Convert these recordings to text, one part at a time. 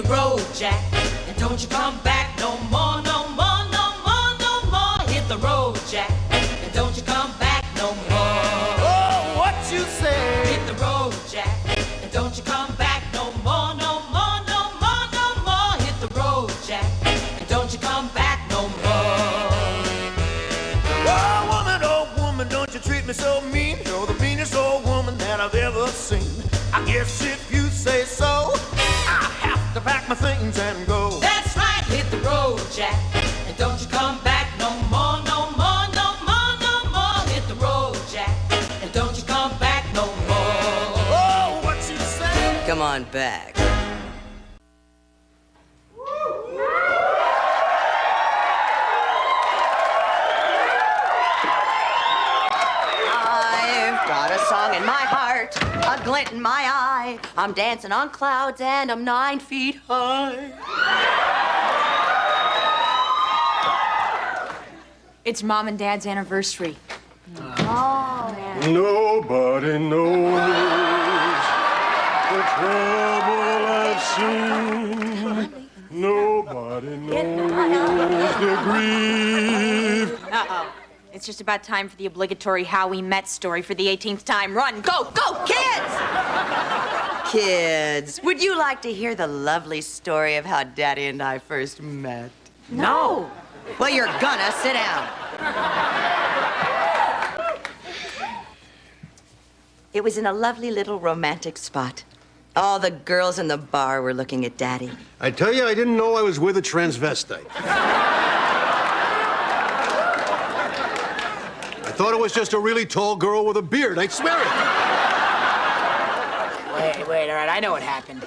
road, Jack, and don't you come back no more, no more, no more, no more. Hit the road, Jack, and don't you come back no more. Oh, what you say? Hit the road, Jack, and don't you come back no more, no more, no more, no more. Hit the road, Jack, and don't you come back no more. Oh, woman, don't you treat me so mean. You're the meanest old woman that I've ever seen. I guess if you say so, I have to pack my things and go. That's right, hit the road, Jack, and don't you come back no more, no more, no more, no more. Hit the road, Jack, and don't you come back no more. Oh, what you say? Come on back. I've got a song in my heart, a glint in my eye. I'm dancing on clouds and I'm 9 feet high. It's Mom and Dad's anniversary. Oh, man. Nobody knows the trouble I've seen. Nobody knows the grief. Uh-oh. It's just about time for the obligatory how we met story for the 18th time. Run, go, go, kids! Kids, would you like to hear the lovely story of how Daddy and I first met? No. Well, you're gonna sit down. It was in a lovely little romantic spot. All the girls in the bar were looking at Daddy. I tell you, I didn't know I was with a transvestite. I thought it was just a really tall girl with a beard. I swear it. Wait, all right, I know what happened.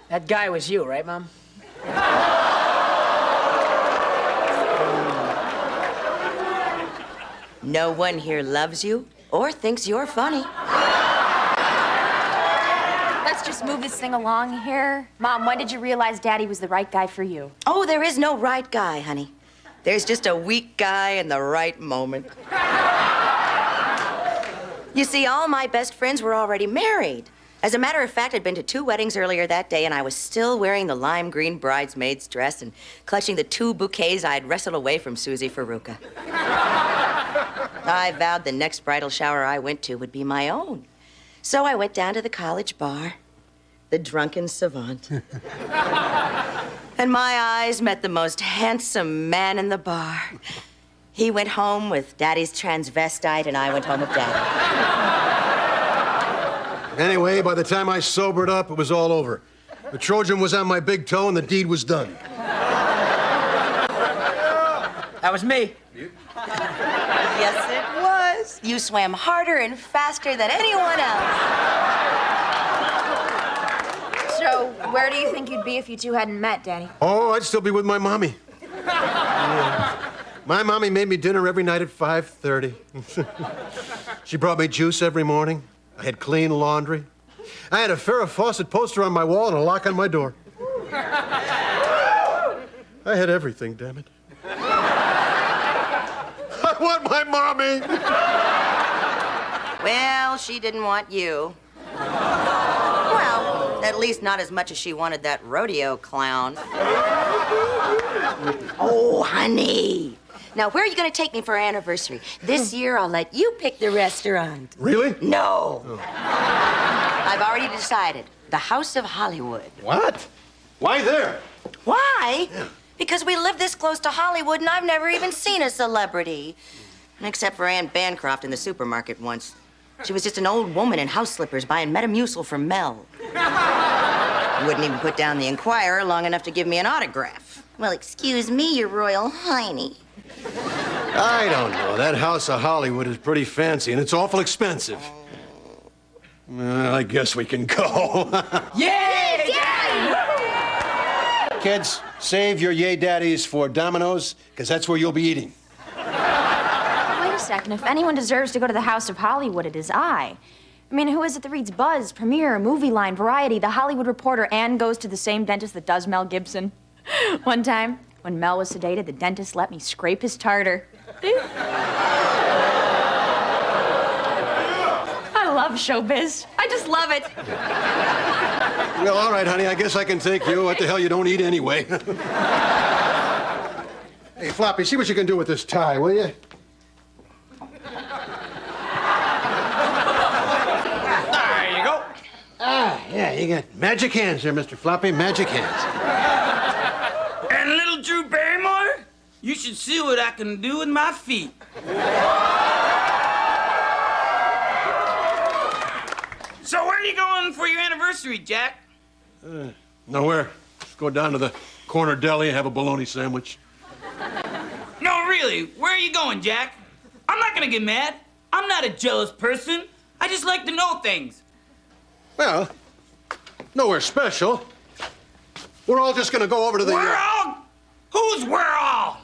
That guy was you, right, Mom? No one here loves you or thinks you're funny. Let's just move this thing along here. Mom, when did you realize Daddy was the right guy for you? Oh, there is no right guy, honey. There's just a weak guy in the right moment. You see, all my best friends were already married. As a matter of fact, I'd been to 2 weddings earlier that day, and I was still wearing the lime green bridesmaid's dress and clutching the 2 bouquets I'd wrestled away from Susie Faruka. I vowed the next bridal shower I went to would be my own. So I went down to the college bar, the Drunken Savant. And my eyes met the most handsome man in the bar. He went home with Daddy's transvestite, and I went home with Daddy. Anyway, by the time I sobered up, it was all over. The Trojan was on my big toe, and the deed was done. That was me. Yes, it was. You swam harder and faster than anyone else. So, where do you think you'd be if you two hadn't met, Daddy? Oh, I'd still be with my mommy. Yeah. My mommy made me dinner every night at 5:30. She brought me juice every morning. I had clean laundry. I had a Farrah Fawcett poster on my wall and a lock on my door. I had everything, damn it. I want my mommy. Well, she didn't want you. Well, at least not as much as she wanted that rodeo clown. Oh, honey. Now, where are you going to take me for our anniversary? This year, I'll let you pick the restaurant. Really? No. Oh. I've already decided. The House of Hollywood. What? Why there? Why? Yeah. Because we live this close to Hollywood, and I've never even seen a celebrity. Except for Ann Bancroft in the supermarket once. She was just an old woman in house slippers buying Metamucil from Mel. Wouldn't even put down the Enquirer long enough to give me an autograph. Well, excuse me, Your Royal Highness. I don't know. That House of Hollywood is pretty fancy, and it's awful expensive. I guess we can go. Yay, Daddy! Kids, save your yay daddies for Domino's, because that's where you'll be eating. Wait a second. If anyone deserves to go to the House of Hollywood, it is I. I mean, who is it that reads Buzz, Premiere, Movie Line, Variety, The Hollywood Reporter, and goes to the same dentist that does Mel Gibson? One time, when Mel was sedated, the dentist let me scrape his tartar. I love showbiz. I just love it. Well, all right, honey, I guess I can take you. What the hell you don't eat anyway. Hey, Floppy, see what you can do with this tie, will you? There you go. Yeah, you got magic hands there, Mr. Floppy, magic hands. And little Drew Barrymore, you should see what I can do with my feet. So where are you going for your anniversary, Jack? Nowhere. Just go down to the corner deli and have a bologna sandwich. No, really, where are you going, Jack? I'm not gonna get mad. I'm not a jealous person. I just like to know things. Well, nowhere special. We're all just gonna go over to the... We're all? Who's we're all?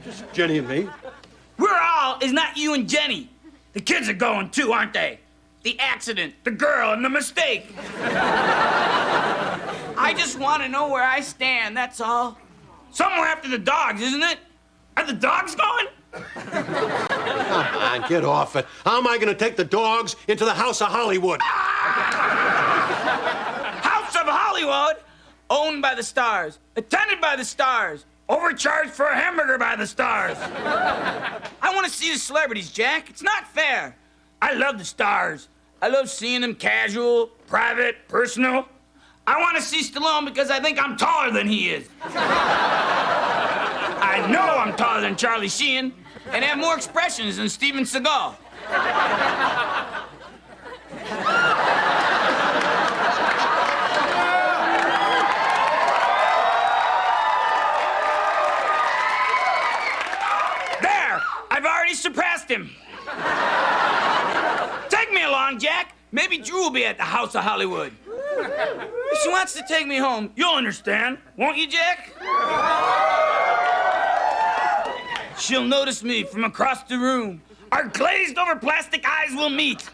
Just Jenny and me. We're all is not you and Jenny. The kids are going too, aren't they? The accident, the girl, and the mistake. I just want to know where I stand, that's all. Somewhere after the dogs, isn't it? Are the dogs going? Come on, get off it. How am I gonna take the dogs into the House of Hollywood? House of Hollywood, owned by the stars, attended by the stars, overcharged for a hamburger by the stars. I want to see the celebrities, Jack. It's not fair. I love the stars. I love seeing them casual, private, personal. I want to see Stallone because I think I'm taller than he is. I know I'm taller than Charlie Sheen and have more expressions than Steven Seagal. There! I've already surpassed him. Take me along, Jack. Maybe Drew will be at the House of Hollywood. If she wants to take me home, you'll understand, won't you, Jack? She'll notice me from across the room. Our glazed-over plastic eyes will meet.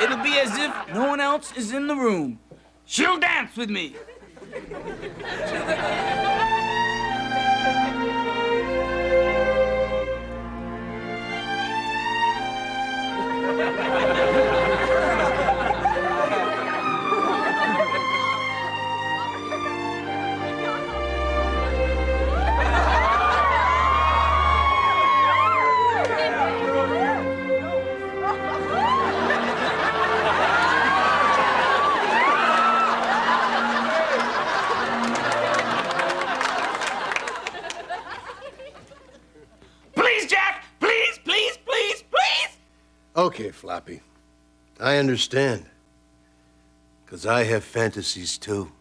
It'll be as if no one else is in the room. She'll dance with me. Please, Jack! Please, please, please, please! Okay, Floppy. I understand. Because I have fantasies, too.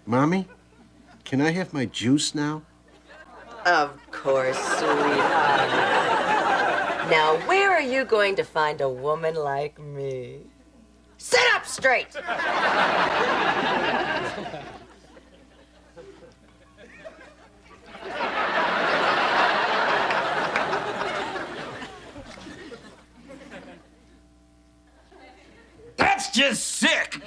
Mommy, can I have my juice now? Of course, sweetheart. Now, where are you going to find a woman like me? Sit up straight! That's just sick!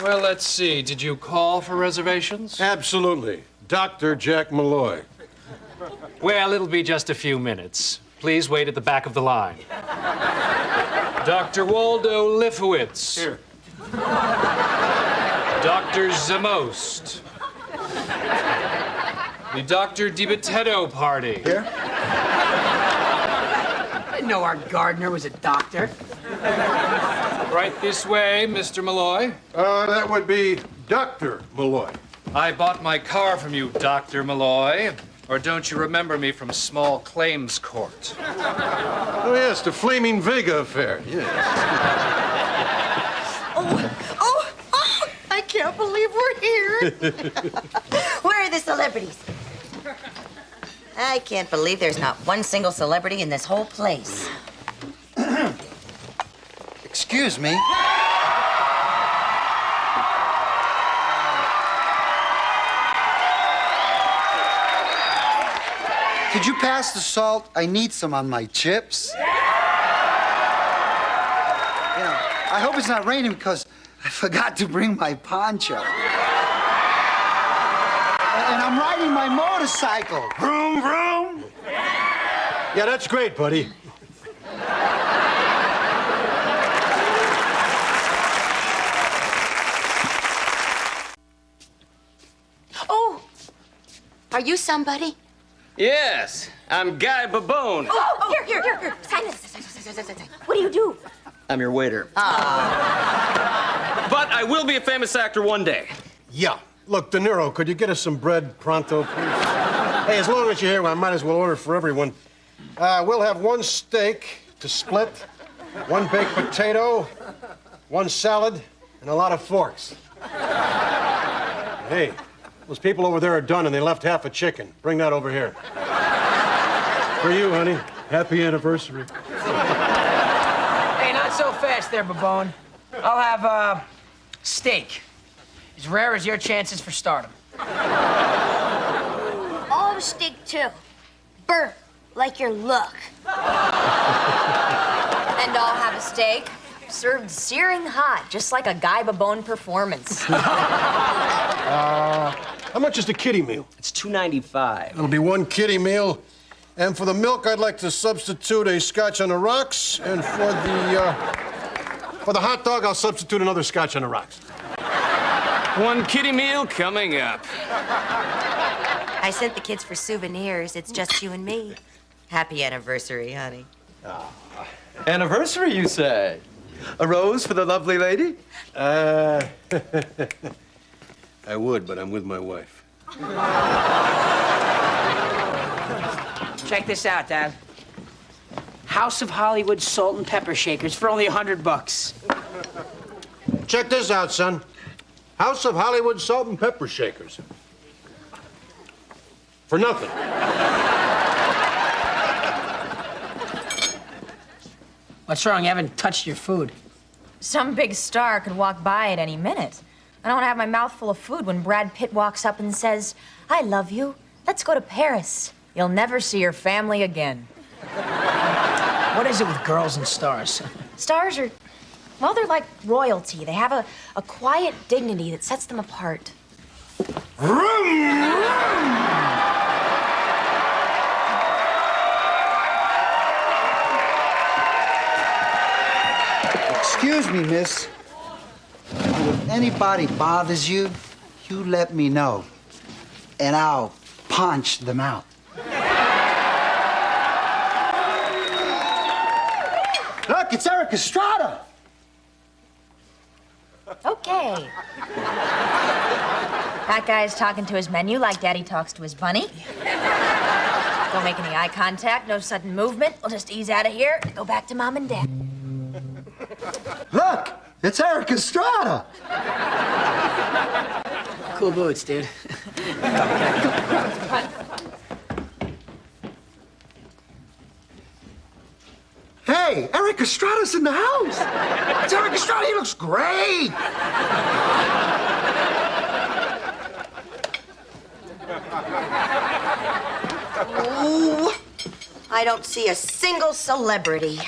Well, let's see. Did you call for reservations? Absolutely. Dr. Jack Malloy. Well, it'll be just a few minutes. Please wait at the back of the line. Dr. Waldo Lifowitz. Here. Dr. Zamost. The Dr. DiBitetto party. Here? I didn't know our gardener was a doctor. Right this way, Mr. Malloy. That would be Dr. Malloy. I bought my car from you, Dr. Malloy. Or don't you remember me from small claims court? Oh, yes, the Flaming Vega affair, yes. Oh, I can't believe we're here. Where are the celebrities? I can't believe there's not one single celebrity in this whole place. Excuse me. Could you pass the salt? I need some on my chips. I hope it's not raining because I forgot to bring my poncho. And I'm riding my motorcycle. Vroom, vroom. Yeah, that's great, buddy. Oh, are you somebody? Yes, I'm Guy Babone. Oh, here. Sign this. What do you do? I'm your waiter. But I will be a famous actor one day. Yeah. Look, De Niro, could you get us some bread pronto, please? Hey, as long as you're here, I might as well order for everyone. We'll have one steak to split, one baked potato, one salad, and a lot of forks. Hey, those people over there are done, and they left half a chicken. Bring that over here. For you, honey. Happy anniversary. Hey, not so fast there, Babone. I'll have, steak. As rare as your chances for stardom. I'll have a steak, too. Burnt, like your look. And I'll have a steak served searing hot, just like a Guy Babone performance. How much is the kiddie meal? It's $2.95. It'll be one kiddie meal. And for the milk, I'd like to substitute a scotch on the rocks. And for the hot dog, I'll substitute another scotch on the rocks. One kiddie meal coming up. I sent the kids for souvenirs. It's just you and me. Happy anniversary, honey. Anniversary, you say? A rose for the lovely lady? I would, but I'm with my wife. Check this out, Dad. House of Hollywood salt and pepper shakers for only $100. Check this out, son. House of Hollywood salt and pepper shakers. For nothing. What's wrong? You haven't touched your food. Some big star could walk by at any minute. I don't want to have my mouth full of food when Brad Pitt walks up and says, "I love you. Let's go to Paris. You'll never see your family again." What is it with girls and stars? Stars are, well, they're like royalty. They have a quiet dignity that sets them apart. Excuse me, miss. If anybody bothers you, you let me know, and I'll punch them out. Look, it's Eric Estrada. Okay. That guy's talking to his menu like Daddy talks to his bunny. Don't make any eye contact, no sudden movement. We'll just ease out of here and go back to Mom and Dad. Look, it's Eric Estrada. Cool boots, dude. Hey, Eric Estrada's in the house. It's Eric Estrada. He looks great. Ooh, I don't see a single celebrity.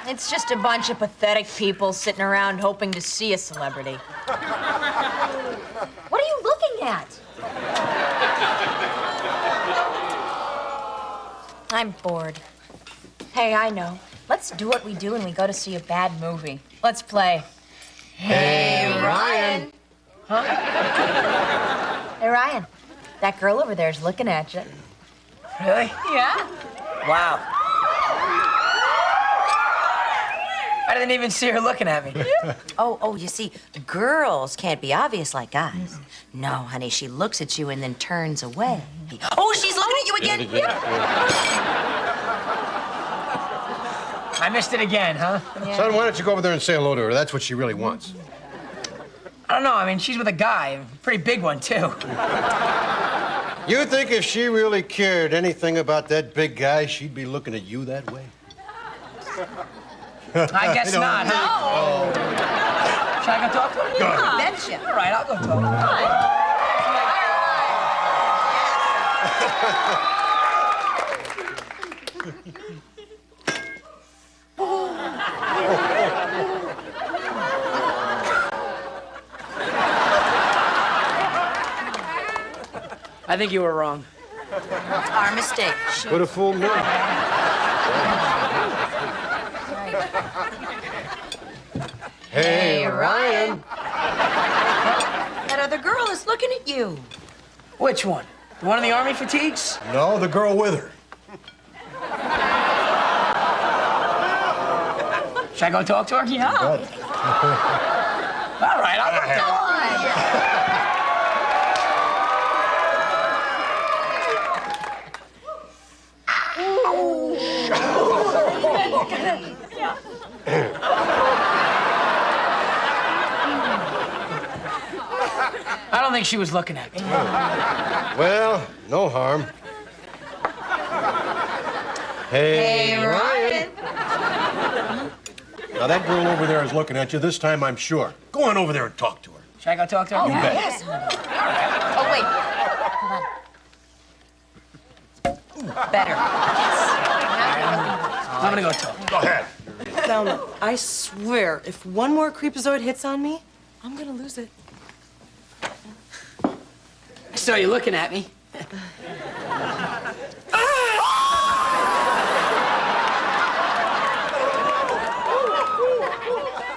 It's just a bunch of pathetic people sitting around hoping to see a celebrity. What are you looking at? I'm bored. Hey, I know. Let's do what we do when we go to see a bad movie. Let's play. Hey, Ryan. Huh? Hey, Ryan. That girl over there's looking at you. Really? Yeah? Wow. I didn't even see her looking at me. Oh, you see, girls can't be obvious like guys. No, honey, she looks at you and then turns away. Oh, she's looking at you again. I missed it again, huh? Son, why don't you go over there and say hello to her? That's what she really wants. I don't know. I mean, she's with a guy, a pretty big one, too. You think if she really cared anything about that big guy, she'd be looking at you that way? I guess not, huh? No. Should I go talk to her? Go ahead. Betcha. All right, I'll go talk to her. I think you were wrong. Our mistake. Could have fooled me. Hey, Ryan. That other girl is looking at you. Which one? The one in the army fatigues? No, the girl with her. Should I go talk to her? Yeah. All right, I'll go talk. I don't think she was looking at me. Well, no harm. Hey, Ryan. Now, that girl over there is looking at you this time, I'm sure. Go on over there and talk to her. Should I go talk to her? Oh, You bet. yes. Oh, wait. Hold on. Better. I'm gonna go talk. Go ahead. Now, look, I swear, if one more creepazoid hits on me, I'm gonna lose it. I saw you looking at me.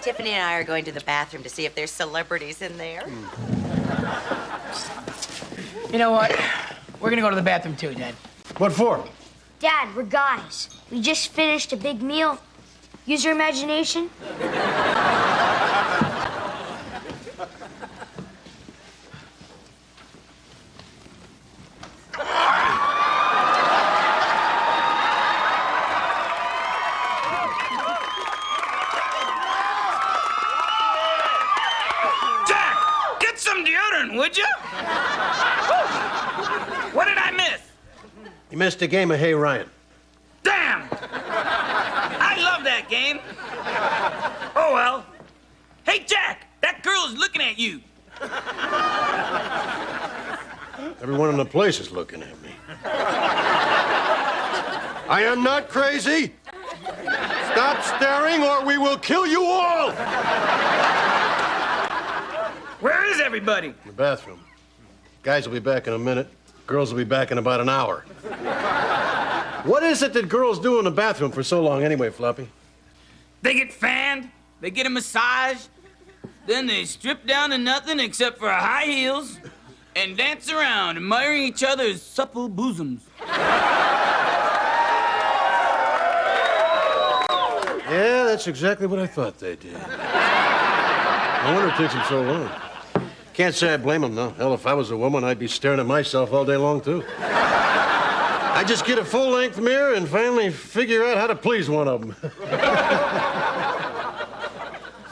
Tiffany and I are going to the bathroom to see if there's celebrities in there. You know what? We're gonna go to the bathroom too, Dad. What for? Dad, we're guys. We just finished a big meal. Use your imagination. Jack, get some deodorant, would you? What did I miss? You missed a game of Hey, Ryan. Damn! I love that game. Oh, well. Hey, Jack, that girl is looking at you. Everyone in the place is looking at me. I am not crazy. Stop staring or we will kill you all. Where is everybody? In the bathroom. Guys will be back in a minute. Girls will be back in about an hour. What is it that girls do in the bathroom for so long anyway, Floppy? They get fanned, they get a massage, then they strip down to nothing except for high heels and dance around, admiring each other's supple bosoms. Yeah, that's exactly what I thought they did. No wonder it takes them so long. Can't say I blame them, though. Hell, if I was a woman, I'd be staring at myself all day long, too. I'd just get a full-length mirror and finally figure out how to please one of them.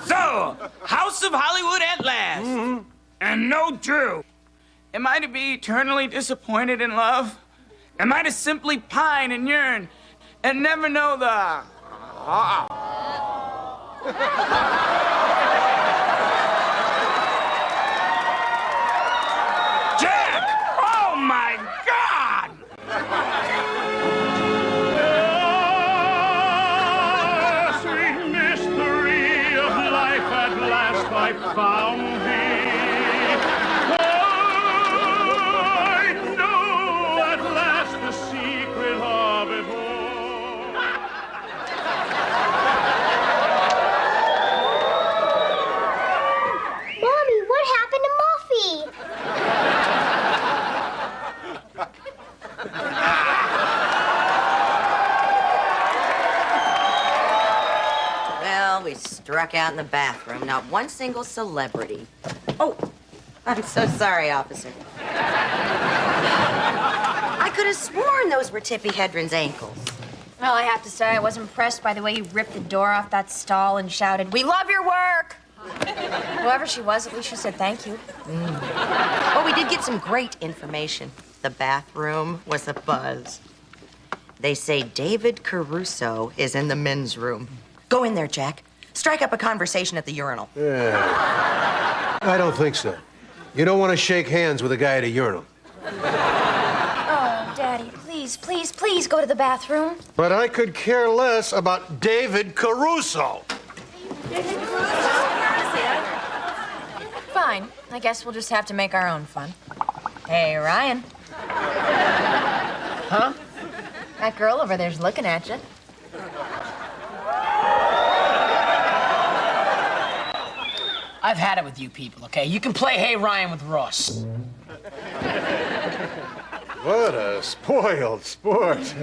So, House of Hollywood at last. Mm-hmm. And no Drew. Am I to be eternally disappointed in love? Am I to simply pine and yearn and never know the... Jack! Oh, my God! Sweet mystery of life, at last I found thee. I know at last the secret of it all. Mommy, what happened to Muffy? Well, we struck out in the bathroom. Not one single celebrity. Oh, I'm so sorry, officer. I could have sworn those were Tippy Hedren's ankles. Well, I have to say, I was impressed by the way you ripped the door off that stall and shouted, "We love your work!" Whoever she was, at least she said thank you. Well, we did get some great information. The bathroom was a buzz. They say David Caruso is in the men's room. Go in there, Jack. Strike up a conversation at the urinal. Yeah. I don't think so. You don't want to shake hands with a guy at a urinal. Oh, Dad. please, please, please go to the bathroom. But I could care less about David Caruso. Fine. I guess we'll just have to make our own fun. Hey, Ryan. Huh? That girl over there's looking at you. I've had it with you people, okay? You can play Hey Ryan with Ross. What a spoiled sport.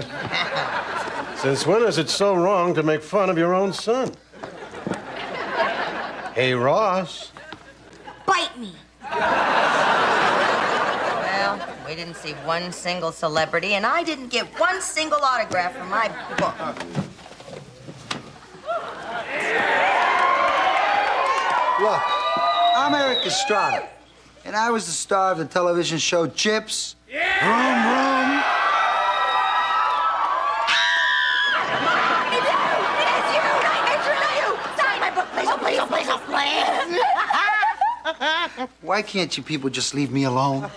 Since when is it so wrong to make fun of your own son? Hey, Ross. Bite me. Well, we didn't see one single celebrity, and I didn't get one single autograph from my book. Look, I'm Eric Estrada, and I was the star of the television show Chips. Yeah! Vroom, vroom. Why can't you people just leave me alone?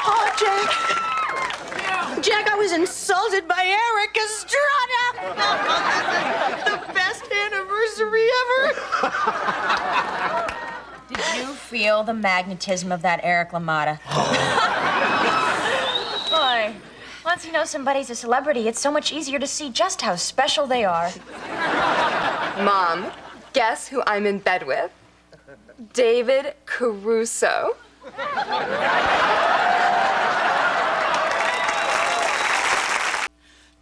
Oh, Jack. Jack, I was insulted by Eric Estrada. The best anniversary ever. Did you feel the magnetism of that Eric LaMotta? Boy, once you know somebody's a celebrity, it's so much easier to see just how special they are. Mom, guess who I'm in bed with? David Caruso.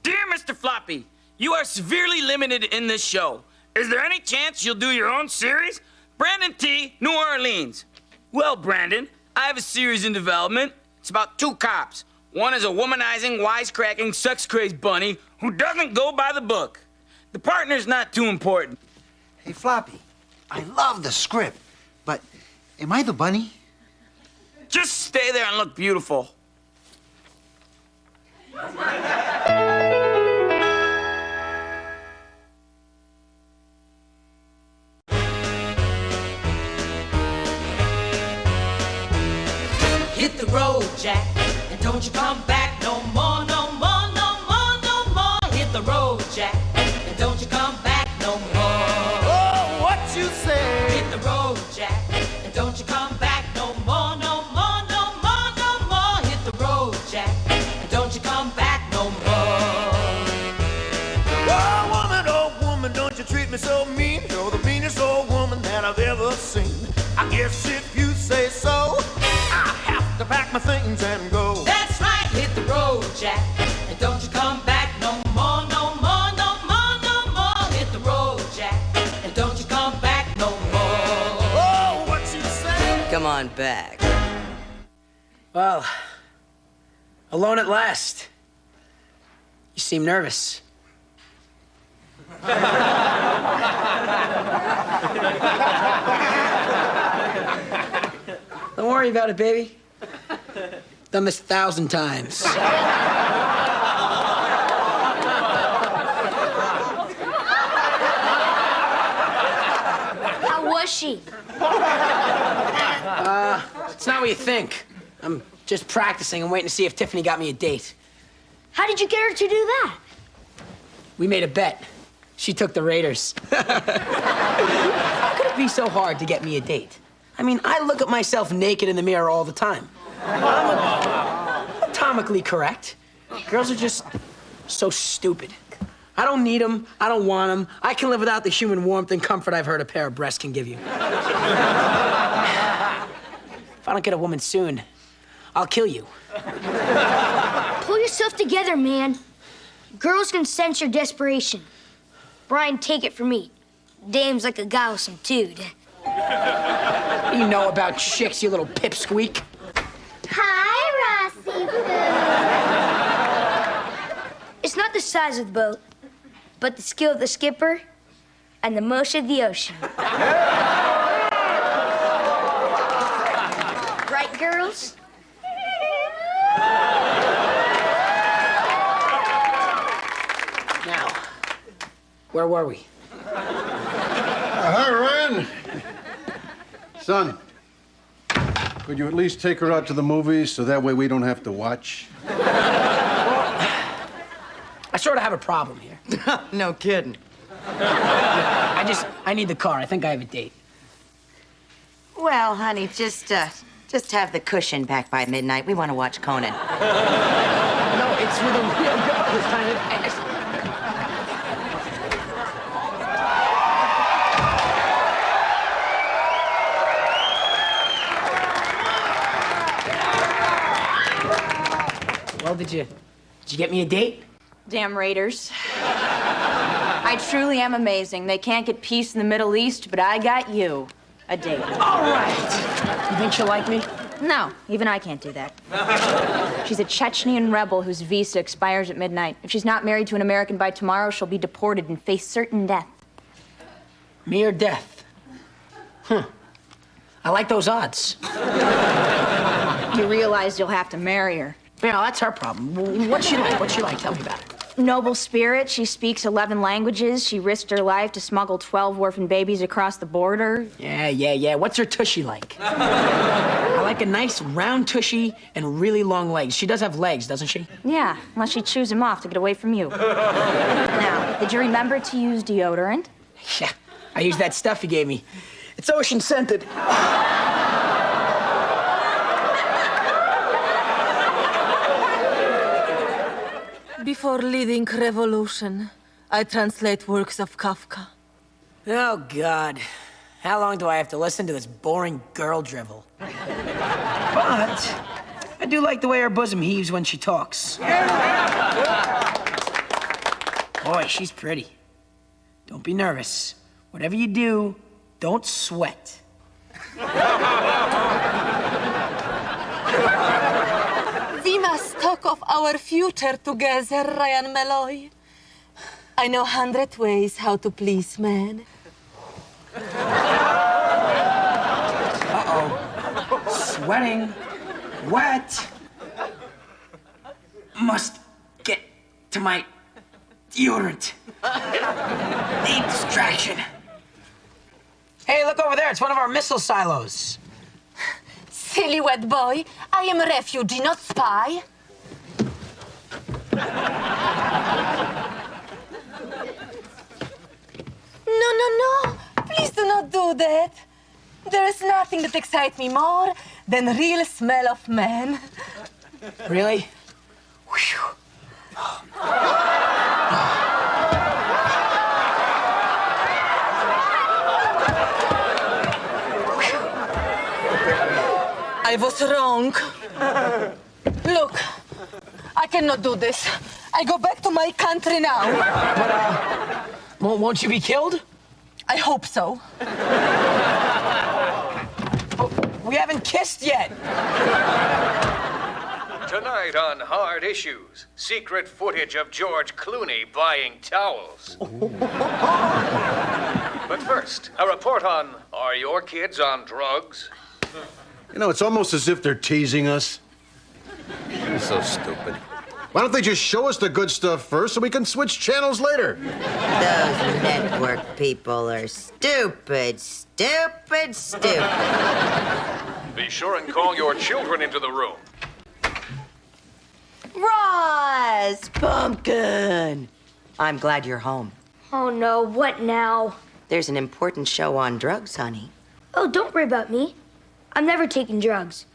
Dear Mr. Floppy, you are severely limited in this show. Is there any chance you'll do your own series? Brandon T., New Orleans. Well, Brandon, I have a series in development. It's about two cops. One is a womanizing, wisecracking, sex-crazed bunny who doesn't go by the book. The partner's not too important. Hey, Floppy, I love the script, but am I the bunny? Just stay there and look beautiful. Hit the road, Jack, and don't you come back no more, no more, no more, no more. Hit the road, Jack, and don't you come back no more. Oh, what you say? Hit the road, Jack, and don't you come back no more, no more, no more, no more. Hit the road, Jack, and don't you come back no more. Oh, woman, don't you treat me so mean. You're the meanest old woman that I've ever seen. I guess if you say so, I have to pack my things and go. That's right, hit the road, Jack, and don't you come back no more, no more, no more, no more. Hit the road, Jack, and don't you come back no more. Oh, what you say? Come on back. Well, alone at last. You seem nervous. Don't worry about it, baby. Done this 1,000 times. How was she? It's not what you think. I'm just practicing and waiting to see if Tiffany got me a date. How did you get her to do that? We made a bet. She took the Raiders. How could it be so hard to get me a date? I mean, I look at myself naked in the mirror all the time. I'm atomically correct. Girls are just so stupid. I don't need them. I don't want them. I can live without the human warmth and comfort I've heard a pair of breasts can give you. If I don't get a woman soon, I'll kill you. Pull yourself together, man. Girls can sense your desperation. Brian, take it from me. Dame's like a guy with some tude. What do you know about chicks, you little pipsqueak? Hi, Rossi. It's not the size of the boat, but the skill of the skipper and the motion of the ocean. Right, girls? Now, where were we? Hi, Ryan. Son, could you at least take her out to the movies so that way we don't have to watch? I sort of have a problem here. No kidding. I need the car. I think I have a date. Well, honey, just have the cushion back by midnight. We want to watch Conan. No, it's with a real girl this time. Well, did you get me a date? Damn Raiders. I truly am amazing. They can't get peace in the Middle East, but I got you. A date. All right. You think she'll like me? No, even I can't do that. She's a Chechnyan rebel whose visa expires at midnight. If she's not married to an American by tomorrow, she'll be deported and face certain death. Me or death? I like those odds. You realize you'll have to marry her. Yeah, that's her problem. What's she like? What's she like? Tell me about it. Noble spirit. She speaks 11 languages. She risked her life to smuggle 12 orphan babies across the border. Yeah. What's her tushy like? I like a nice round tushy and really long legs. She does have legs, doesn't she? Yeah, unless she chews them off to get away from you. Now, did you remember to use deodorant? Yeah, I used that stuff you gave me. It's ocean-scented. Before leading revolution, I translate works of Kafka. Oh, God. How long do I have to listen to this boring girl drivel? But I do like the way her bosom heaves when she talks. Boy, she's pretty. Don't be nervous. Whatever you do, don't sweat. We must talk of our future together, Ryan Malloy. I know 100 ways how to please men. Uh-oh. Sweating. Wet. Must get to my deodorant. Need distraction. Hey, look over there. It's one of our missile silos. Silly wet boy, I am a refugee, not spy. No. Please do not do that. There is nothing that excites me more than the real smell of man. Really? I was wrong. Look, I cannot do this. I go back to my country now. But, won't you be killed? I hope so. Oh, we haven't kissed yet. Tonight on Hard Issues, secret footage of George Clooney buying towels. But first, a report on Are Your Kids on Drugs? You know, it's almost as if they're teasing us. You're so stupid. Why don't they just show us the good stuff first so we can switch channels later? Those network people are stupid. Be sure and call your children into the room. Roz! Pumpkin! I'm glad you're home. Oh no, what now? There's an important show on drugs, honey. Oh, don't worry about me. I'm never taking drugs.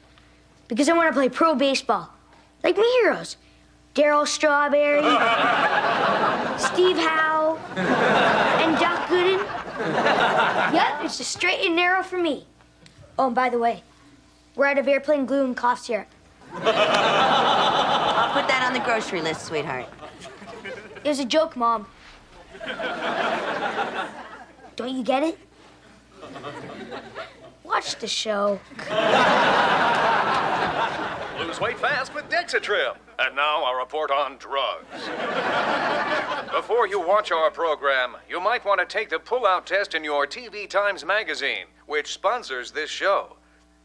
Because I want to play pro baseball. Like my heroes. Darryl Strawberry, Steve Howe, and Doc Gooden. Yep, it's just straight and narrow for me. Oh, and by the way, we're out of airplane glue and cough syrup. Put that on the grocery list, sweetheart. It was a joke, Mom. Don't you get it? Watch the show. Lose weight fast with Dexatrim. And now a report on drugs. Before you watch our program, you might want to take the pull-out test in your TV Times magazine, which sponsors this show.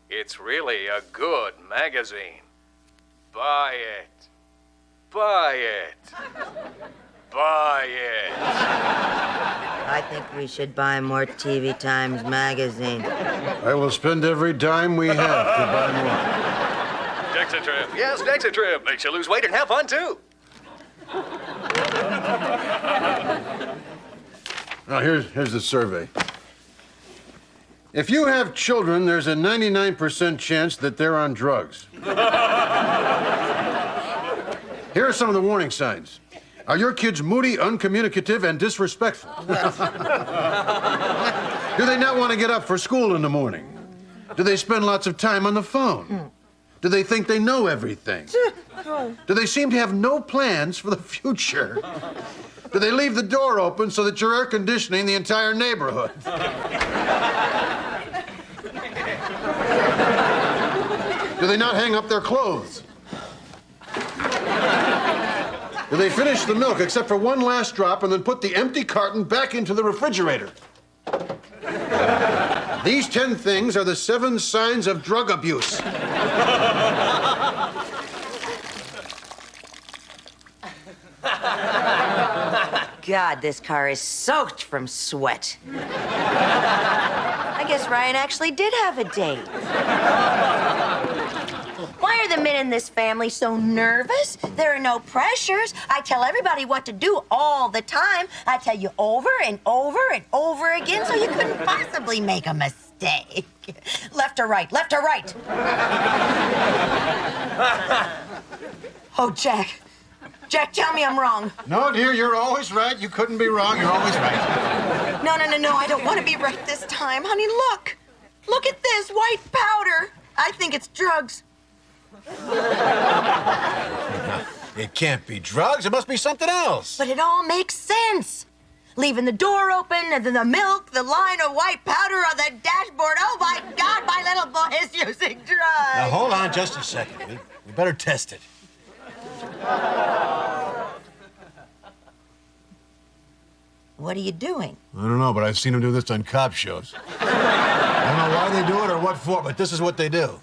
It's really a good magazine. Buy it. Buy it. Buy it. I think we should buy more TV Times magazine. I will spend every dime we have to buy more. Dexatrim. Yes, Dexatrim. Makes you lose weight and have fun, too. Now, here's the survey. If you have children, there's a 99% chance that they're on drugs. Here are some of the warning signs. Are your kids moody, uncommunicative, and disrespectful? Do they not want to get up for school in the morning? Do they spend lots of time on the phone? Do they think they know everything? Do they seem to have no plans for the future? Do they leave the door open so that you're air conditioning the entire neighborhood? Do they not hang up their clothes? Do they finish the milk except for one last drop and then put the empty carton back into the refrigerator? These 10 things are the 7 signs of drug abuse. God, this car is soaked from sweat. I guess Ryan actually did have a date. Why are the men in this family so nervous? There are no pressures. I tell everybody what to do all the time. I tell you over and over and over again, so you couldn't possibly make a mistake. Left or right, left or right. Oh, Jack. Jack, tell me I'm wrong. No, dear, you're always right. You couldn't be wrong. You're always right. No, I don't want to be right this time. Honey, look. Look at this white powder. I think it's drugs. It can't be drugs. It must be something else. But it all makes sense. Leaving the door open, and then the milk, the line of white powder on the dashboard. Oh, my God, my little boy is using drugs. Now, hold on just a second. We better test it. What are you doing? I don't know, but I've seen them do this on cop shows. I don't know why they do it or what for, but this is what they do.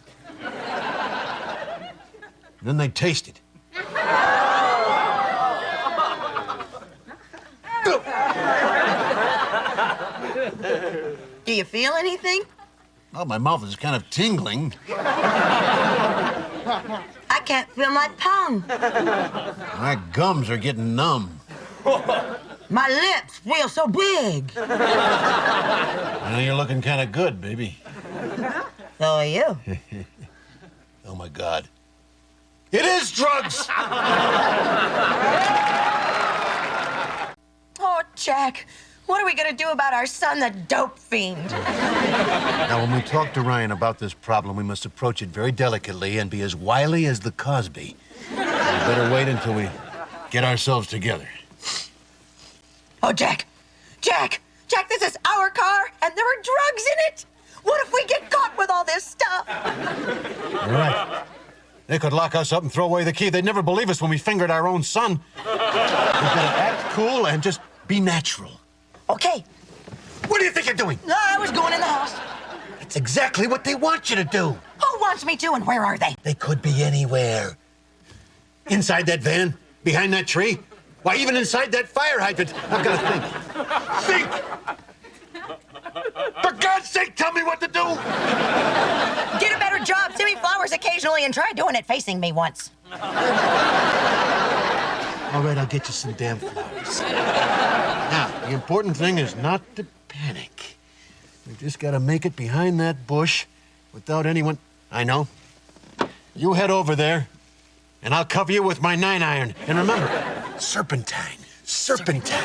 Then they taste it. Do you feel anything? Oh, my mouth is kind of tingling. I can't feel my tongue. My gums are getting numb. My lips feel so big. Well, you're looking kind of good, baby. So are you. Oh, my God. It is drugs! Oh, Jack, what are we going to do about our son, the dope fiend? Now, when we talk to Ryan about this problem, we must approach it very delicately and be as wily as the Cosby. We better wait until we get ourselves together. Oh, Jack, this is our car, and there are drugs in it. What if we get caught with all this stuff? You're right. They could lock us up and throw away the key. They'd never believe us when we fingered our own son. We've got to act cool and just be natural. Okay. What do you think you're doing? I was going in the house. That's exactly what they want you to do. Who wants me to, and where are they? They could be anywhere. Inside that van, behind that tree, why, even inside that fire hydrant. I've got to think. Think! For God's sake, tell me what to do! Get a better job. Send me flowers occasionally and try doing it facing me once. All right, I'll get you some damn flowers. Now, the important thing is not to panic. We've just got to make it behind that bush without anyone... I know. You head over there, and I'll cover you with my 9-iron. And remember, serpentine. Serpentine.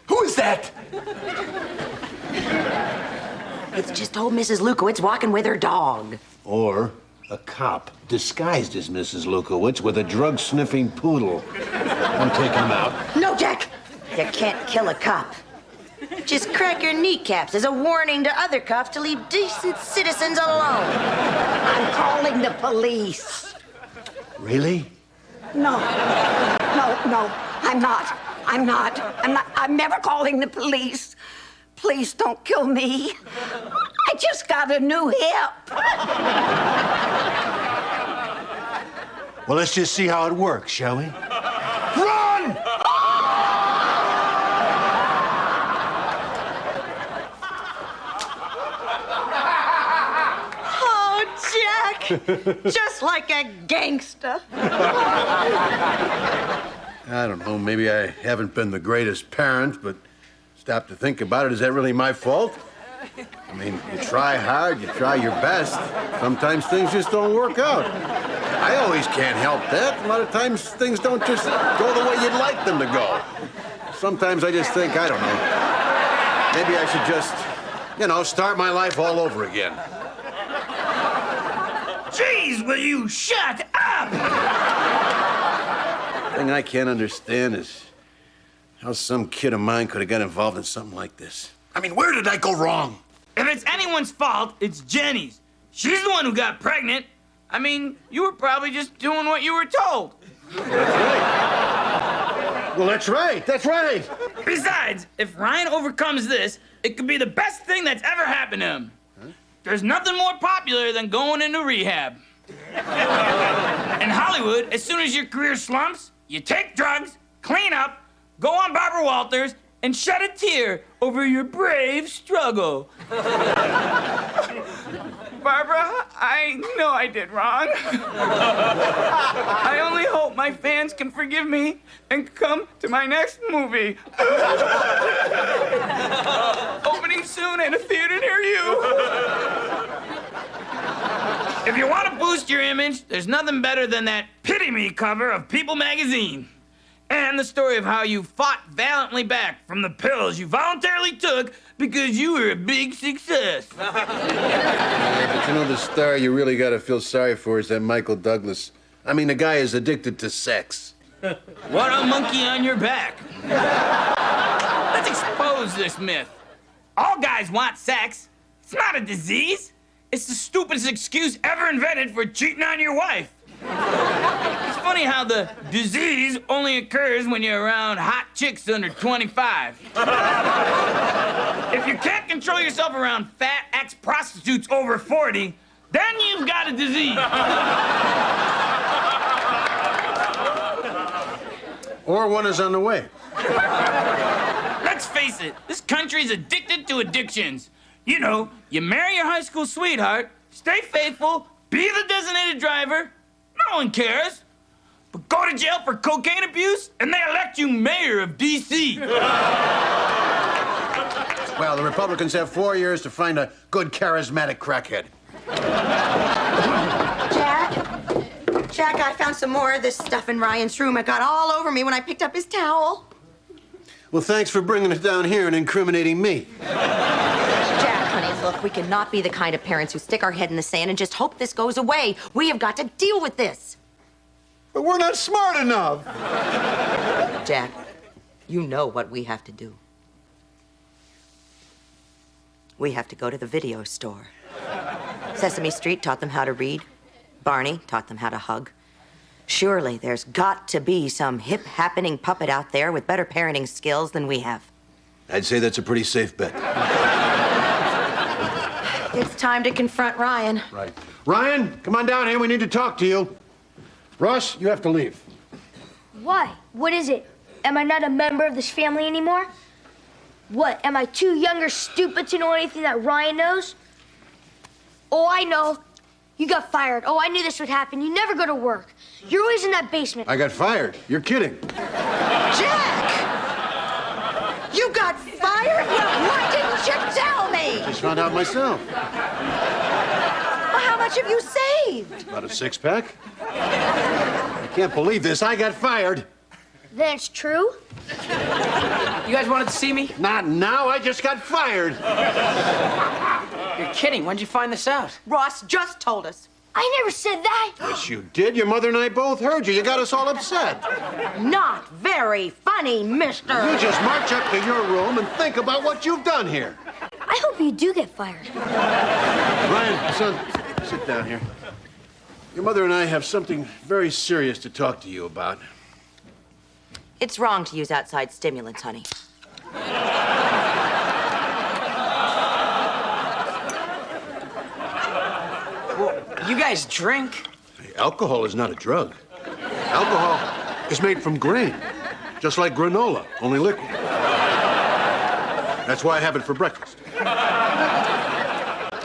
Who is that? It's just old Mrs. Lukowitz walking with her dog. Or a cop disguised as Mrs. Lukowitz with a drug-sniffing poodle. I'm taking him out. No, Jack! You can't kill a cop. Just crack your kneecaps as a warning to other cops to leave decent citizens alone. I'm calling the police. Really? No, I'm not. I'm never calling the police. Please don't kill me. I just got a new hip. Well, let's just see how it works, shall we? Run! Oh, Jack! Just like a gangster. I don't know, maybe I haven't been the greatest parent, but stop to think about it, is that really my fault? I mean, you try hard, you try your best. Sometimes things just don't work out. I always can't help that. A lot of times things don't just go the way you'd like them to go. Sometimes I just think, I don't know, maybe I should just, start my life all over again. Jeez, will you shut up? The thing I can't understand is how some kid of mine could have got involved in something like this. I mean, where did I go wrong? If it's anyone's fault, it's Jenny's. She's the one who got pregnant. I mean, you were probably just doing what you were told. Well, that's right. That's right. Besides, if Ryan overcomes this, it could be the best thing that's ever happened to him. Huh? There's nothing more popular than going into rehab. In Hollywood, as soon as your career slumps, you take drugs, clean up, go on Barbara Walters, and shed a tear over your brave struggle. Barbara, I know I did wrong. I only hope my fans can forgive me and come to my next movie. Opening soon in a theater near you. If you want to boost your image, there's nothing better than that Pity Me cover of People magazine. And the story of how you fought valiantly back from the pills you voluntarily took because you were a big success. But the star you really got to feel sorry for is that Michael Douglas. I mean, the guy is addicted to sex. What a monkey on your back. Let's expose this myth. All guys want sex. It's not a disease. It's the stupidest excuse ever invented for cheating on your wife. It's funny how the disease only occurs when you're around hot chicks under 25. If you can't control yourself around fat ex-prostitutes over 40, then you've got a disease. Or one is on the way. Let's face it, this country's addicted to addictions. You know, you marry your high school sweetheart, stay faithful, be the designated driver. No one cares. But go to jail for cocaine abuse, and they elect you mayor of D.C. Well, the Republicans have 4 years to find a good, charismatic crackhead. Jack, I found some more of this stuff in Ryan's room. It got all over me when I picked up his towel. Well, thanks for bringing it down here and incriminating me. Jack, honey, look, we cannot be the kind of parents who stick our head in the sand and just hope this goes away. We have got to deal with this. But we're not smart enough. Jack, you know what we have to do. We have to go to the video store. Sesame Street taught them how to read. Barney taught them how to hug. Surely there's got to be some hip happening puppet out there with better parenting skills than we have. I'd say that's a pretty safe bet. It's time to confront Ryan. Right. Ryan, come on down here. We need to talk to you. Russ, you have to leave. Why? What is it? Am I not a member of this family anymore? What, am I too young or stupid to know anything that Ryan knows? Oh, I know. You got fired. Oh, I knew this would happen. You never go to work. You're always in that basement. I got fired. You're kidding. Jack! You got fired? Well, why didn't you tell me? Just found out myself. Well, how much have you saved? About a six-pack. I can't believe this. I got fired. Then it's true? You guys wanted to see me? Not now. I just got fired. You're kidding. When'd you find this out? Ross just told us. I never said that. Yes, you did. Your mother and I both heard you. You got us all upset. Not very funny, mister. You just march up to your room and think about what you've done here. I hope you do get fired. Ryan, son, sit down here. Your mother and I have something very serious to talk to you about. It's wrong to use outside stimulants, honey. Well, you guys drink? Alcohol is not a drug. Alcohol is made from grain, just like granola, only liquid. That's why I have it for breakfast.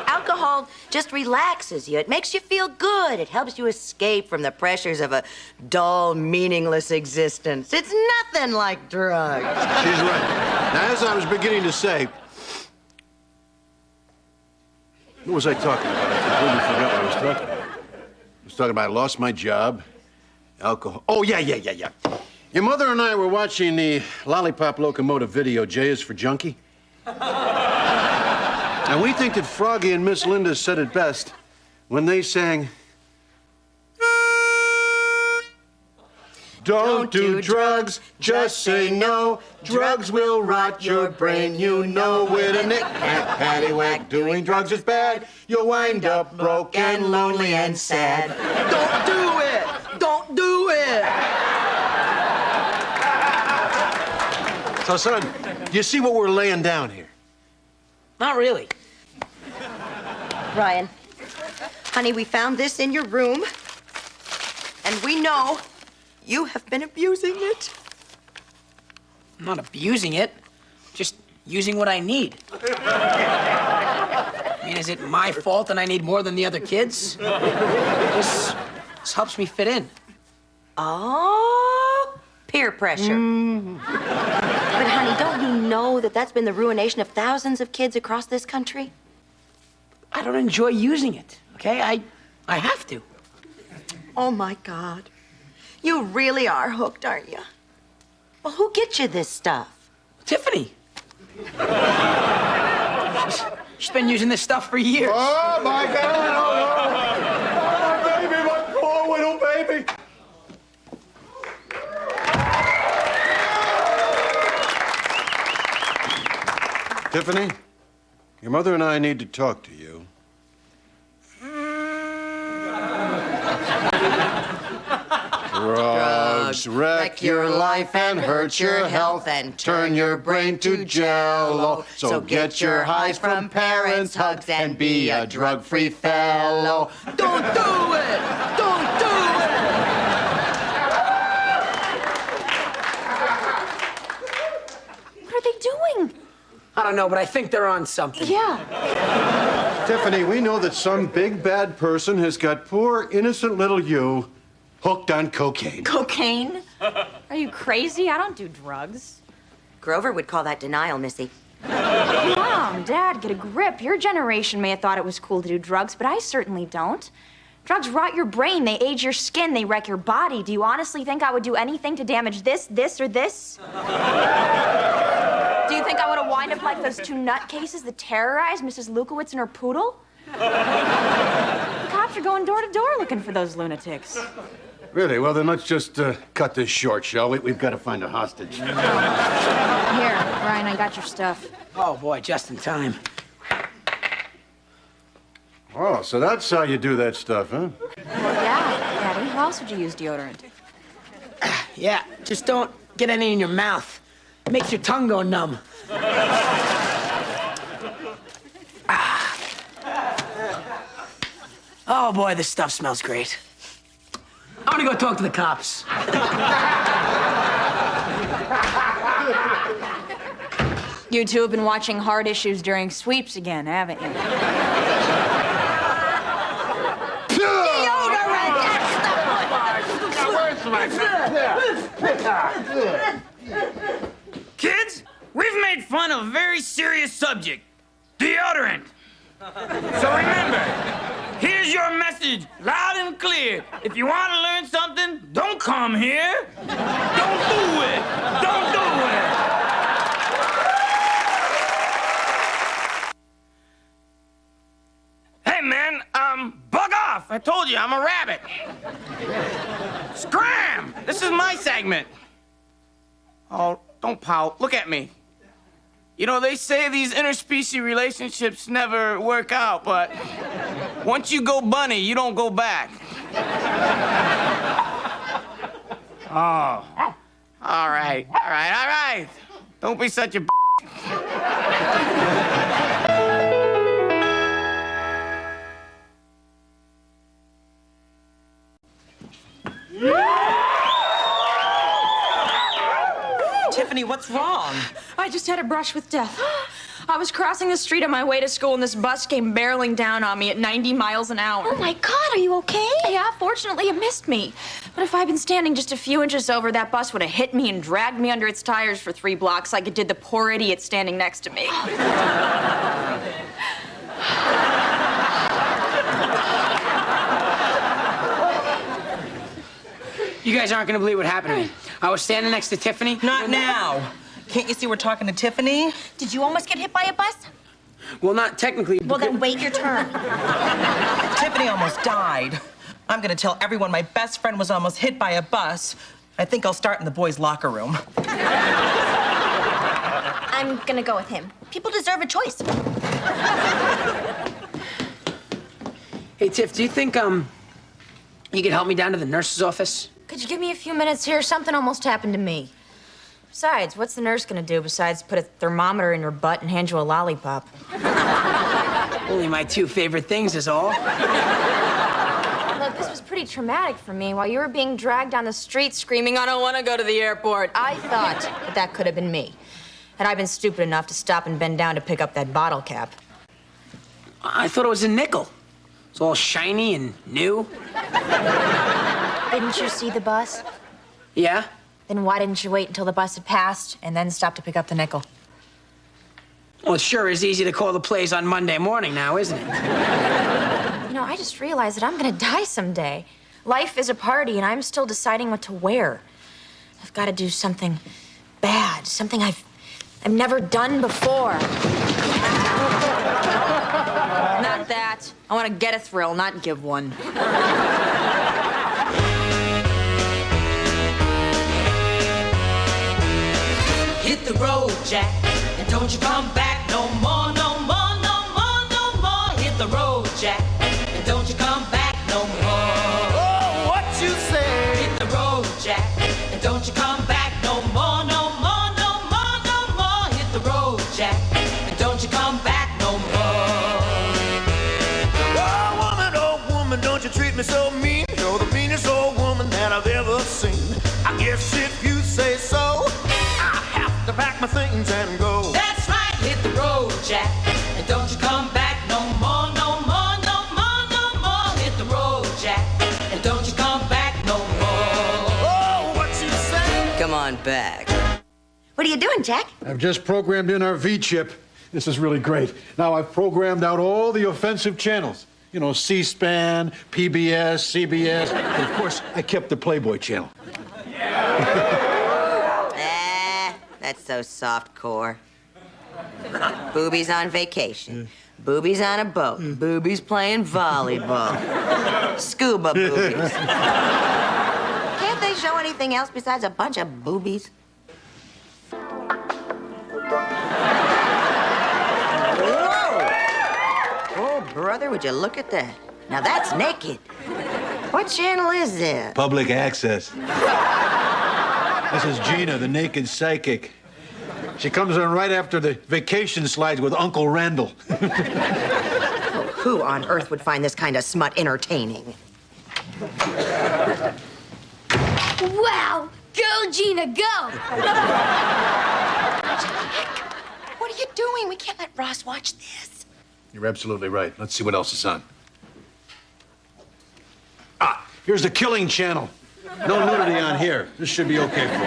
Alcohol just relaxes you. It makes you feel good. It helps you escape from the pressures of a dull, meaningless existence. It's nothing like drugs. She's right. Now, as I was beginning to say, what was I talking about? I completely forgot what I was talking about. I was talking about I lost my job, alcohol. Oh, yeah. Your mother and I were watching the Lollipop Locomotive video, J is for Junkie. And we think that Froggy and Miss Linda said it best when they sang, "Don't do drugs, just say no. Drugs will rot your brain, you know. With a knick-knack, paddywhack, doing drugs is bad. You'll wind up broke and lonely and sad. Don't do it! Don't do it!" So, son, you see what we're laying down here? Not really. Ryan, honey, we found this in your room, and we know you have been abusing it. I'm not abusing it, just using what I need. I mean, is it my fault and I need more than the other kids? This helps me fit in. Oh, peer pressure. But, honey, don't you know that that's been the ruination of thousands of kids across this country? I don't enjoy using it, okay? I have to. Oh, my God. You really are hooked, aren't you? Well, who gets you this stuff? Tiffany. She's been using this stuff for years. Oh, my God! Oh, baby, my poor little baby! Tiffany, your mother and I need to talk to you. Drugs wreck your life and hurt your health and turn your brain to jello. So get your highs from parents' hugs and be a drug-free fellow. Don't do it! Don't do it! What are they doing? I don't know, but I think they're on something. Yeah. Tiffany, we know that some big bad person has got poor, innocent little you hooked on cocaine. Cocaine? Are you crazy? I don't do drugs. Grover would call that denial, Missy. Mom, Dad, get a grip. Your generation may have thought it was cool to do drugs, but I certainly don't. Drugs rot your brain, they age your skin, they wreck your body. Do you honestly think I would do anything to damage this, or this? Do you think I would have wind up like those two nutcases that terrorized Mrs. Lukowitz and her poodle? The cops are going door to door looking for those lunatics. Really? Well, then let's just cut this short, shall we? We've got to find a hostage. Here, Ryan, I got your stuff. Oh, boy, just in time. Oh, so that's how you do that stuff, huh? Well, yeah, Daddy. How else would you use deodorant? Yeah, just don't get any in your mouth. It makes your tongue go numb. Oh, boy, this stuff smells great. I'm gonna go talk to the cops. You two have been watching hard issues during sweeps again, haven't you? Kids, we've made fun of a very serious subject, deodorant. So remember, here's your message, loud and clear. If you want to learn something, don't come here. Don't do it. Don't do it. Hey, man, bug off. I told you, I'm a rabbit. Scram! This is my segment. Oh, don't pout. Look at me. You know, they say these interspecies relationships never work out, but once you go bunny, you don't go back. Oh. All right. Don't be such a Yeah! Tiffany, what's wrong? I just had a brush with death. I was crossing the street on my way to school, and this bus came barreling down on me at 90 miles an hour. Oh, my God, are you okay? Yeah, fortunately, it missed me. But if I'd been standing just a few inches over, that bus would have hit me and dragged me under its tires for 3 blocks like it did the poor idiot standing next to me. You guys aren't gonna believe what happened to me. I was standing next to Tiffany. Not now. Can't you see we're talking to Tiffany? Did you almost get hit by a bus? Well, not technically. Well, then wait your turn. Tiffany almost died. I'm gonna tell everyone my best friend was almost hit by a bus. I think I'll start in the boys' locker room. I'm gonna go with him. People deserve a choice. Hey, Tiff, do you think, you could help me down to the nurse's office? Could you give me a few minutes here? Something almost happened to me. Besides, what's the nurse gonna do besides put a thermometer in your butt and hand you a lollipop? Only my 2 favorite things is all. Look, this was pretty traumatic for me. While you were being dragged down the street screaming, "I don't want to go to the airport," I thought that could have been me. Had I been stupid enough to stop and bend down to pick up that bottle cap. I thought it was a nickel. It's all shiny and new. Didn't you see the bus? Yeah? Then why didn't you wait until the bus had passed and then stop to pick up the nickel? Well, it sure is easy to call the plays on Monday morning now, isn't it? You know, I just realized that I'm gonna die someday. Life is a party, and I'm still deciding what to wear. I've got to do something bad, something I've never done before. Not that. I want to get a thrill, not give one. Hit the road, Jack, and don't you come back no more, no more, no more, no more. Hit the road, Jack, and don't you come back no more. Oh, what you say? Hit the road, Jack, and don't you come back no more, no more, no more, no more. Hit the road, Jack, and don't you come back no more. Oh, woman, don't you treat me so mean. You're the meanest old woman that I've ever seen. I guess if you say so, to pack my things and go. That's right, hit the road, Jack, and don't you come back no more, no more, no more, no more. Hit the road, Jack, and don't you come back no more. Oh, what you say? Come on back. What are you doing, Jack? I've just programmed in our V-chip. This is really great. Now I've programmed out all the offensive channels. You know, C-SPAN, PBS, CBS, and of course, I kept the Playboy channel. That's so soft-core. Boobies on vacation. Boobies on a boat. Boobies playing volleyball. Scuba boobies. Can't they show anything else besides a bunch of boobies? Whoa! Oh, brother, would you look at that? Now that's naked. What channel is this? Public access. This is Gina, the naked psychic. She comes on right after the vacation slides with Uncle Randall. Oh, who on earth would find this kind of smut entertaining? Wow! Go, Gina, go! What are you doing? We can't let Ross watch this. You're absolutely right. Let's see what else is on. Ah, here's the Killing Channel. No nudity on here. This should be okay for me.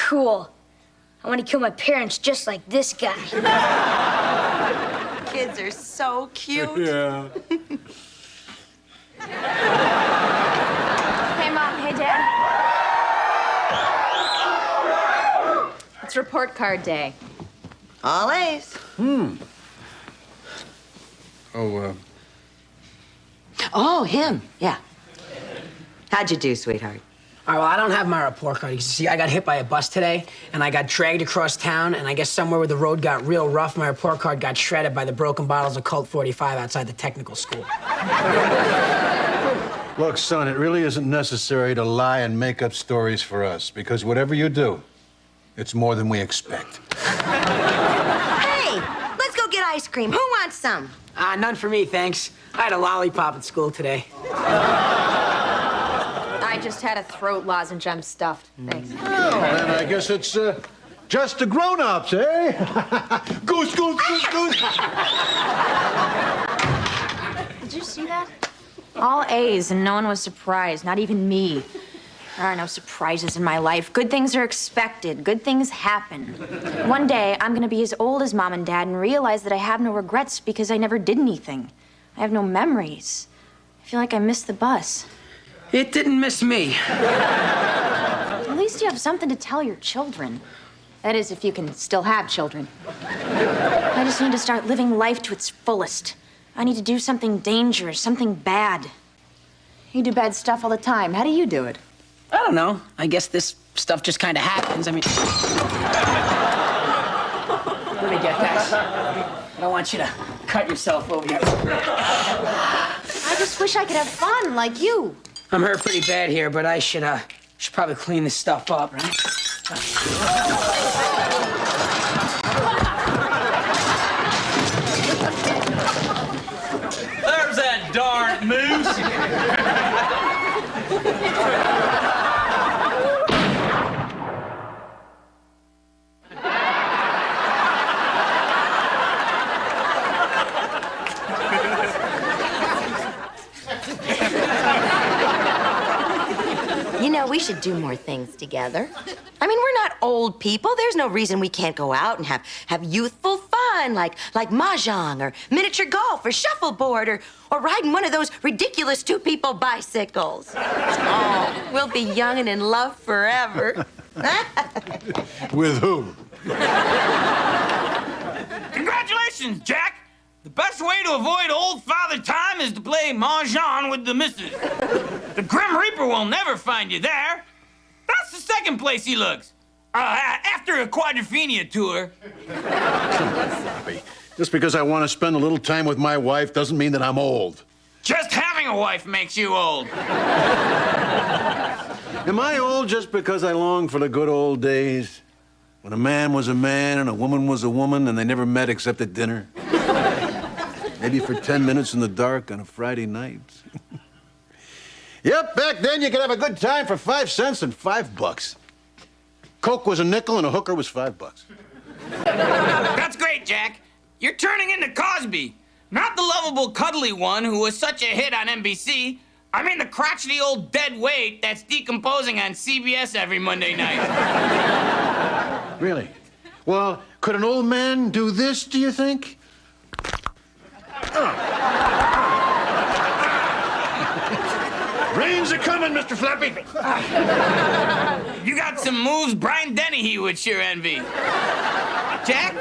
Cool. I want to kill my parents just like this guy. Kids are so cute. Yeah. Hey, Mom. Hey, Dad. It's report card day. All A's. Oh, him. Yeah. How'd you do, sweetheart? All right, well, I don't have my report card. You see, I got hit by a bus today, and I got dragged across town, and I guess somewhere where the road got real rough, my report card got shredded by the broken bottles of Colt 45 outside the technical school. Look, son, it really isn't necessary to lie and make up stories for us, because whatever you do, it's more than we expect. Hey, let's go get ice cream. Who wants some? None for me, thanks. I had a lollipop at school today. I I just had a throat lozenge I'm stuffed. Thanks. Well, then I guess it's just the grown-ups, eh? Goose, goose, goose, goose. Did you see that? All A's and no one was surprised, not even me. There are no surprises in my life. Good things are expected. Good things happen. One day, I'm gonna be as old as Mom and Dad and realize that I have no regrets because I never did anything. I have no memories. I feel like I missed the bus. It didn't miss me. At least you have something to tell your children. That is, if you can still have children. I just need to start living life to its fullest. I need to do something dangerous, something bad. You do bad stuff all the time. How do you do it? I don't know. I guess this stuff just kind of happens. I mean... Let me get that. I don't want you to cut yourself over here. I just wish I could have fun like you. I'm hurt pretty bad here, but I should probably clean this stuff up, right? There's that darn moose. You know, we should do more things together. I mean, we're not old people. There's no reason we can't go out and have youthful fun, like mahjong or miniature golf or shuffleboard or riding one of those ridiculous two-people bicycles. Oh, we'll be young and in love forever. With whom? Congratulations, Jack. The best way to avoid old Father Time is to play mahjong with the missus. The Grim Reaper will never find you there. That's the second place he looks. After a Quadrophenia tour. Come on, Floppy. Just because I want to spend a little time with my wife doesn't mean that I'm old. Just having a wife makes you old. Am I old just because I long for the good old days? When a man was a man and a woman was a woman and they never met except at dinner? Maybe for 10 minutes in the dark on a Friday night. Yep, back then you could have a good time for 5 cents and $5. Coke was a nickel and a hooker was $5. That's great, Jack. You're turning into Cosby. Not the lovable, cuddly one who was such a hit on NBC. I mean the crotchety old dead weight that's decomposing on CBS every Monday night. Really? Well, could an old man do this, do you think? Rains are coming, Mr. Floppy. You got some moves Brian Dennehy would sure envy. Jack,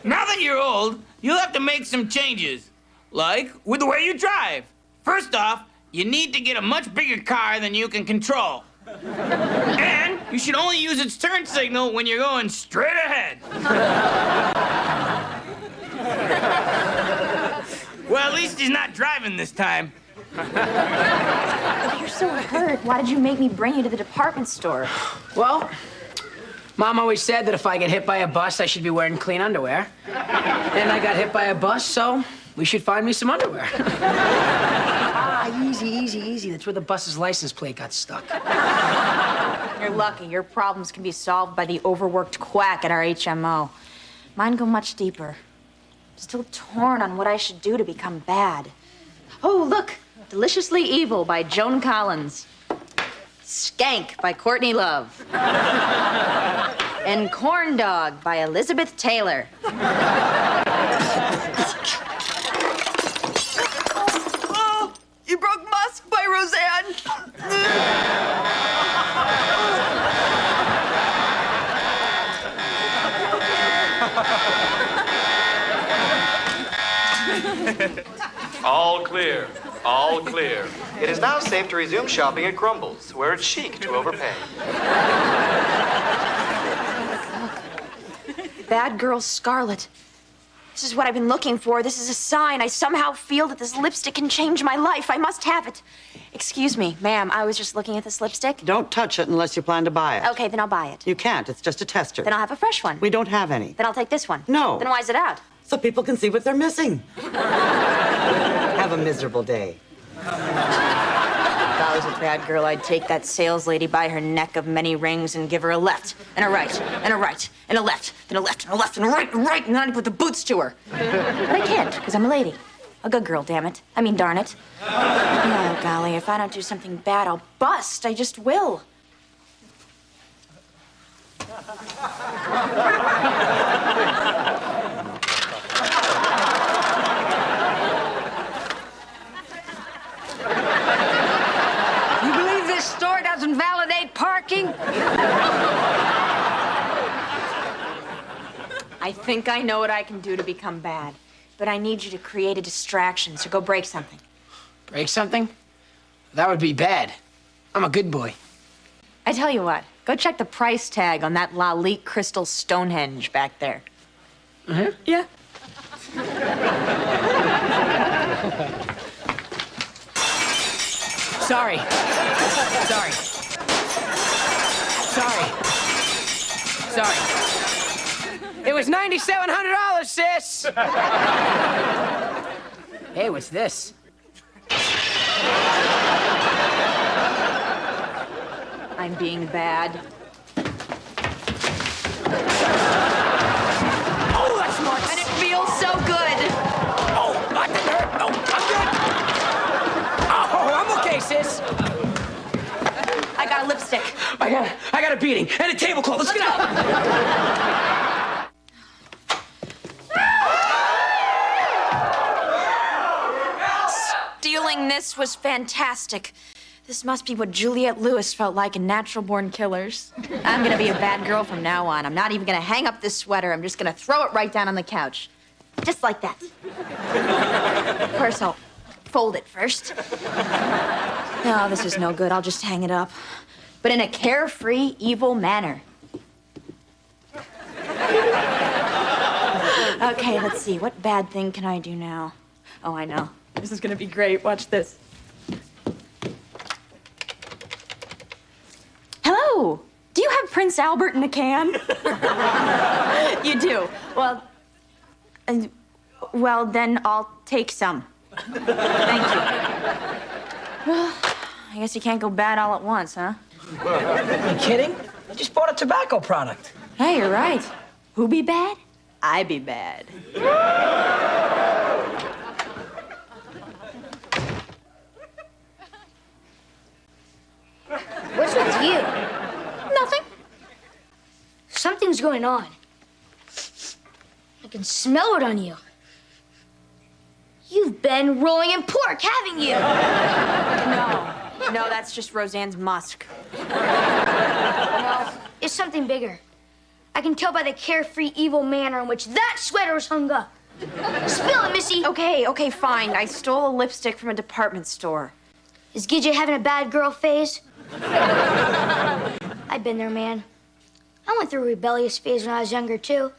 now that you're old, you'll have to make some changes. Like with the way you drive. First off, you need to get a much bigger car than you can control. And you should only use its turn signal when you're going straight ahead. Well, at least he's not driving this time. If you're so hurt, why did you make me bring you to the department store? Well, Mom always said that if I get hit by a bus, I should be wearing clean underwear. And I got hit by a bus, so we should find me some underwear. Easy, easy, easy. That's where the bus's license plate got stuck. You're lucky. Your problems can be solved by the overworked quack at our HMO. Mine go much deeper. I'm still torn on what I should do to become bad. Oh, look. Deliciously Evil by Joan Collins. Skank by Courtney Love. And Corn Dog by Elizabeth Taylor. Oh, you broke Musk by Roseanne. All clear. All clear. It is now safe to resume shopping at Grumbles, where it's chic to overpay. Bad Girl Scarlet. This is what I've been looking for. This is a sign. I somehow feel that this lipstick can change my life. I must have it. Excuse me, ma'am. I was just looking at this lipstick. Don't touch it unless you plan to buy it. Okay, then I'll buy it. You can't. It's just a tester. Then I'll have a fresh one. We don't have any. Then I'll take this one. No. Then why is it out? So people can see what they're missing. Have a miserable day. The I was a bad girl, I'd take that sales lady by her neck of many rings and give her a left, and a right, and a right, and a left, then a left, and a left, and a right, and a right, and then I'd put the boots to her. But I can't, because I'm a lady. A good girl, damn it. I mean, darn it. Oh, golly, if I don't do something bad, I'll bust. I just will. You believe this store doesn't validate parking? I think I know what I can do to become bad. But I need you to create a distraction, so go break something. Break something? That would be bad. I'm a good boy. I tell you what, go check the price tag on that Lalique crystal Stonehenge back there. Uh-huh. Yeah. Sorry. Sorry. Sorry. Sorry. It was $9,700, sis! Hey, what's this? I'm being bad. Oh, that's smart! And it feels so good! Oh, that didn't hurt! No, I'm good! Oh, I'm okay, sis! I got a lipstick. I got a beating and a tablecloth. Let's get out! Stealing this was fantastic. This must be what Juliette Lewis felt like in Natural Born Killers. I'm gonna be a bad girl from now on. I'm not even gonna hang up this sweater. I'm just gonna throw it right down on the couch. Just like that. Of course, I'll fold it first. No, this is no good. I'll just hang it up. But in a carefree, evil manner. Okay, let's see. What bad thing can I do now? Oh, I know. This is gonna be great. Watch this. Hello. Do you have Prince Albert in a can? You do. Well, then I'll take some. Thank you. Well, I guess you can't go bad all at once, huh? You kidding? I just bought a tobacco product. Hey, you're right. Who be bad? I be bad. What's with you? Nothing. Something's going on. I can smell it on you. You've been rolling in pork, haven't you? No, that's just Roseanne's musk. No, it's something bigger. I can tell by the carefree, evil manner in which that sweater was hung up. Spill it, Missy. Okay, fine. I stole a lipstick from a department store. Is Gidget having a bad girl phase? I've been there, man. I went through a rebellious phase when I was younger, too.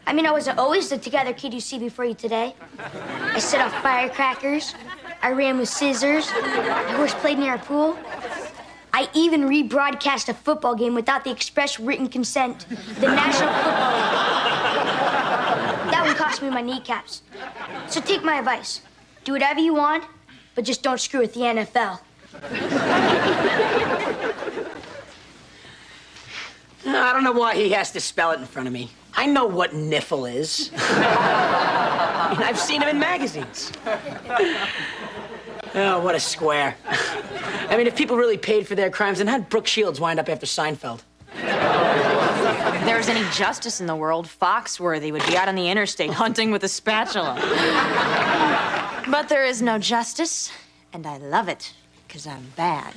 I mean, I wasn't always the together kid you see before you today. I set off firecrackers. I ran with scissors. I horseplayed near a pool. I even rebroadcast a football game without the express written consent of the National Football League. That would cost me my kneecaps. So take my advice. Do whatever you want, but just don't screw with the NFL. I don't know why he has to spell it in front of me. I know what niffle is. I mean, I've seen him in magazines. Oh, what a square. I mean, if people really paid for their crimes, then how'd Brooke Shields wind up after Seinfeld? If there was any justice in the world, Foxworthy would be out on the interstate hunting with a spatula. But there is no justice, and I love it, because I'm bad.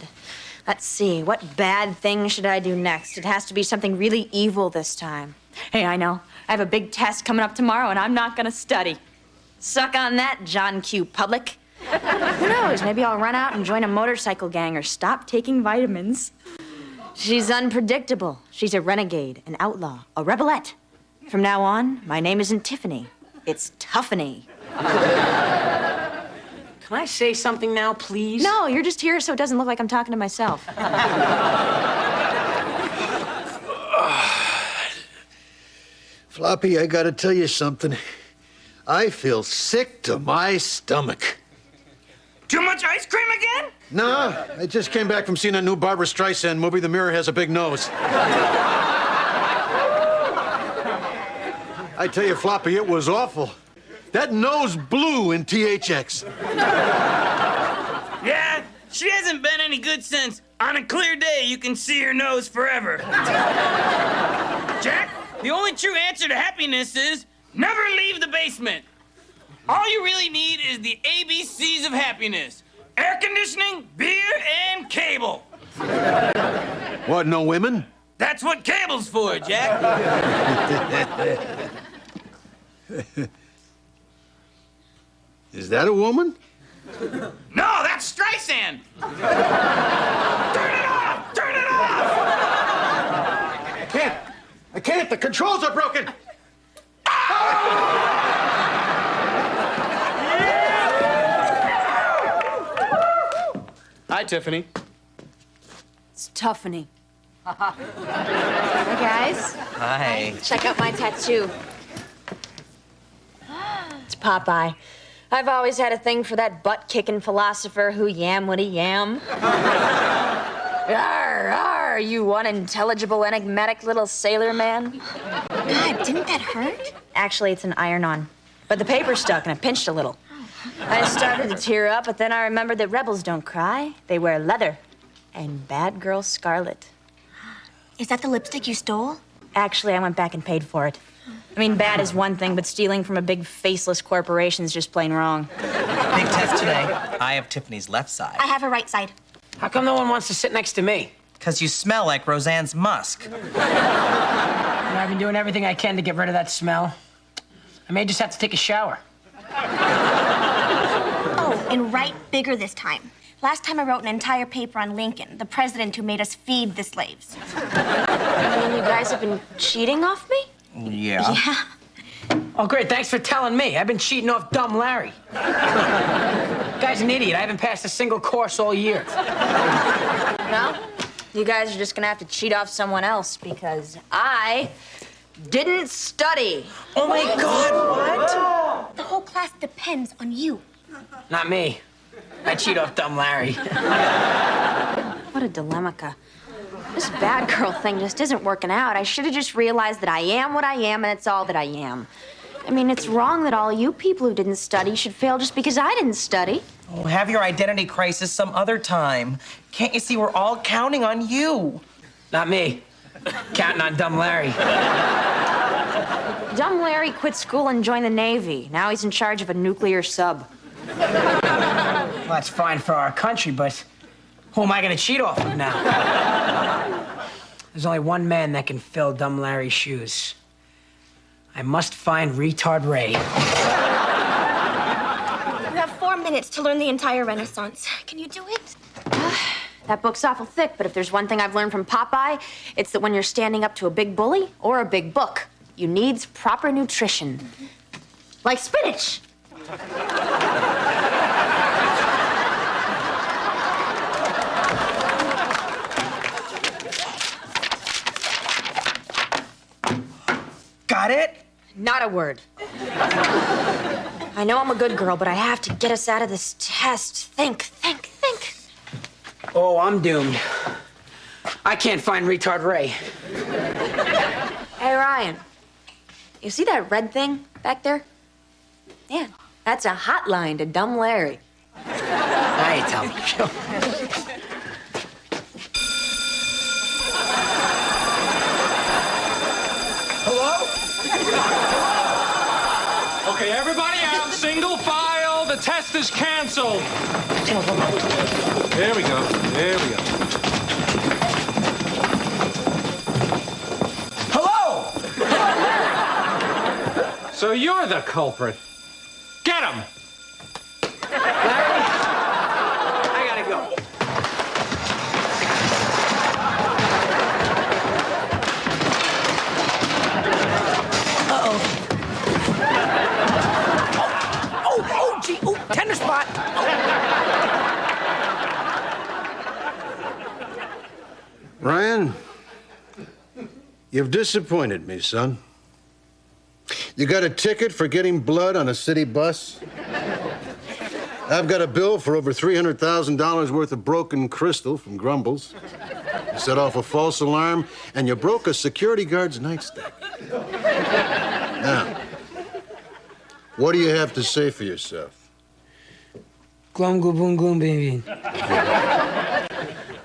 Let's see, what bad thing should I do next? It has to be something really evil this time. Hey, I know. I have a big test coming up tomorrow, and I'm not gonna study. Suck on that, John Q. Public. Who knows? Maybe I'll run out and join a motorcycle gang or stop taking vitamins. She's unpredictable. She's a renegade, an outlaw, a rebelette. From now on, my name isn't Tiffany. It's Tuffany. Can I say something now, please? No, you're just here so it doesn't look like I'm talking to myself. Floppy, I gotta tell you something. I feel sick to my stomach. Too much ice cream again? No, I just came back from seeing a new Barbra Streisand movie. The Mirror Has a Big Nose. I tell you, Floppy, it was awful. That nose blew in THX. Yeah, she hasn't been any good since on a clear day you can see her nose forever. Jack, the only true answer to happiness is never leave the basement. All you really need is the ABCs of happiness. Air conditioning, beer, and cable. What, no women? That's what cable's for, Jack. Is that a woman? No, that's Streisand. Turn it off! Turn it off! I can't. The controls are broken. Hi, Tiffany. It's Tuffany. Hey, guys. Hi. Check out my tattoo. It's Popeye. I've always had a thing for that butt-kicking philosopher who yam what he yam. Arr, arr, you unintelligible, enigmatic little sailor man. God, didn't that hurt? Actually, it's an iron-on. But the paper's stuck and it pinched a little. I started to tear up, but then I remembered that rebels don't cry. They wear leather. And bad girl scarlet. Is that the lipstick you stole? Actually, I went back and paid for it. I mean, bad is one thing, but stealing from a big faceless corporation is just plain wrong. Big test today. I have Tiffany's left side. I have her right side. How come no one wants to sit next to me? Because you smell like Roseanne's musk. I've been doing everything I can to get rid of that smell. I may just have to take a shower. Oh, and write bigger this time. Last time I wrote an entire paper on Lincoln, the president who made us feed the slaves. You guys have been cheating off me? Yeah. Yeah. Oh, great. Thanks for telling me. I've been cheating off dumb Larry. Guy's an idiot. I haven't passed a single course all year. No? You guys are just gonna have to cheat off someone else because I didn't study. Oh, my God, what? The whole class depends on you. Not me. I cheat off dumb Larry. What a dilemma-ca. This bad girl thing just isn't working out. I should have just realized that I am what I am, and it's all that I am. I mean, it's wrong that all you people who didn't study should fail just because I didn't study. Oh, have your identity crisis some other time. Can't you see we're all counting on you? Not me. Counting on dumb Larry. Dumb Larry quit school and joined the Navy. Now he's in charge of a nuclear sub. Well, that's fine for our country, but who am I gonna cheat off of now? There's only one man that can fill dumb Larry's shoes. I must find retard Ray. You have 4 minutes to learn the entire Renaissance. Can you do it? That book's awful thick, but if there's one thing I've learned from Popeye, it's that when you're standing up to a big bully or a big book, you needs proper nutrition. Like spinach. Got it? Not a word. I know I'm a good girl, but I have to get us out of this test. Think. Oh, I'm doomed. I can't find retard Ray. Hey, Ryan. You see that red thing back there? Yeah, that's a hotline to dumb Larry. Now you tell me. Okay, everybody out, single file. The test is canceled. There we go. Hello? So you're the culprit. Get him! Larry, I gotta go. Oh, gee, tender spot. Ryan, you've disappointed me, son. You got a ticket for getting blood on a city bus? I've got a bill for over $300,000 worth of broken crystal from Grumbles. You set off a false alarm, and you broke a security guard's nightstick. Now, what do you have to say for yourself? Glum, glum, glum, glum, baby.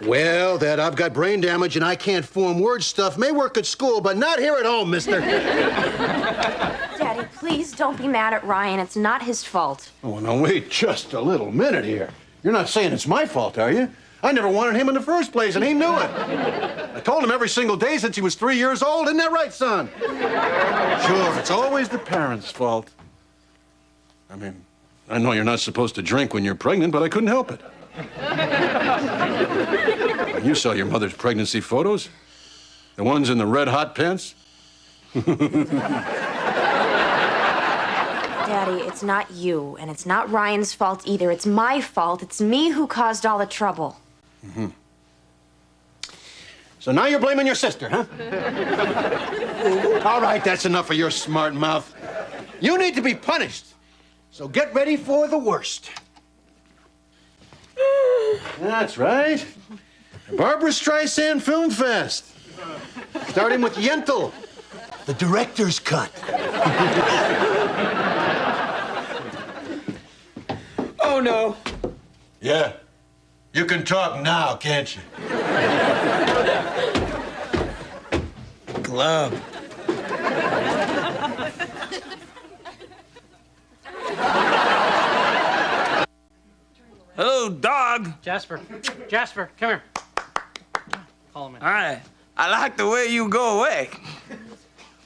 Well, that I've got brain damage and I can't form word stuff may work at school, but not here at home, mister. Daddy, please don't be mad at Ryan. It's not his fault. Oh, now wait just a little minute here. You're not saying it's my fault, are you? I never wanted him in the first place, and he knew it. I told him every single day since he was 3 years old. Isn't that right, son? Sure, it's always the parents' fault. I mean, I know you're not supposed to drink when you're pregnant, but I couldn't help it. You saw your mother's pregnancy photos? The ones in the red hot pants? Daddy, it's not you, and it's not Ryan's fault either. It's my fault. It's me who caused all the trouble. Mm-hmm. So now you're blaming your sister, huh? All right, that's enough of your smart mouth. You need to be punished. So get ready for the worst. That's right. Barbara Streisand Film Fest. Starting with Yentl, the director's cut. Oh, no. Yeah. You can talk now, can't you? Glove. Hello, dog. Jasper, Jasper, come here. Call him in. All right. I like the way you go away.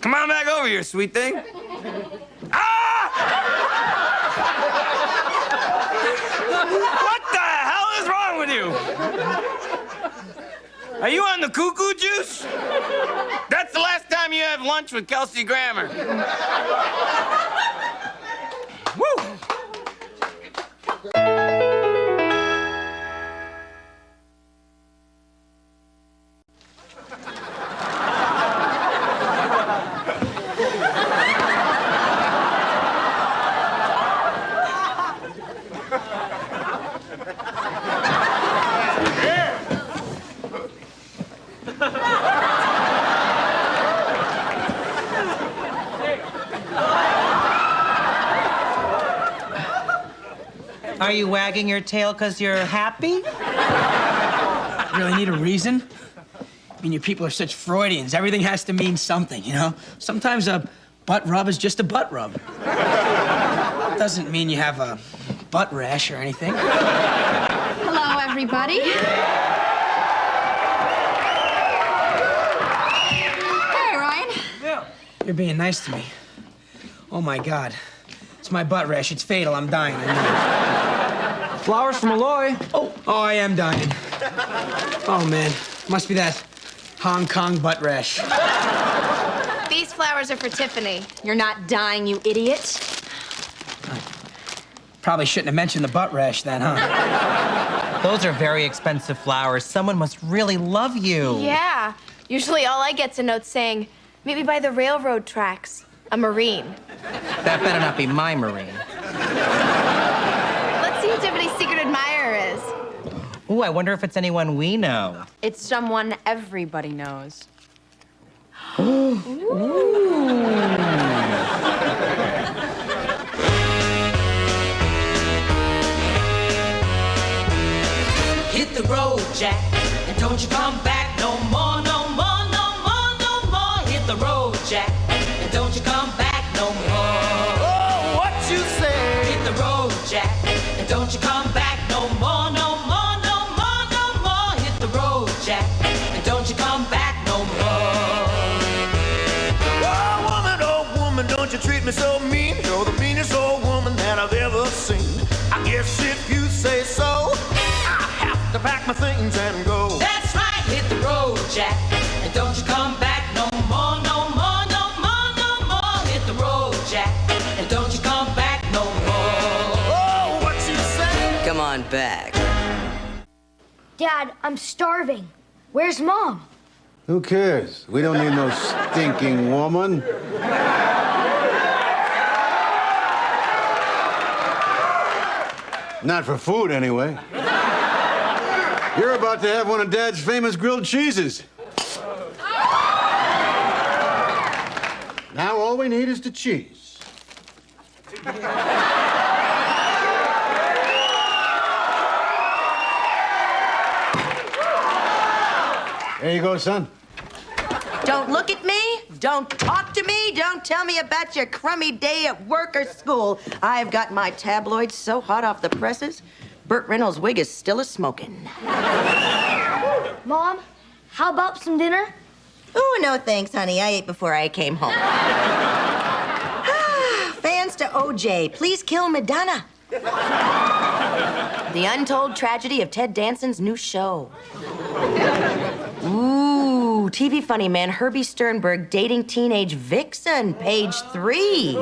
Come on back over here, sweet thing. Ah! What the hell is wrong with you? Are you on the cuckoo juice? That's the last time you have lunch with Kelsey Grammer. Woo! Are you wagging your tail because you're happy? Really need a reason? I mean, you people are such Freudians. Everything has to mean something, you know? Sometimes a butt rub is just a butt rub. Doesn't mean you have a butt rash or anything. Hello, everybody. Hey, Ryan. Yeah. You're being nice to me. Oh, my God. It's my butt rash. It's fatal. I'm dying. I know. Flowers from Malloy. Oh, I am dying. Oh, man. Must be that Hong Kong butt rash. These flowers are for Tiffany. You're not dying, you idiot. Probably shouldn't have mentioned the butt rash then, huh? Those are very expensive flowers. Someone must really love you. Yeah. Usually all I get's a note saying, maybe by the railroad tracks. A Marine. That better not be my Marine. Let's see who Tiffany's secret admirer is. Ooh, I wonder if it's anyone we know. It's someone everybody knows. Hit the road, Jack, and don't you come back no more, no more, no more, no more. Hit the road, Jack, and don't you come back no more. Oh, what you say? Hit the road, Jack, and don't you come back no more, no more, no more, no more. Hit the road, Jack, and don't you come back no more. Oh, woman, don't you treat me so mean. You're the meanest old woman that I've ever seen. I guess if you say so, I have to pack my things and go. That's right, hit the road, Jack, and don't you come back no more, no more, no more, no more. Hit the road, Jack, and don't you come back no more. Oh, what you say? Come on back. Dad, I'm starving. Where's Mom? Who cares? We don't need no stinking woman. Not for food, anyway. You're about to have one of Dad's famous grilled cheeses. Now all we need is the cheese. There you go, son. Don't look at me. Don't talk to me. Don't tell me about your crummy day at work or school. I've got my tabloids so hot off the presses, Burt Reynolds' wig is still a-smoking. Mom, how about some dinner? Oh, no thanks, honey. I ate before I came home. Fans to OJ, please kill Madonna. The untold tragedy of Ted Danson's new show. Ooh, TV funny man Herbie Sternberg dating teenage vixen, page 3.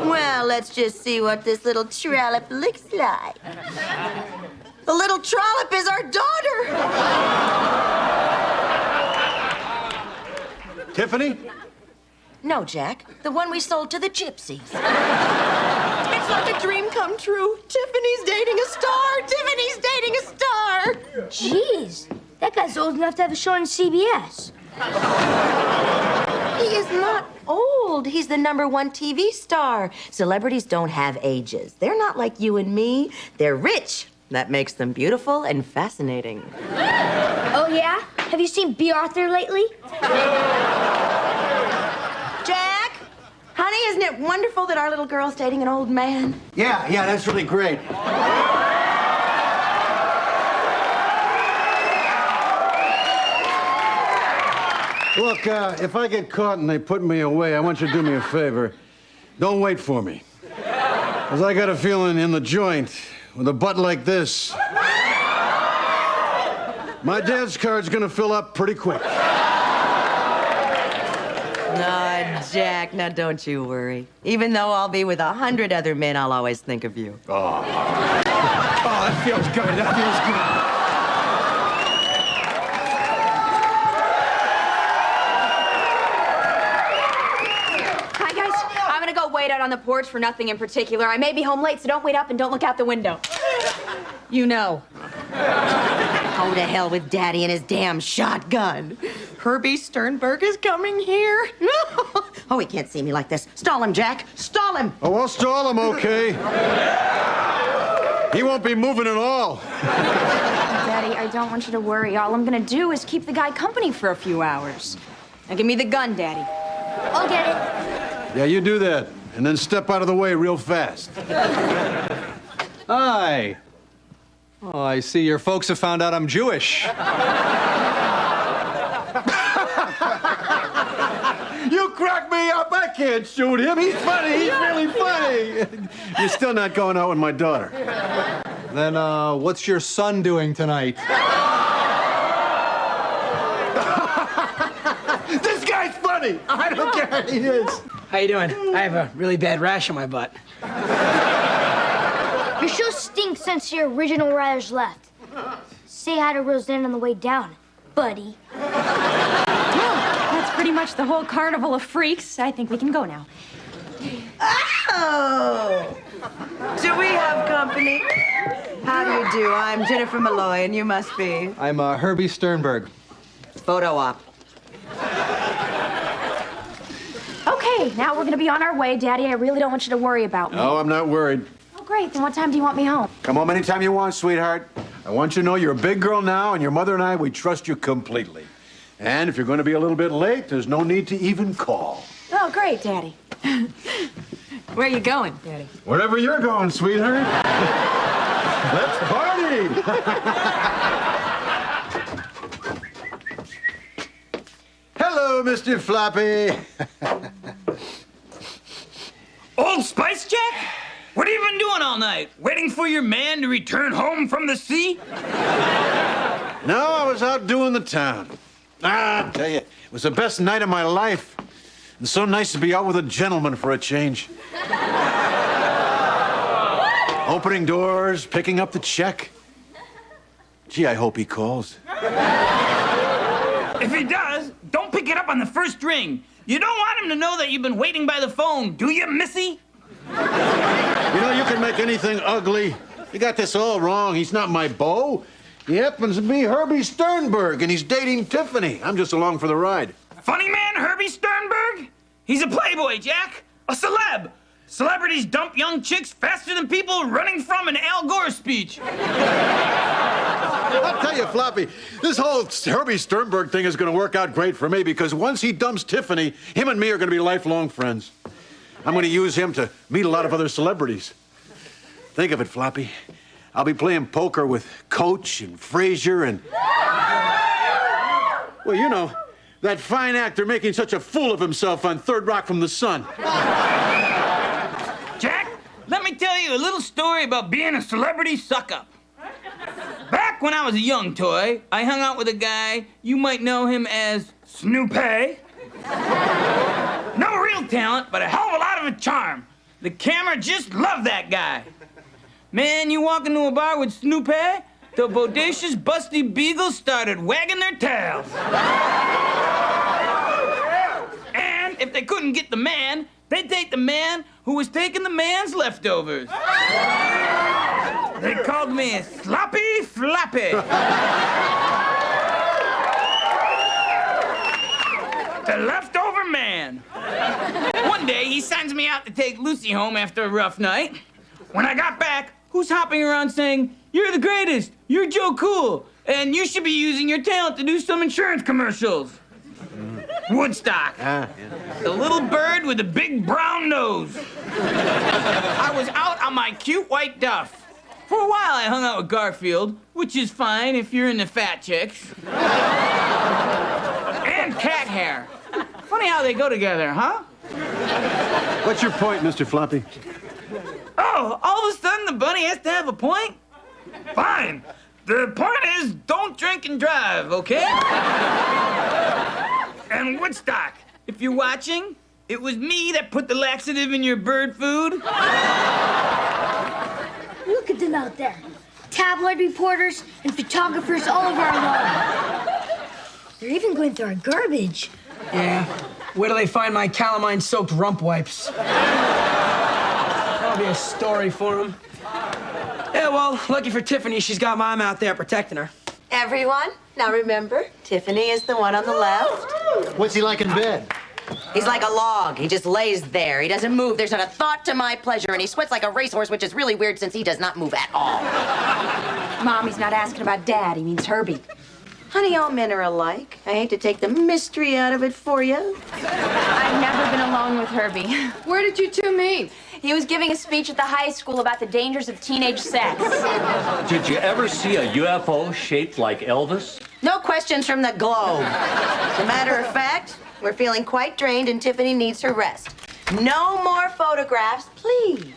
Well, let's just see what this little trollop looks like. The little trollop is our daughter. Tiffany? No, Jack. The one we sold to the gypsies. It's like a dream come true. Tiffany's dating a star. Tiffany's dating a star. Jeez, that guy's old enough to have a show on CBS. He is not old. He's the #1 TV star. Celebrities don't have ages. They're not like you and me. They're rich. That makes them beautiful and fascinating. Oh, yeah? Have you seen B. Arthur lately? Jack? Honey, isn't it wonderful that our little girl's dating an old man? Yeah, that's really great. Look, if I get caught and they put me away, I want you to do me a favor. Don't wait for me. Because I got a feeling in the joint, with a butt like this, my dad's card's gonna fill up pretty quick. No, Jack, now don't you worry. Even though I'll be with 100 other men, I'll always think of you. Oh. Oh, that feels good. That feels good. Hi, guys. I'm gonna go wait out on the porch for nothing in particular. I may be home late, so don't wait up and don't look out the window. You know. Go to hell with Daddy and his damn shotgun. Herbie Sternberg is coming here. Oh, he can't see me like this. Stall him, Jack. Stall him. Oh, I'll stall him, okay? He won't be moving at all. Daddy, I don't want you to worry. All I'm gonna do is keep the guy company for a few hours. Now give me the gun, Daddy. I'll get it. Yeah, you do that, and then step out of the way real fast. Hi. Oh, I see your folks have found out I'm Jewish. You crack me up. I can't shoot him. He's funny. He's really funny. You're still not going out with my daughter. Then, what's your son doing tonight? This guy's funny. I don't care. He is. How you doing? I have a really bad rash on my butt. Your show stinks since your original writers left. Say hi to Roseanne on the way down, buddy. That's pretty much the whole carnival of freaks. I think we can go now. Oh! Do we have company? How do you do? I'm Jennifer Malloy, and you must be. I'm Herbie Sternberg. Photo op. Okay, now we're gonna be on our way. Daddy, I really don't want you to worry about me. No, I'm not worried. Oh, great. Then what time do you want me home? Come home anytime you want, sweetheart. I want you to know you're a big girl now, and your mother and I, we trust you completely. And if you're going to be a little bit late, there's no need to even call. Oh, great, Daddy. Where are you going, Daddy? Wherever you're going, sweetheart. Let's party! Hello, Mr. Floppy. Old Spice, Jack? What have you been doing all night? Waiting for your man to return home from the sea? No, I was out doing the town. I tell you, it was the best night of my life. And so nice to be out with a gentleman for a change. Opening doors, picking up the check. Gee, I hope he calls. If he does, don't pick it up on the first ring. You don't want him to know that you've been waiting by the phone, do you, Missy? You know, you can make anything ugly. You got this all wrong. He's not my beau. He happens to be Herbie Sternberg, and he's dating Tiffany. I'm just along for the ride. Funny man, Herbie Sternberg? He's a playboy, Jack. A celeb. Celebrities dump young chicks faster than people running from an Al Gore speech. I'll tell you, Floppy, this whole Herbie Sternberg thing is going to work out great for me because once he dumps Tiffany, him and me are going to be lifelong friends. I'm going to use him to meet a lot of other celebrities. Think of it, Floppy. I'll be playing poker with Coach and Frazier and... Well, you know, that fine actor making such a fool of himself on Third Rock from the Sun. Jack, let me tell you a little story about being a celebrity suck-up. Back when I was a young toy, I hung out with a guy, you might know him as Snoopy. No real talent, but a hell of a lot of a charm. The camera just loved that guy. Man, you walk into a bar with Snoopy, the bodacious, busty beagles started wagging their tails. And if they couldn't get the man, they'd take the man who was taking the man's leftovers. They called me Sloppy Floppy. The leftover man. One day, he sends me out to take Lucy home after a rough night. When I got back, who's hopping around saying, "You're the greatest, you're Joe Cool, and you should be using your talent to do some insurance commercials"? Woodstock. The little bird with the big brown nose. I was out on my cute white duff. For a while, I hung out with Garfield, which is fine if you're into fat chicks. And cat hair. Funny how they go together, huh? What's your point, Mr. Floppy? Oh, all of a sudden the bunny has to have a point? Fine. The point is, don't drink and drive, okay? And Woodstock, if you're watching, it was me that put the laxative in your bird food. Look at them out there. Tabloid reporters and photographers all over our lawn. They're even going through our garbage. Yeah. Where do they find my calamine-soaked rump wipes? That'll be a story for them. Yeah, well, lucky for Tiffany, she's got Mom out there protecting her. Everyone, now remember, Tiffany is the one on the left. What's he like in bed? He's like a log. He just lays there. He doesn't move. There's not a thought to my pleasure, and he sweats like a racehorse, which is really weird since he does not move at all. Mom, he's not asking about Dad. He means Herbie. Honey, all men are alike. I hate to take the mystery out of it for you. I've never been alone with Herbie. Where did you two meet? He was giving a speech at the high school about the dangers of teenage sex. Did you ever see a UFO shaped like Elvis? No questions from the globe. As a matter of fact, we're feeling quite drained and Tiffany needs her rest. No more photographs, please.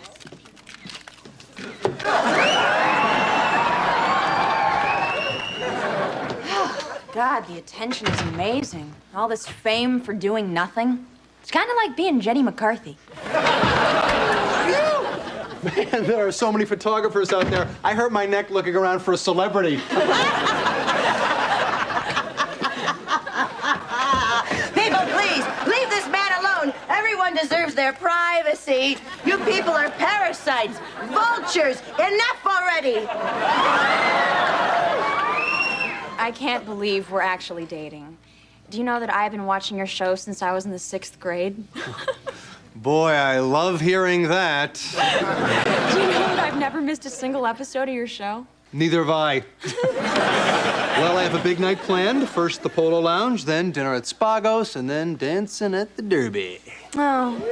God, the attention is amazing. All this fame for doing nothing. It's kind of like being Jenny McCarthy. Man, there are so many photographers out there. I hurt my neck looking around for a celebrity. People, please, leave this man alone. Everyone deserves their privacy. You people are parasites, vultures. Enough already. I can't believe we're actually dating. Do you know that I've been watching your show since I was in the 6th grade? Boy, I love hearing that. Do you know that I've never missed a single episode of your show? Neither have I. Well, I have a big night planned. First the Polo Lounge, then dinner at Spagos, and then dancing at the Derby. Oh,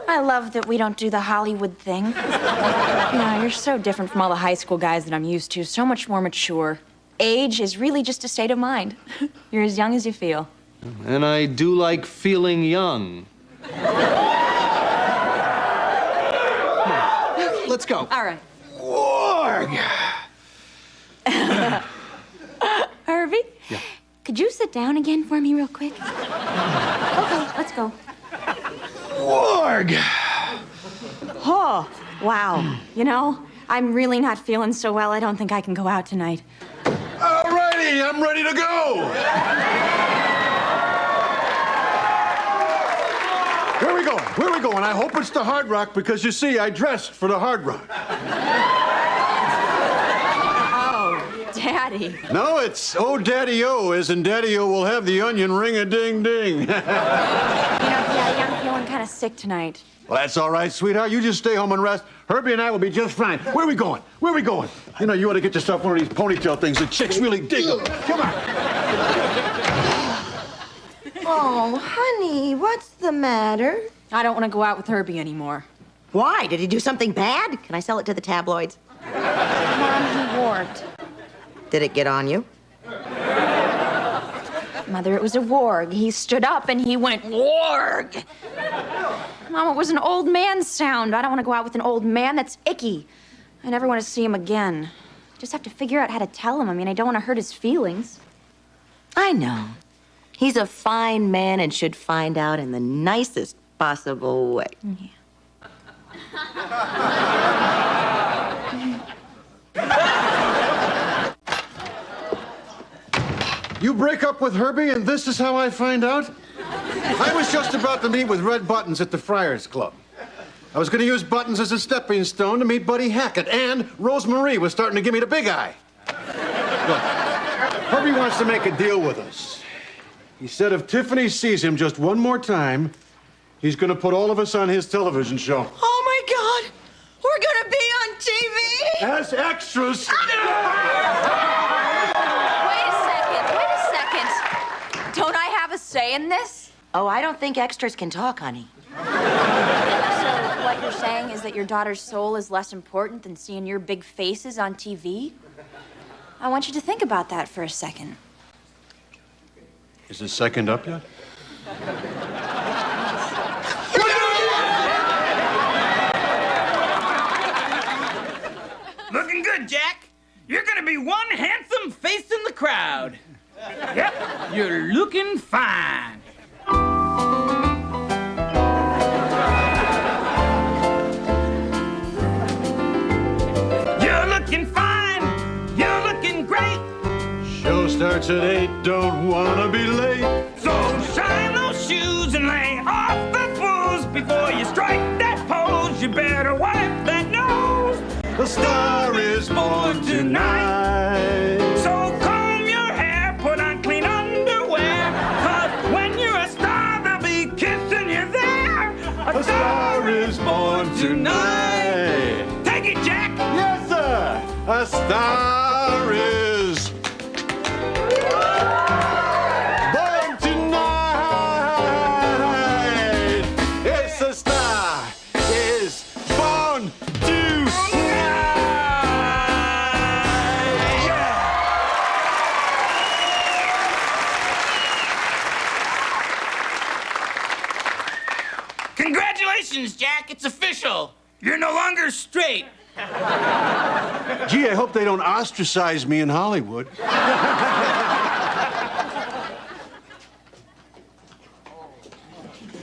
I love that we don't do the Hollywood thing. You know, you're so different from all the high school guys that I'm used to, so much more mature. Age is really just a state of mind. You're as young as you feel. And I do like feeling young. Let's go. All right. Warg! Herbie? Yeah. Could you sit down again for me real quick? Okay, let's go. Warg! Oh, wow. You know, I'm really not feeling so well. I don't think I can go out tonight. All righty, I'm ready to go. Here we go. Where are we going? I hope it's the Hard Rock because, you see, I dressed for the Hard Rock. Oh, Daddy. No, it's oh Daddy-O, as in Daddy-O will have the onion ring-a-ding-ding. Daddy, I'm feeling kind of sick tonight. Well, that's all right, sweetheart. You just stay home and rest. Herbie and I will be just fine. Where are we going? Where are we going? You know, you ought to get yourself one of these ponytail things. The chicks really dig them. Come on. Oh, honey, what's the matter? I don't want to go out with Herbie anymore. Why? Did he do something bad? Can I sell it to the tabloids? Mom, he warged. Did it get on you? Mother, it was a warg. He stood up and he went, warg! Mom, it was an old man sound. I don't want to go out with an old man. That's icky. I never want to see him again. Just have to figure out how to tell him. I mean, I don't want to hurt his feelings. I know. He's a fine man and should find out in the nicest possible way. Yeah. You break up with Herbie, and this is how I find out? I was just about to meet with Red Buttons at the Friars Club. I was going to use Buttons as a stepping stone to meet Buddy Hackett, and Rosemarie was starting to give me the big eye. Look, Herbie wants to make a deal with us. He said if Tiffany sees him just one more time, he's going to put all of us on his television show. Oh, my God. We're going to be on TV? As extras. Don't I have a say in this? Oh, I don't think extras can talk, honey. So what you're saying is that your daughter's soul is less important than seeing your big faces on TV? I want you to think about that for a second. Is the second up yet? Looking good, Jack. You're gonna be one handsome face in the crowd. Yep, you're looking fine. You're looking fine. You're looking great. Show starts at 8, don't wanna be late. So shine those shoes and lay off the booze before you strike that pose. You better wipe that nose. The star is born tonight. So comb your hair, put on clean underwear. 'Cause when you're a star, they'll be kissing you there. A star is born tonight. Take it, Jack. Yes, sir. A star is born tonight. Yes, a star is born Congratulations, Jack. It's official. You're no longer straight. Gee, I hope they don't ostracize me in Hollywood.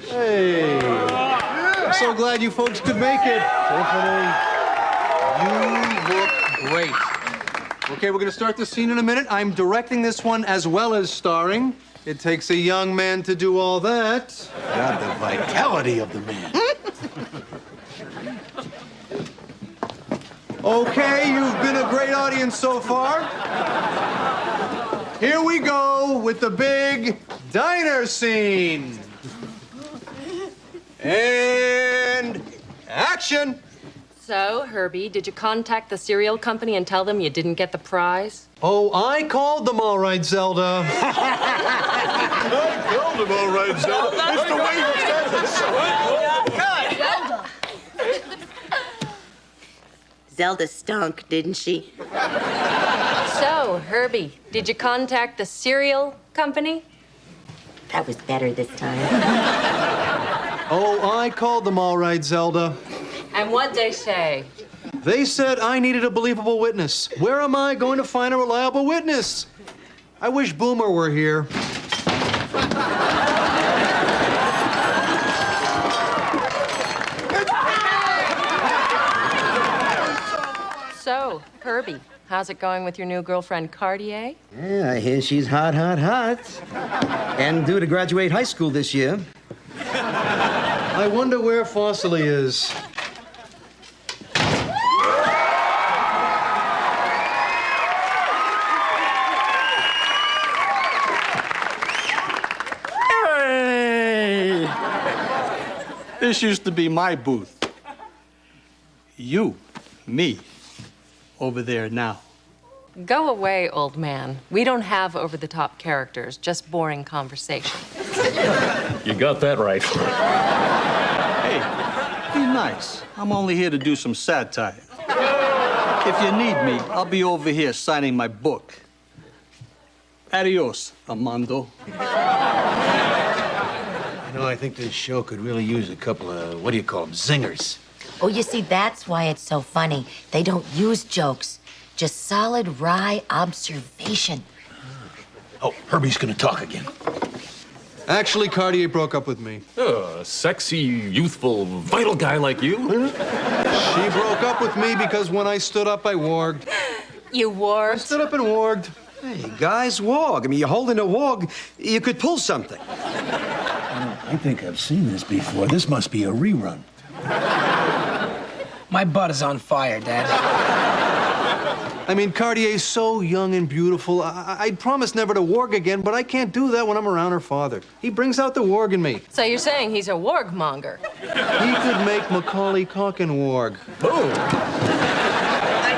Hey. I'm so glad you folks could make it. Tiffany, you look great. Okay, we're going to start the scene in a minute. I'm directing this one as well as starring. It takes a young man to do all that. God, the vitality of the man. Okay, you've been a great audience so far. Here we go with the big diner scene. And action. So, Herbie, did you contact the cereal company and tell them you didn't get the prize? Oh, I called them all right, Zelda. I killed him all right, Zelda. It's the way you said this. Zelda stunk, didn't she? So, Herbie, did you contact the cereal company? That was better this time. Oh, I called them all right, Zelda. And what'd they say? They said I needed a believable witness. Where am I going to find a reliable witness? I wish Boomer were here. So, Herbie, how's it going with your new girlfriend, Cartier? Yeah, I hear she's hot, hot, hot. And due to graduate high school this year. I wonder where Fossily is. Hey! This used to be my booth. You, me, over there now. Go away, old man. We don't have over-the-top characters, just boring conversation. You got that right. Hey, be nice. I'm only here to do some satire. If you need me, I'll be over here signing my book. Adios, Armando. You know, I think this show could really use a couple of, what do you call them, zingers. Oh, you see, that's why it's so funny. They don't use jokes, just solid, wry observation. Oh, Herbie's gonna talk again. Actually, Cartier broke up with me. A sexy, youthful, vital guy like you? She broke up with me because when I stood up, I warged. You warged? I stood up and warged. Hey, guys, warg. I mean, you're holding a warg, you could pull something. I think I've seen this before. This must be a rerun. My butt is on fire, Dad. I mean, Cartier's so young and beautiful. I'd promise never to warg again, but I can't do that when I'm around her father. He brings out the warg in me. So you're saying he's a wargmonger? He could make Macaulay Culkin warg. Boom.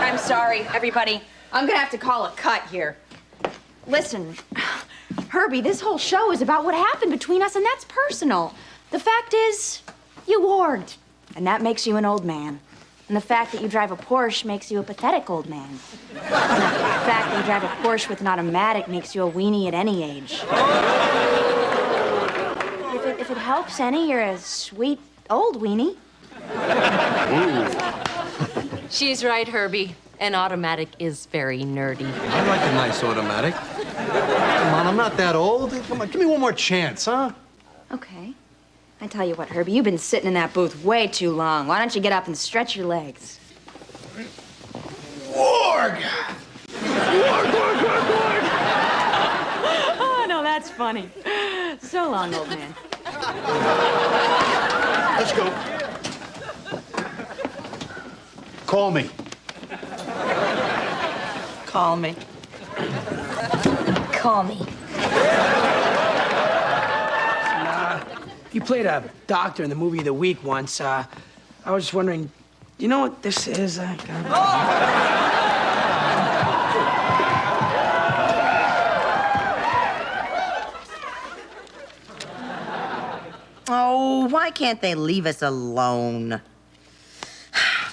I'm sorry, everybody. I'm gonna have to call a cut here. Listen, Herbie, this whole show is about what happened between us, and that's personal. The fact is, you warged, and that makes you an old man. And the fact that you drive a Porsche makes you a pathetic old man. And the fact that you drive a Porsche with an automatic makes you a weenie at any age. If it helps any, you're a sweet old weenie. She's right, Herbie. An automatic is very nerdy. I like a nice automatic. Come on, I'm not that old. Come on, give me one more chance, huh? Okay. I tell you what, Herbie, you've been sitting in that booth way too long. Why don't you get up and stretch your legs? Warg! Oh, no, that's funny. So long, old man. Let's go. Call me. Call me. Call me. You played a doctor in the movie of the week once. I was just wondering, you know what this is? Oh, why can't they leave us alone?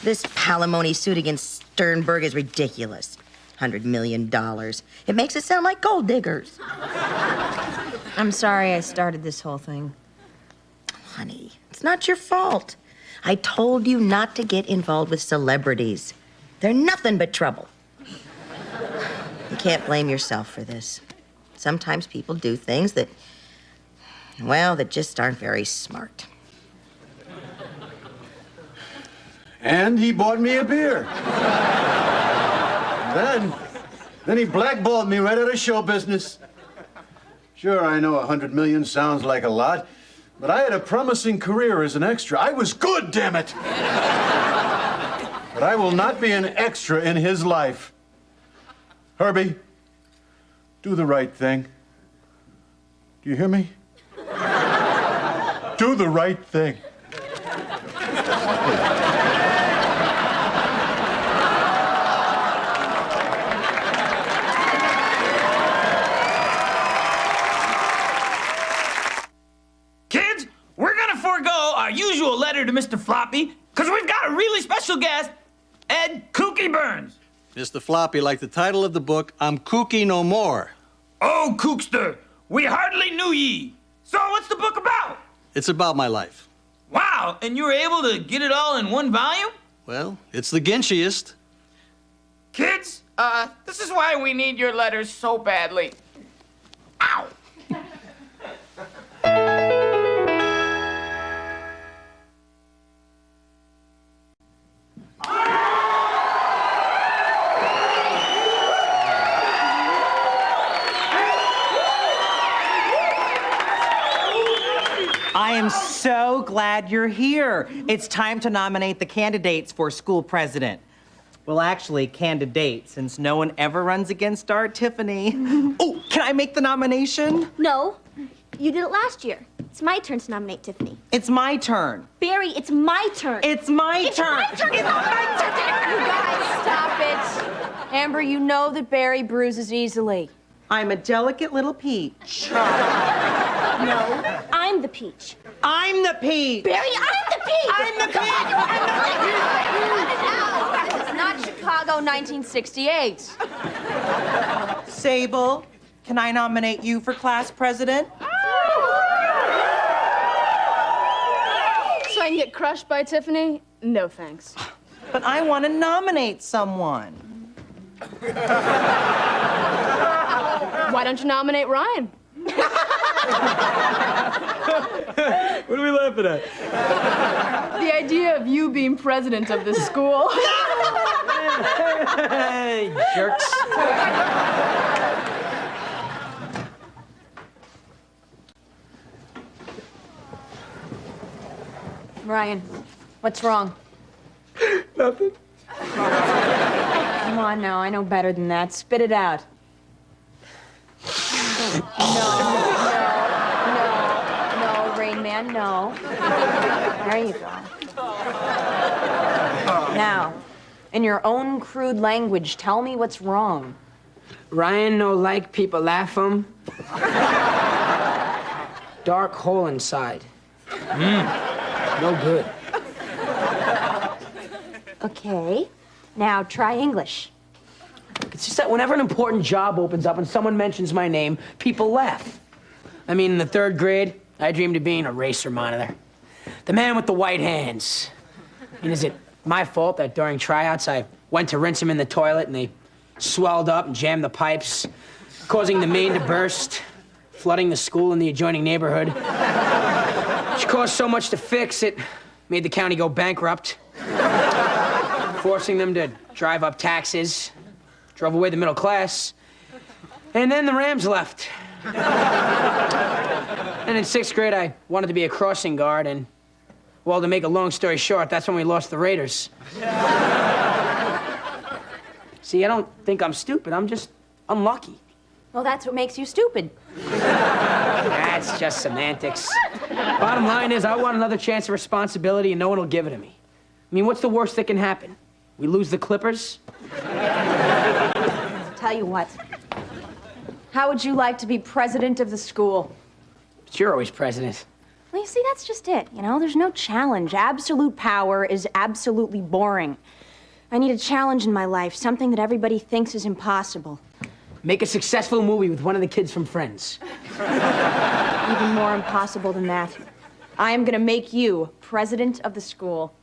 This palimony suit against Sternberg is ridiculous. $100 million. It makes it sound like gold diggers. I'm sorry I started this whole thing. Honey, it's not your fault. I told you not to get involved with celebrities. They're nothing but trouble. You can't blame yourself for this. Sometimes people do things that, well, that just aren't very smart. And he bought me a beer. Then he blackballed me right out of show business. Sure, I know 100 million sounds like a lot, but I had a promising career as an extra. I was good, damn it! But I will not be an extra in his life. Herbie, do the right thing. Do you hear me? Do the right thing. Kids, we're gonna forego our usual letter to Mr. Floppy, because we've got a really special guest, Ed Kooky Burns. Mr. Floppy, like the title of the book, I'm kooky no more. Oh, Kookster, we hardly knew ye. So what's the book about? It's about my life. Wow, and you were able to get it all in one volume? Well, it's the Ginshiest. Kids, this is why we need your letters so badly. Ow! I am so glad you're here. It's time to nominate the candidates for school president. Well, actually, candidate, since no one ever runs against our Tiffany. Oh, can I make the nomination? No, you did it last year. It's my turn to nominate Tiffany. It's my turn. Barry, it's my turn. It's my turn. My turn. It's my turn. You guys, stop it. Amber, you know that Barry bruises easily. I'm a delicate little peach. No, I'm the peach. I'm the peach. Barry, I'm the peach. I'm the peach. It's not Chicago 1968. Sable, can I nominate you for class president? So I can get crushed by Tiffany? No, thanks. But I want to nominate someone. Why don't you nominate Ryan? What are we laughing at? The idea of you being president of this school. Hey, jerks. Ryan, what's wrong? Nothing. Come on now, I know better than that. Spit it out. No, Rain Man, no. There you go. Now, in your own crude language, tell me what's wrong. Ryan no like people laugh him. Dark hole inside. No good. Okay, now try English. It's just that whenever an important job opens up and someone mentions my name, people laugh. I mean, in the 3rd grade, I dreamed of being a racer monitor. The man with the white hands. And is it my fault that during tryouts I went to rinse them in the toilet and they swelled up and jammed the pipes, causing the main to burst, flooding the school in the adjoining neighborhood? Which cost so much to fix, it made the county go bankrupt, forcing them to drive up taxes, drove away the middle class, and then the Rams left. And in 6th grade, I wanted to be a crossing guard, and, well, to make a long story short, that's when we lost the Raiders. See, I don't think I'm stupid, I'm just unlucky. Well, that's what makes you stupid. That's just semantics. Bottom line is, I want another chance of responsibility, and no one will give it to me. I mean, what's the worst that can happen? We lose the Clippers? Tell you what. How would you like to be president of the school? But you're always president. Well, you see, that's just it. You know, there's no challenge. Absolute power is absolutely boring. I need a challenge in my life, something that everybody thinks is impossible. Make a successful movie with one of the kids from Friends. Even more impossible than that. I am gonna make you president of the school.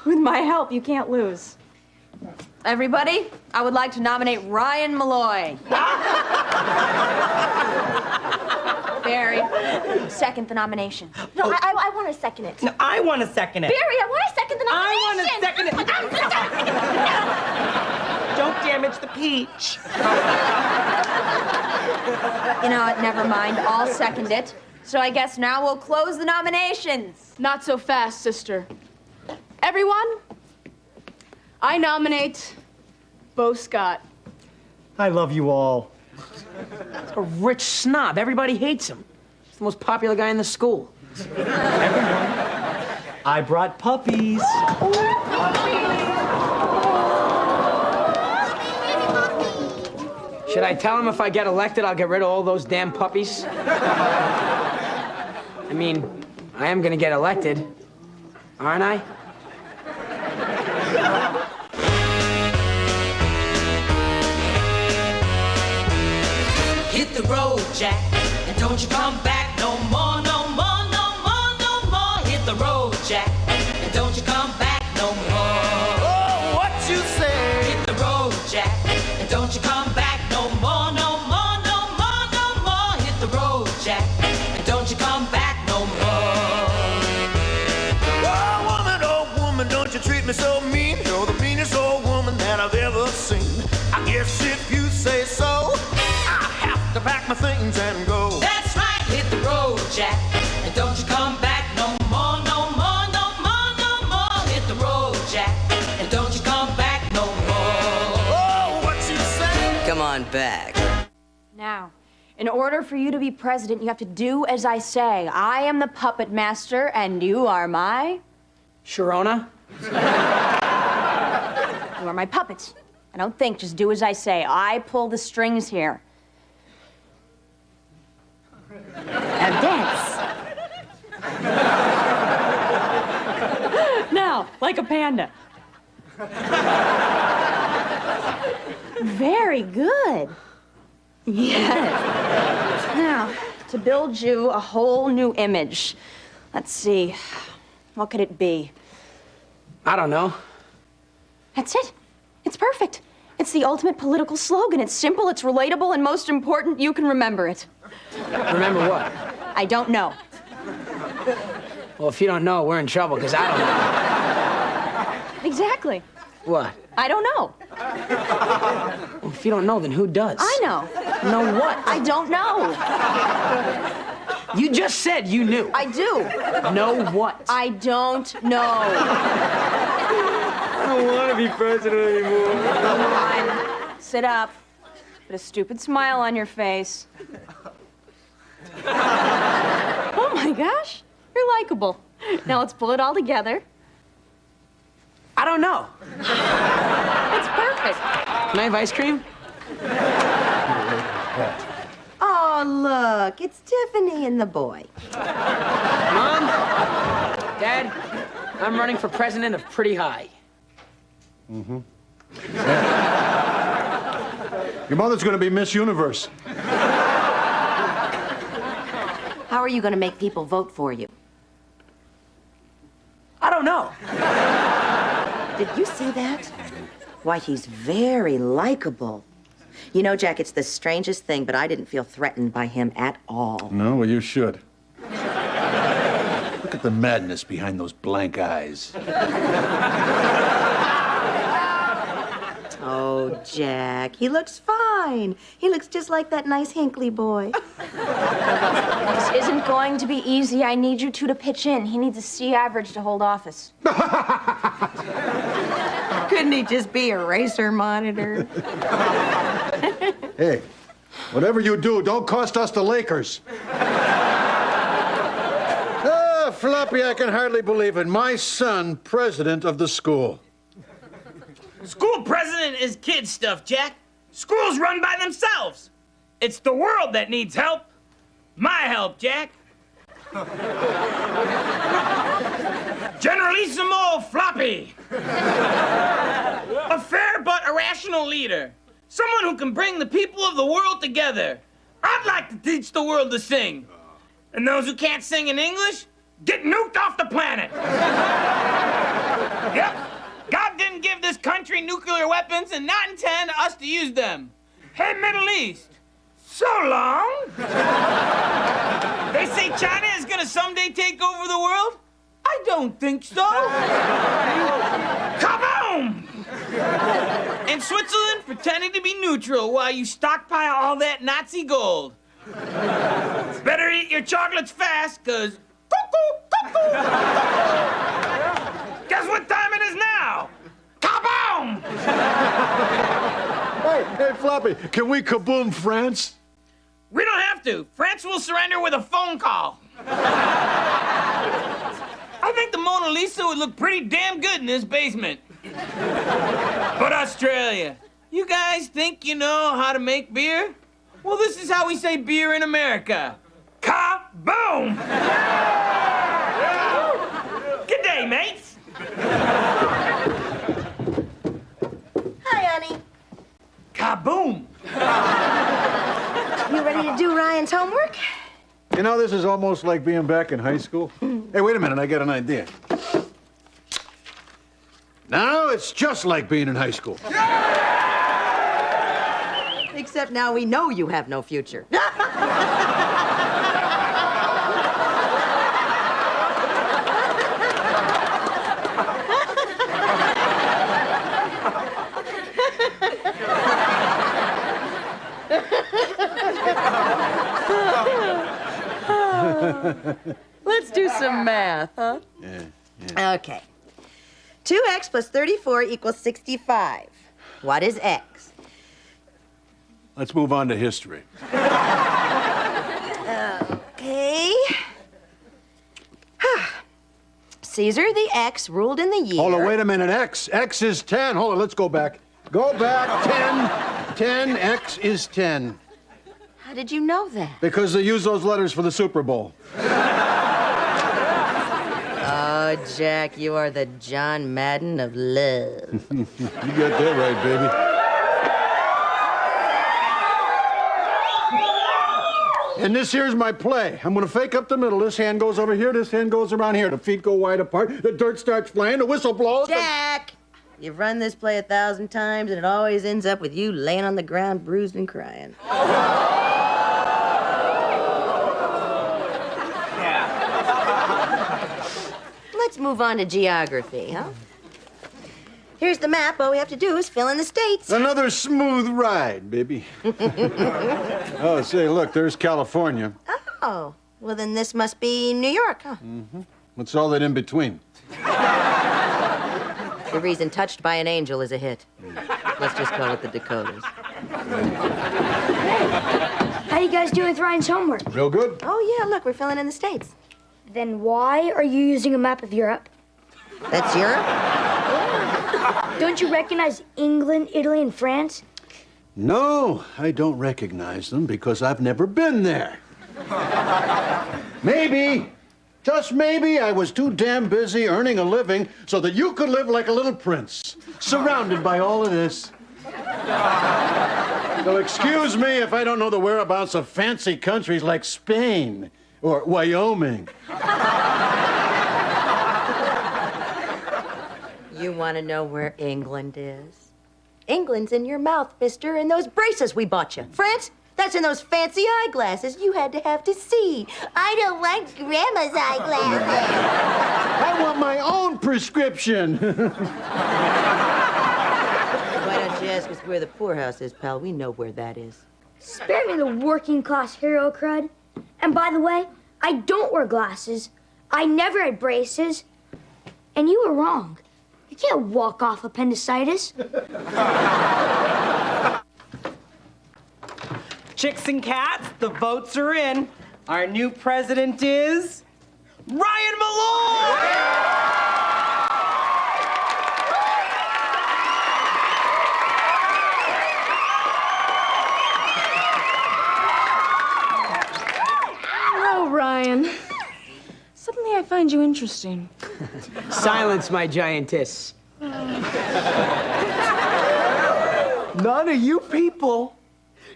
With my help, you can't lose. Everybody, I would like to nominate Ryan Malloy. Barry, second the nomination. No, I want to second it. No, I want to second it. Barry, I want to second the nomination. I want to second it. Don't damage the peach. You know what, never mind. I'll second it. So I guess now we'll close the nominations. Not so fast, sister. Everyone, I nominate Bo Scott. I love you all. He's a rich snob. Everybody hates him. He's the most popular guy in the school. I brought puppies. Should I tell him if I get elected, I'll get rid of all those damn puppies? I mean, I am gonna get elected, aren't I? Hit the road, Jack, and don't you come back no more, no more, no more, no more. Hit the road, Jack, and don't you come back no more. Oh, what you say? Hit the road, Jack, and don't you come back no more, no more, no more, no more. Hit the road, Jack, and don't you come back no more. Oh, woman, don't you treat me so mean. You're the meanest old woman that I've ever seen. I guess if you say so, I have to pack my things and go. That's right, hit the road, Jack, and don't you come back. back. Now, in order for you to be president, you have to do as I say. I am the puppet master, and you are my... Sharona? You are my puppet. I don't think, just do as I say. I pull the strings here. Now dance. Now, like a panda. Very good. Yes. Now, to build you a whole new image. Let's see. What could it be? I don't know. That's it. It's perfect. It's the ultimate political slogan. It's simple, it's relatable, and most important, you can remember it. Remember what? I don't know. Well, if you don't know, we're in trouble, because I don't know. Exactly. What? I don't know. Well, if you don't know, then who does? I know. Know what? I don't know. You just said you knew. I do. Know what? I don't know. I don't want to be president anymore. Come on. Sit up. Put a stupid smile on your face. Oh my gosh. You're likable. Now let's pull it all together. I don't know. It's perfect. Can I have ice cream? Oh, look, it's Tiffany and the boy. Mom? Dad? I'm running for president of Pretty High. Mm-hmm. Your mother's going to be Miss Universe. How are you going to make people vote for you? I don't know. Did you see that? Why, he's very likable. You know, Jack, it's the strangest thing, but I didn't feel threatened by him at all. No, well, you should. Look at the madness behind those blank eyes. Oh, Jack, he looks fine. He looks just like that nice Hinckley boy. This isn't going to be easy. I need you two to pitch in. He needs a C average to hold office. Couldn't he just be a racer monitor? Hey, whatever you do, don't cost us the Lakers. Ah, Floppy, I can hardly believe it. My son, president of the school. School president is kid stuff, Jack. Schools run by themselves. It's the world that needs help. My help, Jack. Generalissimo Floppy. A fair but irrational leader. Someone who can bring the people of the world together. I'd like to teach the world to sing. And those who can't sing in English, get nuked off the planet. Yep. God didn't give this country nuclear weapons and not intend us to use them. Hey, Middle East, so long. They say China is gonna someday take over the world? I don't think so. Kaboom! And Switzerland pretending to be neutral while you stockpile all that Nazi gold. Better eat your chocolates fast, cause guess what time it is now? Kaboom! Hey, Floppy, can we kaboom France? We don't have to. France will surrender with a phone call. I think the Mona Lisa would look pretty damn good in this basement. But Australia, you guys think you know how to make beer? Well, this is how we say beer in America. Kaboom! Good day, mates. Hi, honey. Kaboom! You ready to do Ryan's homework? You know, this is almost like being back in high school. Hey, wait a minute, I got an idea. Now it's just like being in high school. Except now we know you have no future. Let's do some math, huh? Yeah. Okay. 2x plus 34 equals 65. What is x? Let's move on to history. Okay. Caesar the X ruled in the year. Hold on, wait a minute. X is 10. Hold on, let's go back. Go back. 10. X is 10. How did you know that? Because they use those letters for the Super Bowl. Oh, Jack, you are the John Madden of love. You got that right, baby. And this here's my play. I'm gonna fake up the middle. This hand goes over here, this hand goes around here. The feet go wide apart, the dirt starts flying, the whistle blows. Jack! You've run this play 1,000 times, and it always ends up with you laying on the ground, bruised and crying. Let's move on to geography, huh? Here's the map. All we have to do is fill in the states. Another smooth ride, baby. Oh, say, look, there's California. Oh, well, then this must be New York, huh? Mm-hmm. What's all that in between? The reason Touched by an Angel is a hit. Let's just call it the Dakotas. How you guys doing with Ryan's homework? Real good. Oh, yeah, look, we're filling in the states. Then why are you using a map of Europe? That's Europe? Don't you recognize England, Italy, and France? No, I don't recognize them because I've never been there. Maybe, just maybe, I was too damn busy earning a living so that you could live like a little prince, surrounded by all of this. So excuse me if I don't know the whereabouts of fancy countries like Spain or Wyoming. You want to know where England is? England's in your mouth, mister, in those braces we bought you. France? That's in those fancy eyeglasses you had to have to see. I don't want Grandma's eyeglasses. I want my own prescription. Why don't you ask us where the poorhouse is, pal? We know where that is. Spare me the working class hero crud. And by the way, I don't wear glasses. I never had braces. And you were wrong. You can't walk off appendicitis. Chicks and cats, the votes are in. Our new president is Ryan Malloy! Hello, Ryan. Suddenly I find you interesting. Silence, my giantess. None of you people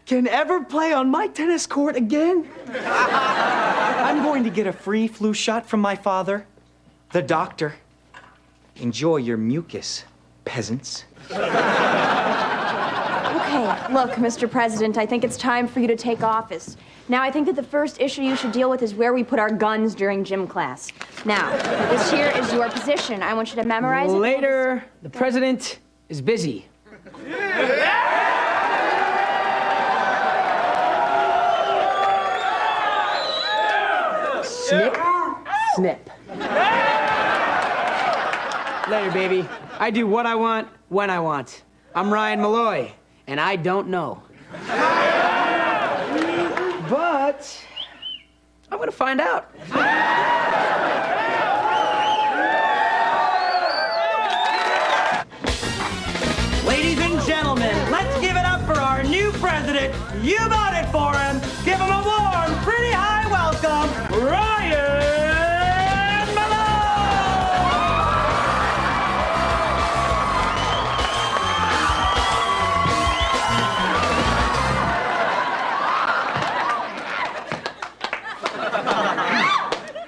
can ever play on my tennis court again. I'm going to get a free flu shot from my father, the doctor. Enjoy your mucus, peasants. Okay, look, Mr. President, I think it's time for you to take office. Now, I think that the first issue you should deal with is where we put our guns during gym class. Now, this here is your position. I want you to memorize it. Later, the president is busy. Snip, snip. Later, baby. I do what I want, when I want. I'm Ryan Malloy, and I don't know. But I'm gonna find out. Ladies and gentlemen, let's give it up for our new president. You voted for him. Give him a warm, pretty high welcome, Ryan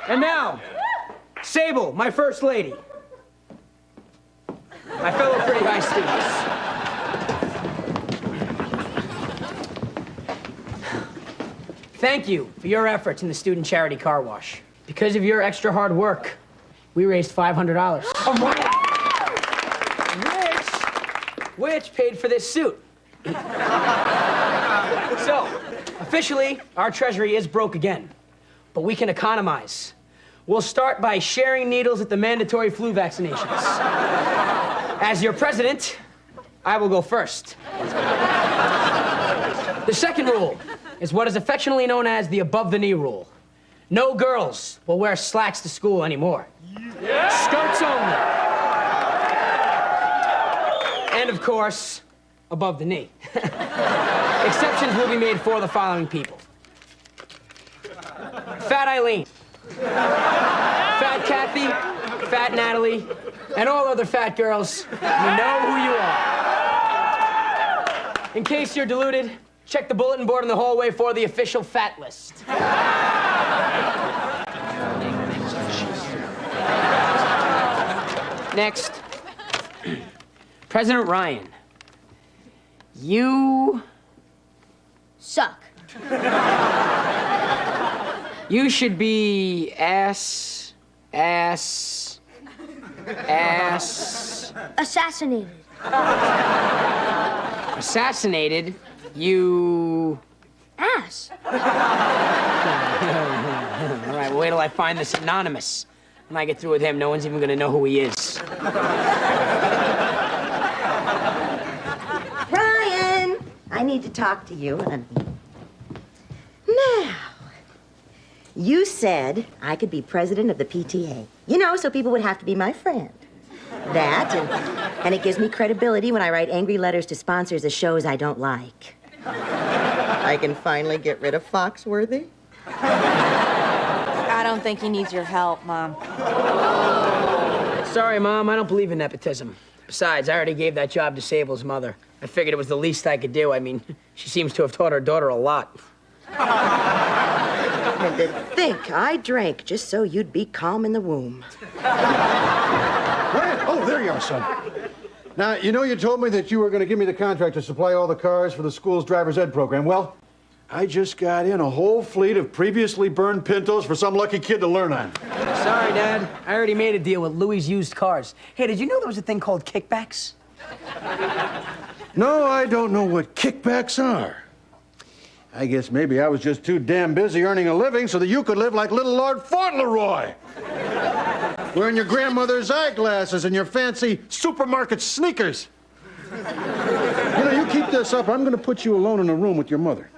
And now, Sable, my first lady. My fellow pretty high students. Thank you for your efforts in the student charity car wash. Because of your extra hard work, we raised $500. Which paid for this suit. So, officially, our treasury is broke again. But we can economize. We'll start by sharing needles at the mandatory flu vaccinations. As your president, I will go first. The second rule is what is affectionately known as the above-the-knee rule. No girls will wear slacks to school anymore. Skirts only. And of course, above the knee. Exceptions will be made for the following people. Fat Eileen, Fat Kathy, Fat Natalie, and all other fat girls, you know who you are. In case you're deluded, check the bulletin board in the hallway for the official fat list. Next, President Ryan, you suck. You should be Assassinated. Assassinated, you... Ass. All right, well, wait till I find this anonymous. When I get through with him, no one's even gonna know who he is. Ryan, I need to talk to you. Now, you said I could be president of the PTA. You know, so people would have to be my friend. That, and it gives me credibility when I write angry letters to sponsors of shows I don't like. I can finally get rid of Foxworthy. I don't think he needs your help, Mom. Sorry, Mom, I don't believe in nepotism. Besides, I already gave that job to Sable's mother. I figured it was the least I could do. I mean, she seems to have taught her daughter a lot. And to think I drank just so you'd be calm in the womb. Ryan, oh, there you are, son. Now, you know you told me that you were going to give me the contract to supply all the cars for the school's driver's ed program. Well, I just got in a whole fleet of previously burned Pintos for some lucky kid to learn on. Sorry, Dad. I already made a deal with Louis Used Cars. Hey, did you know there was a thing called kickbacks? No, I don't know what kickbacks are. I guess maybe I was just too damn busy earning a living so that you could live like little Lord Fauntleroy. Wearing your grandmother's eyeglasses and your fancy supermarket sneakers. You know, you keep this up, I'm going to put you alone in a room with your mother.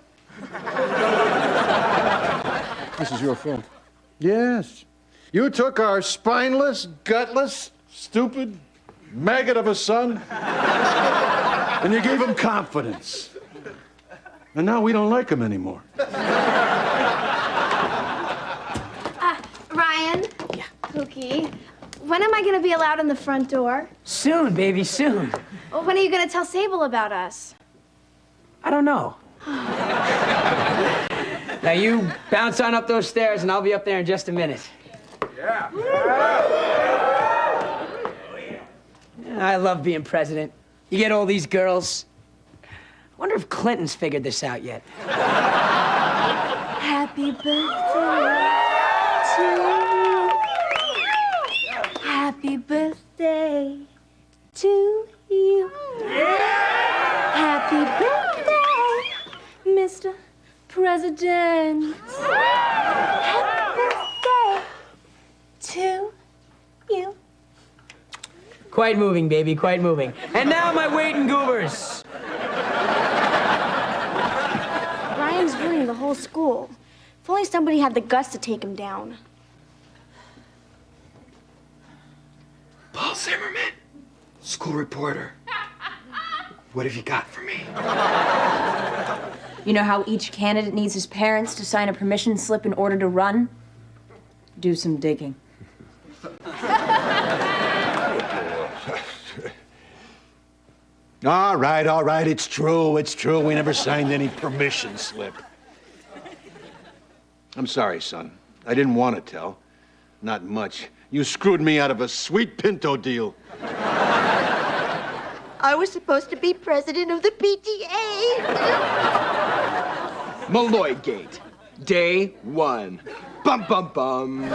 This is your fault. Yes. You took our spineless, gutless, stupid maggot of a son, and you gave him confidence. And now we don't like him anymore. Ryan? Yeah. Cookie, when am I going to be allowed in the front door? Soon, baby, soon. Well, when are you going to tell Sable about us? I don't know. Now you bounce on up those stairs and I'll be up there in just a minute. Yeah. I love being president. You get all these girls. I wonder if Clinton's figured this out yet. Happy birthday to you. Happy birthday to you. Happy birthday, Mr. President. Happy birthday to you. Quite moving, baby, quite moving. And now my weight and goobers. Ryan's ruining the whole school. If only somebody had the guts to take him down. Paul Zimmerman, school reporter. What have you got for me? You know how each candidate needs his parents to sign a permission slip in order to run? Do some digging. All right, it's true. We never signed any permission slip. I'm sorry, son. I didn't want to tell. Not much. You screwed me out of a sweet Pinto deal. I was supposed to be president of the PTA. Malloy Gate, day 1. Bum, bum, bum. All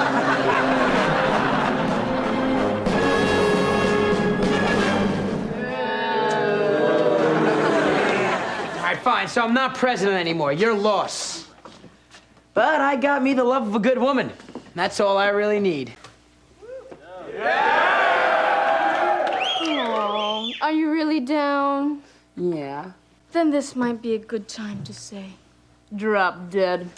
right, fine, so I'm not president anymore. You're lost. But I got me the love of a good woman. That's all I really need. Aw, are you really down? Yeah. Then this might be a good time to say, drop dead.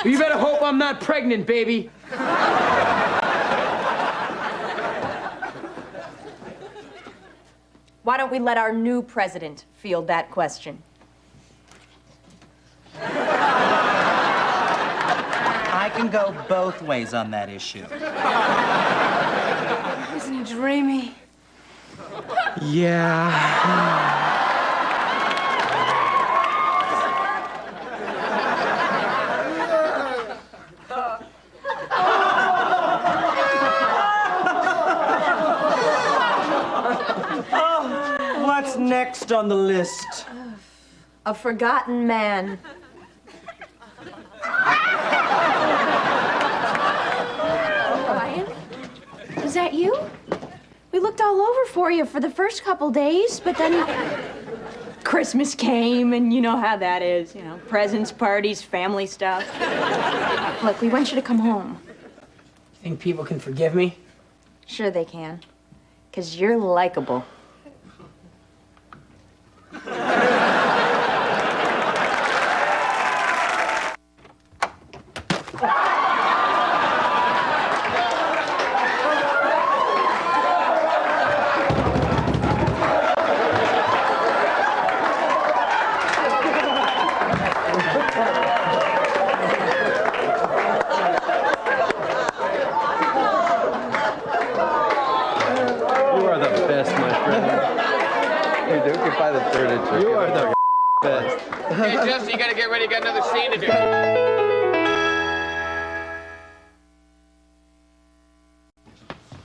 You better hope I'm not pregnant, baby. Why don't we let our new president field that question? I can go both ways on that issue. Isn't he dreamy? Yeah. What's next on the list? A forgotten man. Ryan? Is that you? We looked all over for you for the first couple days, but then Christmas came, and you know how that is. You know, presents, parties, family stuff. look, we want you to come home. Think people can forgive me? Sure they can. 'Cause you're likable. You are the best, my friend. Hey, dude, you buy the third intro. You are the best. Hey, Jesse, you gotta get ready. You got another scene to do.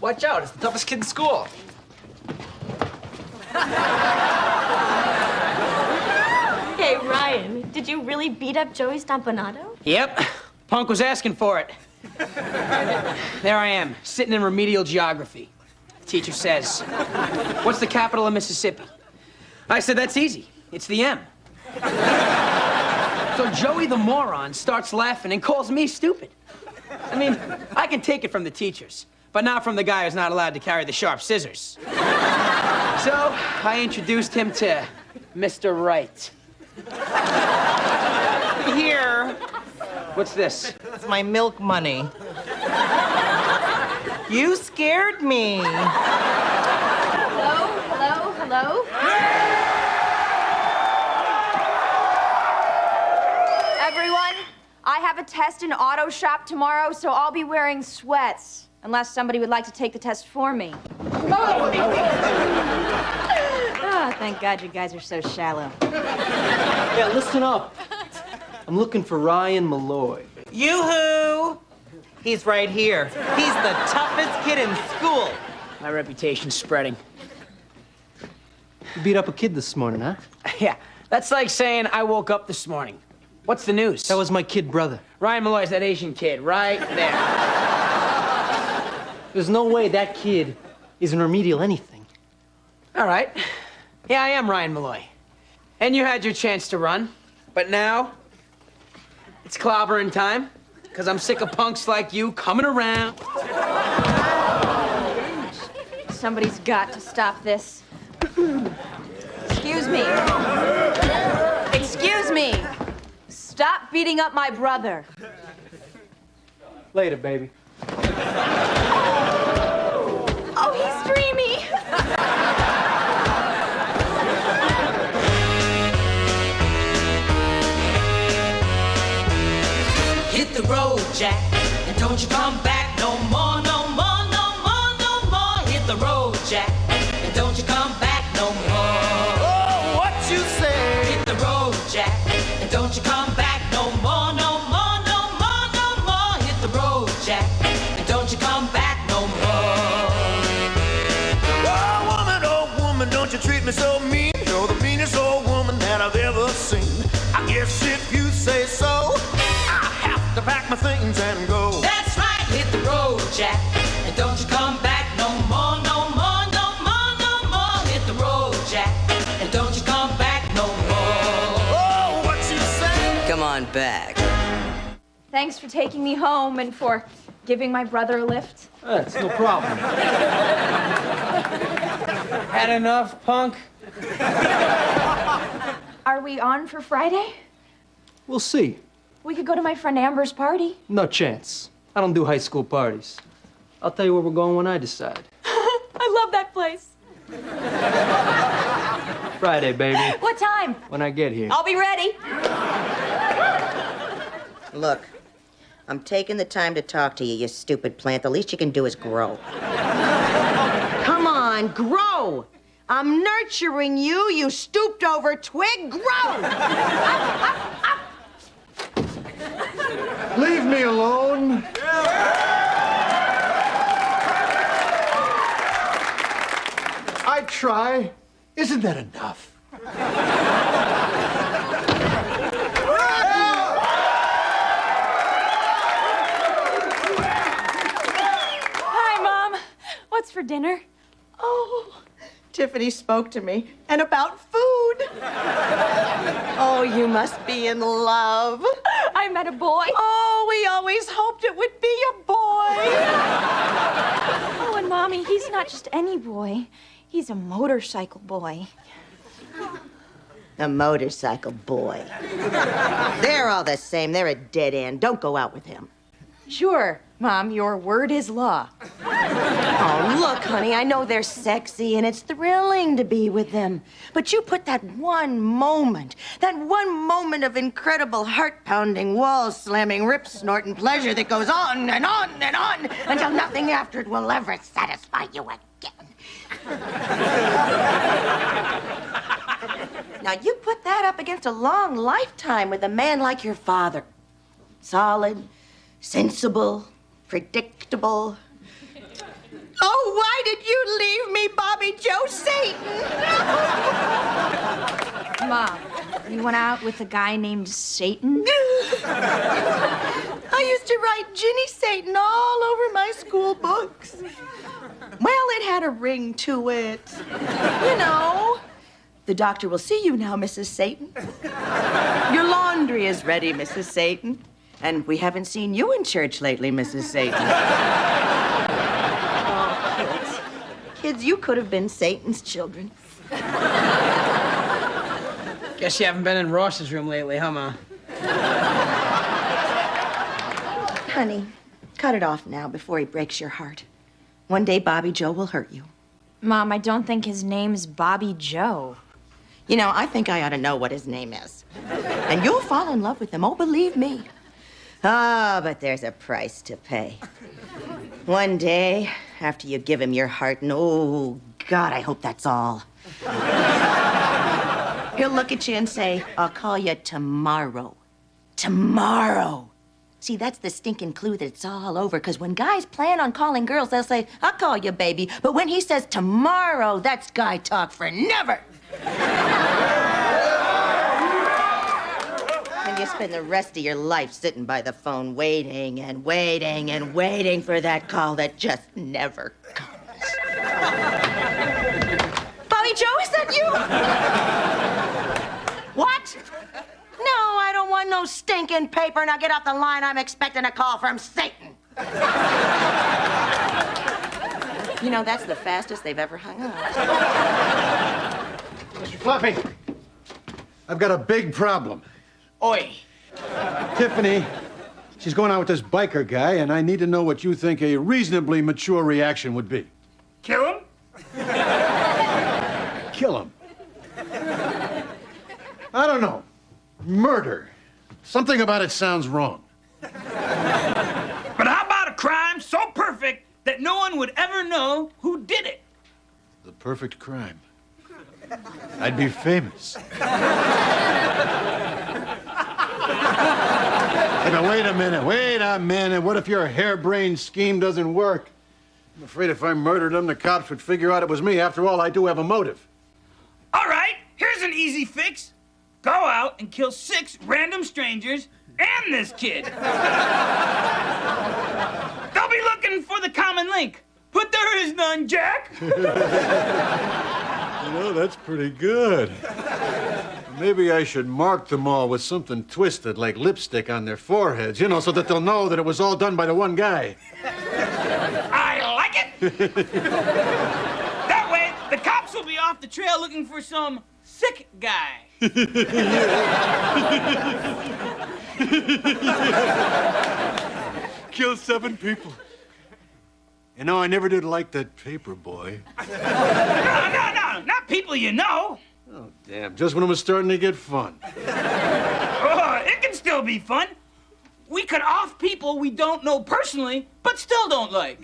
Watch out, it's the toughest kid in school. Hey, Ryan, did you really beat up Joey Stompanato? Yep. Punk was asking for it. There I am, sitting in remedial geography. The teacher says, "What's the capital of Mississippi?" I said, "That's easy. It's the M." So Joey the moron starts laughing and calls me stupid. I mean, I can take it from the teachers, but not from the guy who's not allowed to carry the sharp scissors. So I introduced him to Mr. Right. Here. What's this? It's my milk money. You scared me. Hello, hello, hello? Everyone, I have a test in auto shop tomorrow, so I'll be wearing sweats. Unless somebody would like to take the test for me. Oh, thank God you guys are so shallow. Yeah, listen up. I'm looking for Ryan Malloy. Yoo-hoo! He's right here. He's the toughest kid in school. My reputation's spreading. You beat up a kid this morning, huh? Yeah, that's like saying I woke up this morning. What's the news? That was my kid brother. Ryan Malloy's that Asian kid, right there. There's no way that kid is in remedial anything. All right. Yeah, I am Ryan Malloy. And you had your chance to run. But now, it's clobbering time. Because I'm sick of punks like you coming around. Somebody's got to stop this. Excuse me. Excuse me. Stop beating up my brother. Later, baby. Oh, he's dreamy. Hit the road, Jack, and don't you come back no more, no more, no more, no more. Hit the road, Jack, and don't you come back no more. Oh, what you say? Hit the road, Jack, and don't you come back no more, no more, no more, no more. Hit the road, Jack, and don't you come back no more. Oh, woman, don't you treat me so mean. You're the meanest old woman that I've ever seen. I guess if you say so, to pack my things and go. That's right, hit the road, Jack, and don't you come back no more, no more, no more, no more. Hit the road, Jack, and don't you come back no more. Oh, what you say? Come on back. Thanks for taking me home and for giving my brother a lift. That's no problem. Had enough, punk? Are we on for Friday? We'll see. We could go to my friend Amber's party. No chance. I don't do high school parties. I'll tell you where we're going when I decide. I love that place. Friday, baby. What time? When I get here. I'll be ready. Look, I'm taking the time to talk to you, you stupid plant. The least you can do is grow. Come on, grow! I'm nurturing you, you stooped over twig. Grow! Leave me alone. I try. Isn't that enough? Hi, Mom. What's for dinner? Oh, Tiffany spoke to me, and about food. Oh, you must be in love. I met a boy. Oh, we always hoped it would be a boy. Oh, and Mommy, he's not just any boy. He's a motorcycle boy. A motorcycle boy. They're all the same. They're a dead end. Don't go out with him. Sure, Mom, your word is law. Oh, look, honey, I know they're sexy and it's thrilling to be with them. But you put that one moment of incredible heart-pounding, wall-slamming, rip-snorting pleasure that goes on and on and on until nothing after it will ever satisfy you again. Now, you put that up against a long lifetime with a man like your father. Solid, sensible, predictable. Oh, why did you leave me, Bobby Joe Satan? Mom, you went out with a guy named Satan? I used to write Ginny Satan all over my school books. Well, it had a ring to it. You know, the doctor will see you now, Mrs. Satan. Your laundry is ready, Mrs. Satan. And we haven't seen you in church lately, Mrs. Satan. Oh, kids. Kids, you could have been Satan's children. Guess you haven't been in Ross's room lately, huh, Ma? Honey, cut it off now before he breaks your heart. One day, Bobby Joe will hurt you. Mom, I don't think his name's Bobby Joe. You know, I think I ought to know what his name is. And you'll fall in love with him. Oh, believe me. Ah, but there's a price to pay. One day, after you give him your heart, and oh, God, I hope that's all. He'll look at you and say, I'll call you tomorrow. Tomorrow. See, that's the stinking clue that it's all over, because when guys plan on calling girls, they'll say, I'll call you, baby. But when he says tomorrow, that's guy talk for never. And you spend the rest of your life sitting by the phone waiting and waiting and waiting for that call that just never comes. Bobby Joe, is that you? What? No, I don't want no stinking paper. Now get off the line. I'm expecting a call from Satan. You know, that's the fastest they've ever hung up. Mr. Floppy, I've got a big problem. Oi. Tiffany, she's going out with this biker guy, and I need to know what you think a reasonably mature reaction would be. Kill him? Kill him. I don't know. Murder. Something about it sounds wrong. But how about a crime so perfect that no one would ever know who did it? The perfect crime. I'd be famous. Hey, but wait a minute. What if your harebrained scheme doesn't work? I'm afraid if I murdered him, the cops would figure out it was me. After all, I do have a motive. All right, here's an easy fix. Go out and kill 6 random strangers and this kid. They'll be looking for the common link. But there is none, Jack. You know, that's pretty good. Maybe I should mark them all with something twisted, like lipstick on their foreheads, you know, so that they'll know that it was all done by the one guy. I like it. That way, the cops will be off the trail looking for some sick guy. Kill 7 people. You know, I never did like that paper boy. No, not people you know. Oh, damn. Just when it was starting to get fun. Oh, it can still be fun. We could off people we don't know personally, but still don't like.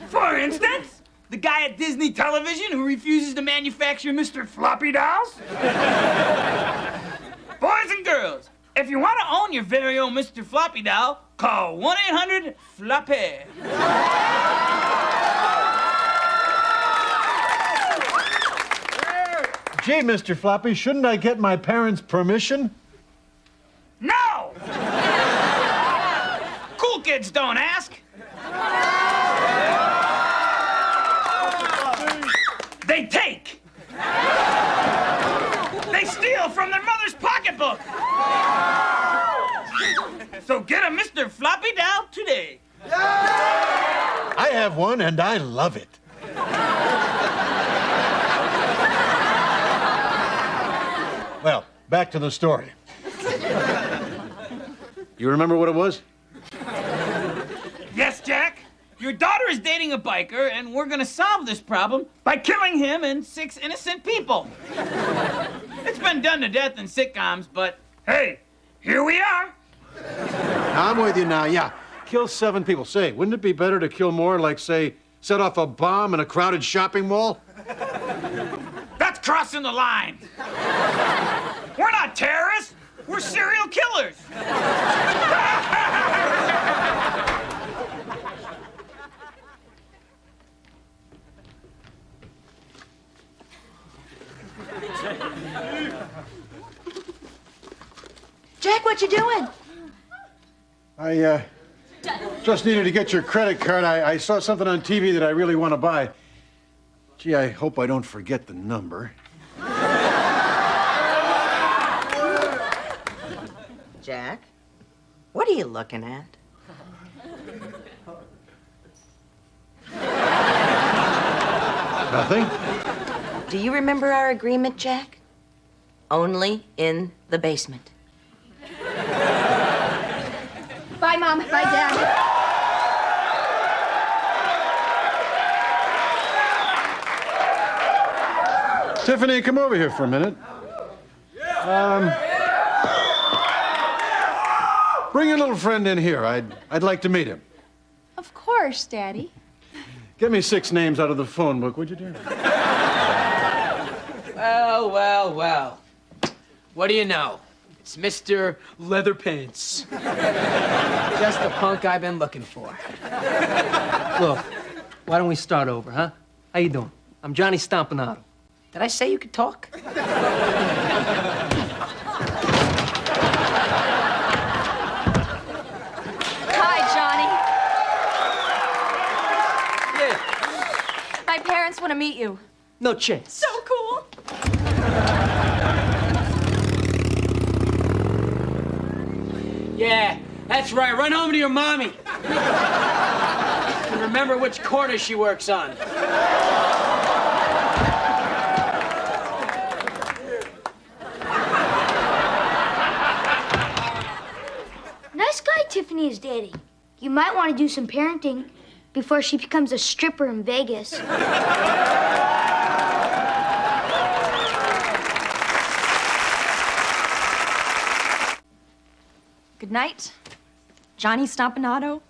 For instance, the guy at Disney Television who refuses to manufacture Mr. Floppy dolls. Boys and girls, if you want to own your very own Mr. Floppy doll, call 1-800-FLOPPY. Gee, Mr. Floppy, shouldn't I get my parents' permission? No! Cool kids don't ask. They take. They steal from their mother's pocketbook. So get a Mr. Floppy doll today. I have one, and I love it. Well, back to the story. You remember what it was? Yes, Jack. Your daughter is dating a biker, and we're gonna solve this problem by killing him and 6 innocent people. It's been done to death in sitcoms, but hey, here we are. I'm with you now, yeah. Kill 7 people. Say, wouldn't it be better to kill more, like, say, set off a bomb in a crowded shopping mall? That's crossing the line. We're not terrorists. We're serial killers. Jack, what you doing? I just needed to get your credit card. I saw something on TV that I really want to buy. Gee, I hope I don't forget the number. Jack, what are you looking at? Nothing? Do you remember our agreement, Jack? Only in the basement. Bye, Mom. Bye, Dad. Tiffany, come over here for a minute. Bring your little friend in here. I'd like to meet him. Of course, Daddy. Get me 6 names out of the phone book, would you, dear? Well. What do you know? It's Mr. Leatherpants. Just the punk I've been looking for. Look, why don't we start over, huh? How you doing? I'm Johnny Stompanato. Did I say you could talk? Hi, Johnny. Yeah. My parents want to meet you. No chance. So cool. Yeah, that's right. Run home to your mommy. And remember which corner she works on. Nice guy Tiffany is dating. You might want to do some parenting before she becomes a stripper in Vegas. Good night, Johnny Stompanato.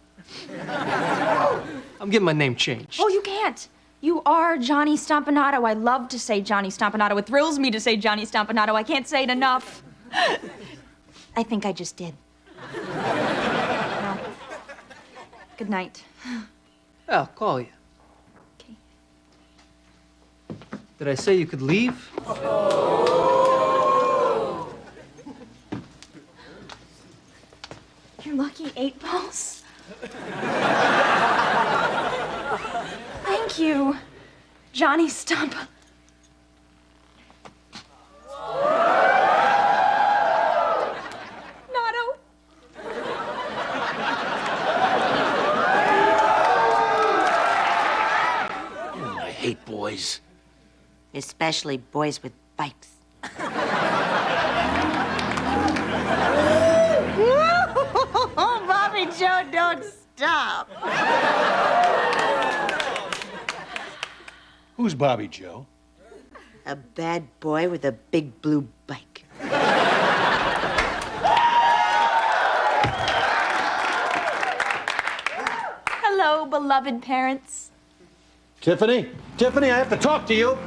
I'm getting my name changed. Oh, you can't. You are Johnny Stompanato. I love to say Johnny Stompanato. It thrills me to say Johnny Stompanato. I can't say it enough. I think I just did. No. Good night. I'll call you. Okay. Did I say you could leave? You're lucky 8 balls. Thank you, Johnny Stump. Nato. I hate boys. Especially boys with bikes. Bobby Joe, don't stop. Who's Bobby Joe? A bad boy with a big blue bike. Hello, beloved parents. Tiffany? Tiffany, I have to talk to you.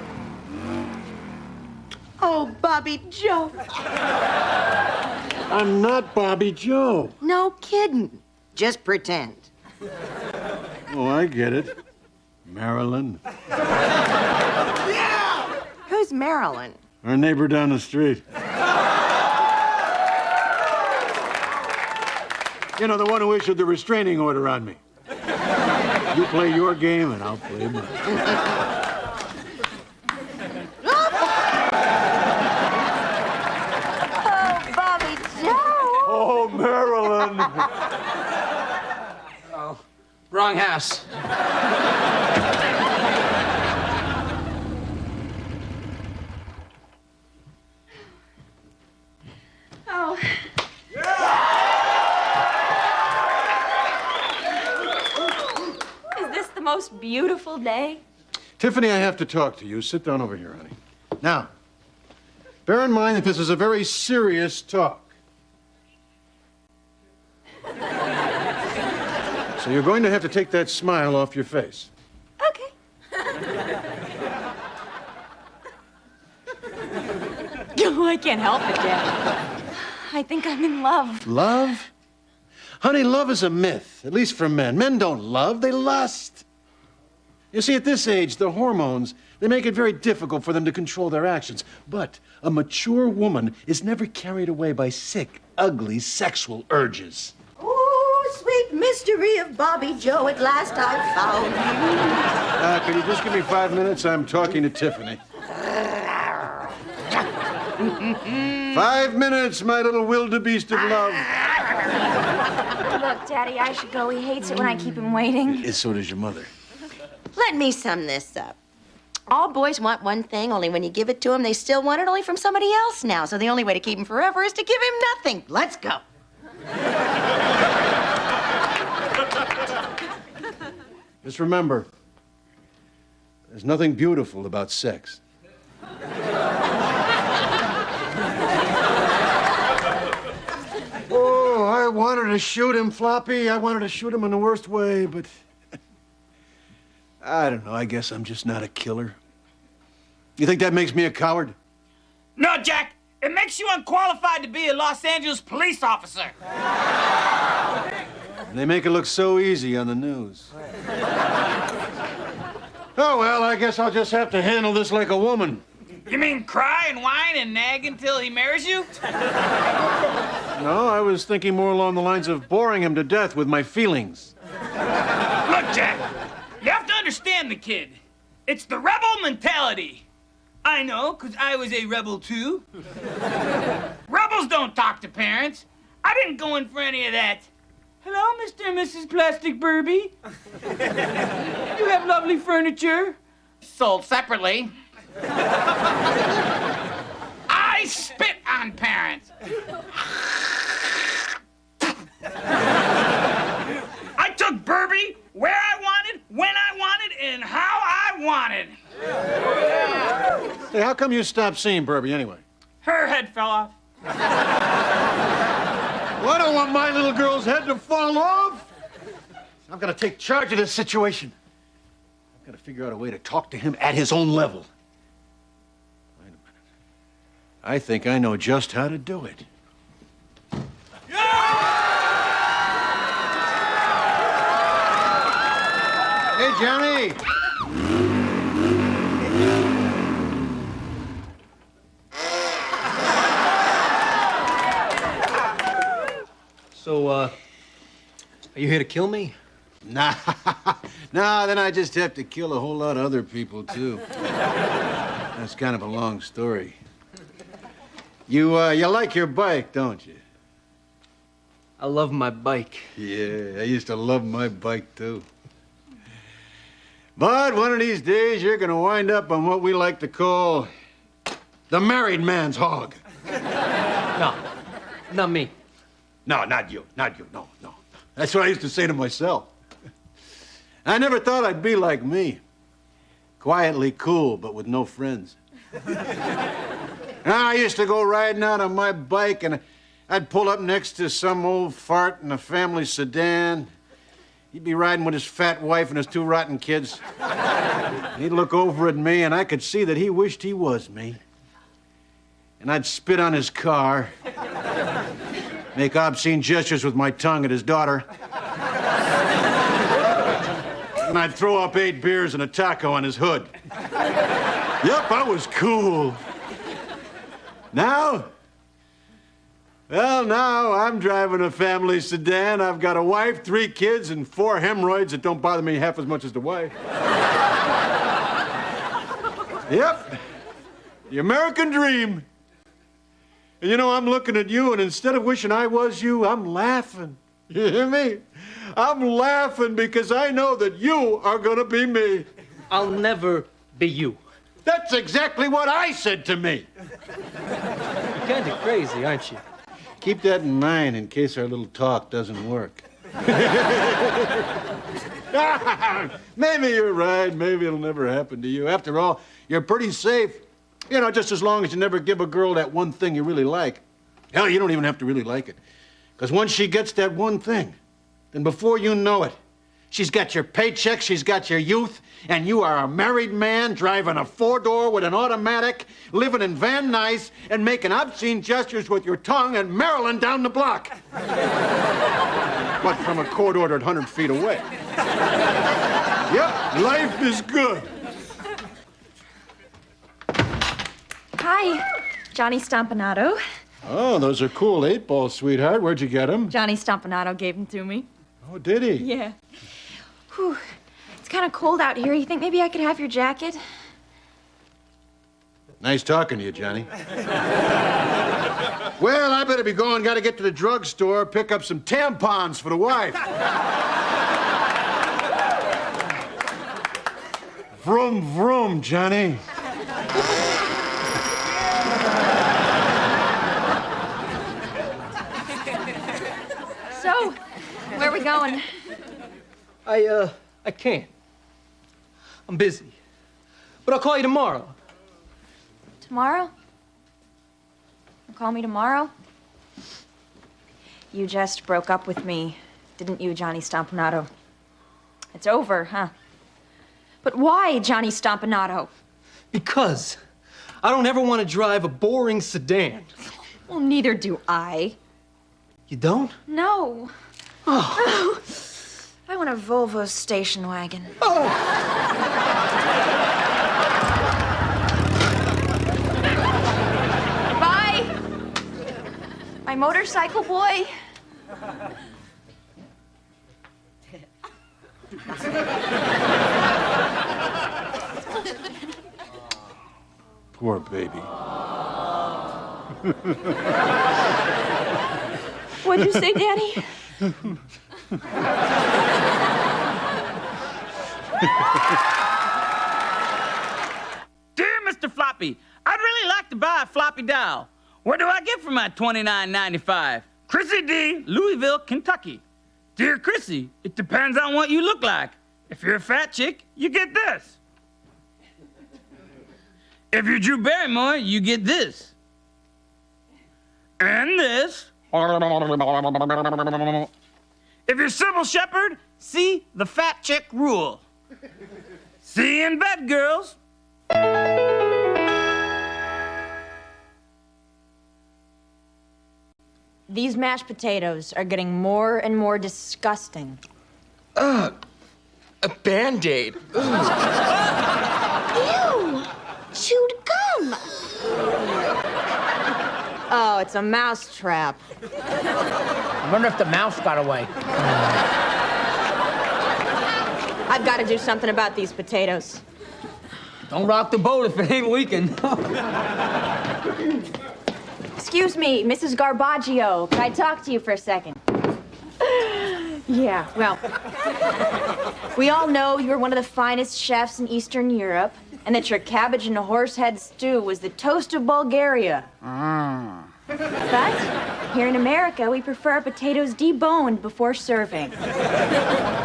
Oh, Bobby Joe. I'm not Bobby Joe. No kidding. Just pretend. Oh, I get it. Marilyn. Who's Marilyn? Our neighbor down the street. You know, the one who issued the restraining order on me. You play your game and I'll play mine. Oh, Bobby Joe. Oh, Marilyn. Oh, wrong house. Oh. Is this the most beautiful day? Tiffany, I have to talk to you. Sit down over here, honey. Now, bear in mind that this is a very serious talk. So you're going to have to take that smile off your face. Okay. Oh, I can't help it, Dad. I think I'm in love. Love? Honey, love is a myth, at least for men. Men don't love, they lust. You see, at this age, the hormones, they make it very difficult for them to control their actions. But a mature woman is never carried away by sick, ugly sexual urges. Oh, sweet mystery of Bobby Joe, at last I've found you. Could you just give me 5 minutes? I'm talking to Tiffany. 5 minutes, my little wildebeest of love. Look, Daddy, I should go. He hates it when I keep him waiting. So does your mother. Let me sum this up. All boys want one thing, only when you give it to them, they still want it only from somebody else now. So the only way to keep him forever is to give him nothing. Let's go. Just remember, there's nothing beautiful about sex. Oh, I wanted to shoot him, Floppy. I wanted to shoot him in the worst way, but I don't know. I guess I'm just not a killer. You think that makes me a coward? No, Jack. It makes you unqualified to be a Los Angeles police officer. They make it look so easy on the news. Oh, well, I guess I'll just have to handle this like a woman. You mean cry and whine and nag until he marries you? No, I was thinking more along the lines of boring him to death with my feelings. Look, Jack, you have to understand the kid. It's the rebel mentality. I know, because I was a rebel, too. Rebels don't talk to parents. I didn't go in for any of that. Hello, Mr. and Mrs. Plastic Burby. You have lovely furniture. Sold separately. I spit on parents. I took Burby where I wanted, when I wanted, and how I wanted. Hey, how come you stopped seeing Burby anyway? Her head fell off. Well, I don't want my little girl's head to fall off. I'm gonna take charge of this situation. I've got to figure out a way to talk to him at his own level. Wait a minute. I think I know just how to do it. Hey, Johnny! So, are you here to kill me? Nah, then I just have to kill a whole lot of other people, too. That's kind of a long story. You like your bike, don't you? I love my bike. Yeah, I used to love my bike, too. But one of these days, you're gonna wind up on what we like to call the married man's hog. No, not me. No, not you, no. That's what I used to say to myself. I never thought I'd be like me. Quietly cool, but with no friends. I used to go riding out on my bike, and I'd pull up next to some old fart in a family sedan. He'd be riding with his fat wife and his 2 rotten kids. He'd look over at me, and I could see that he wished he was me. And I'd spit on his car, make obscene gestures with my tongue at his daughter. And I'd throw up 8 beers and a taco on his hood. Yep, I was cool. Now? Well, now I'm driving a family sedan. I've got a wife, 3 kids, and 4 hemorrhoids that don't bother me half as much as the wife. Yep, the American dream. And you know, I'm looking at you, and instead of wishing I was you, I'm laughing. You hear me? I'm laughing because I know that you are gonna be me. I'll never be you. That's exactly what I said to me. You're kind of crazy, aren't you? Keep that in mind in case our little talk doesn't work. Maybe you're right. Maybe it'll never happen to you. After all, you're pretty safe. You know, just as long as you never give a girl that one thing you really like. Hell, you don't even have to really like it. Because once she gets that one thing, then before you know it, she's got your paycheck, she's got your youth, and you are a married man driving a 4-door with an automatic, living in Van Nuys, and making obscene gestures with your tongue and Maryland down the block. But from a court-ordered 100 feet away. Yep, life is good. Hi, Johnny Stompanato. Oh, those are cool 8-balls, sweetheart. Where'd you get them? Johnny Stompanato gave them to me. Oh, did he? Yeah. Whew. It's kind of cold out here. You think maybe I could have your jacket? Nice talking to you, Johnny. Well, I better be going. Got to get to the drugstore, pick up some tampons for the wife. Vroom, vroom, Johnny. So, where are we going? I can't. I'm busy. But I'll call you tomorrow. Tomorrow? Call me tomorrow? You just broke up with me, didn't you, Johnny Stompanato? It's over, huh? But why, Johnny Stompanato? Because I don't ever want to drive a boring sedan. Well, neither do I. You don't? No. Oh. I want a Volvo station wagon. Oh. Bye. My motorcycle boy. Poor baby. What'd you say, Daddy? Dear Mr. Floppy, I'd really like to buy a floppy doll. Where do I get for my $29.95? Chrissy D., Louisville, Kentucky. Dear Chrissy, it depends on what you look like. If you're a fat chick, you get this. If you're Drew Barrymore, you get this. And this. If you're Sybil Shepherd, see the fat chick rule. See you in bed, girls. These mashed potatoes are getting more and more disgusting. A Band-Aid. Ew! Chewed gum! Oh, it's a mouse trap. I wonder if the mouse got away. I've got to do something about these potatoes. Don't rock the boat if it ain't leaking. Excuse me, Mrs. Garbaggio. Can I talk to you for a second? Yeah, well, we all know you're one of the finest chefs in Eastern Europe, and that your cabbage and horsehead stew was the toast of Bulgaria. But here in America, we prefer our potatoes deboned before serving.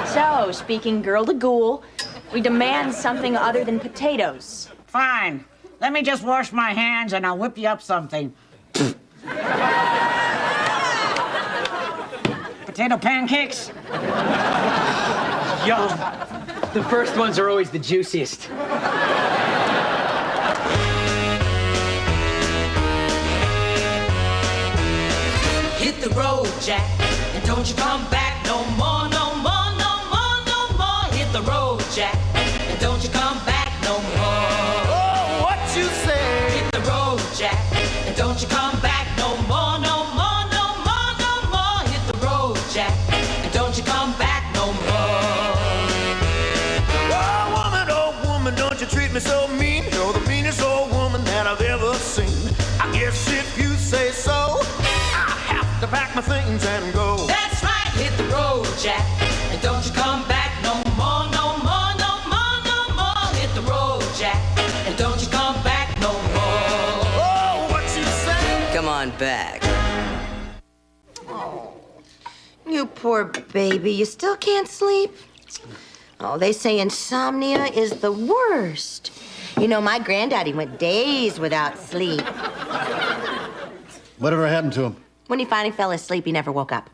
So, speaking girl to ghoul, we demand something other than potatoes. Fine. Let me just wash my hands and I'll whip you up something. Potato pancakes? Yum. The first ones are always the juiciest. Hit the road, Jack, and don't you come back no more, no more, no more, no more. Hit the road, Jack, and don't you come back no more. Oh, what you say? Hit the road, Jack, and don't you come back no more, no more, no more, no more. Hit the road, Jack, and don't you come back no more. Oh, woman, don't you treat me so mean. You're the meanest old woman that I've ever seen. I guess if you say so, to pack my things and go. That's right, hit the road, Jack, and don't you come back no more, no more, no more, no more. Hit the road, Jack, and don't you come back no more. Oh, what you say? Come on back. Oh, you poor baby. You still can't sleep? Oh, they say insomnia is the worst. You know, my granddaddy went days without sleep. Whatever happened to him? When he finally fell asleep, he never woke up.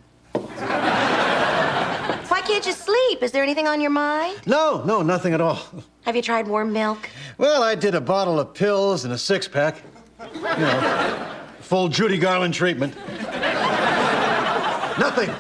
Why can't you sleep? Is there anything on your mind? No, nothing at all. Have you tried warm milk? Well, I did a bottle of pills and a six-pack. You know, full Judy Garland treatment. Nothing,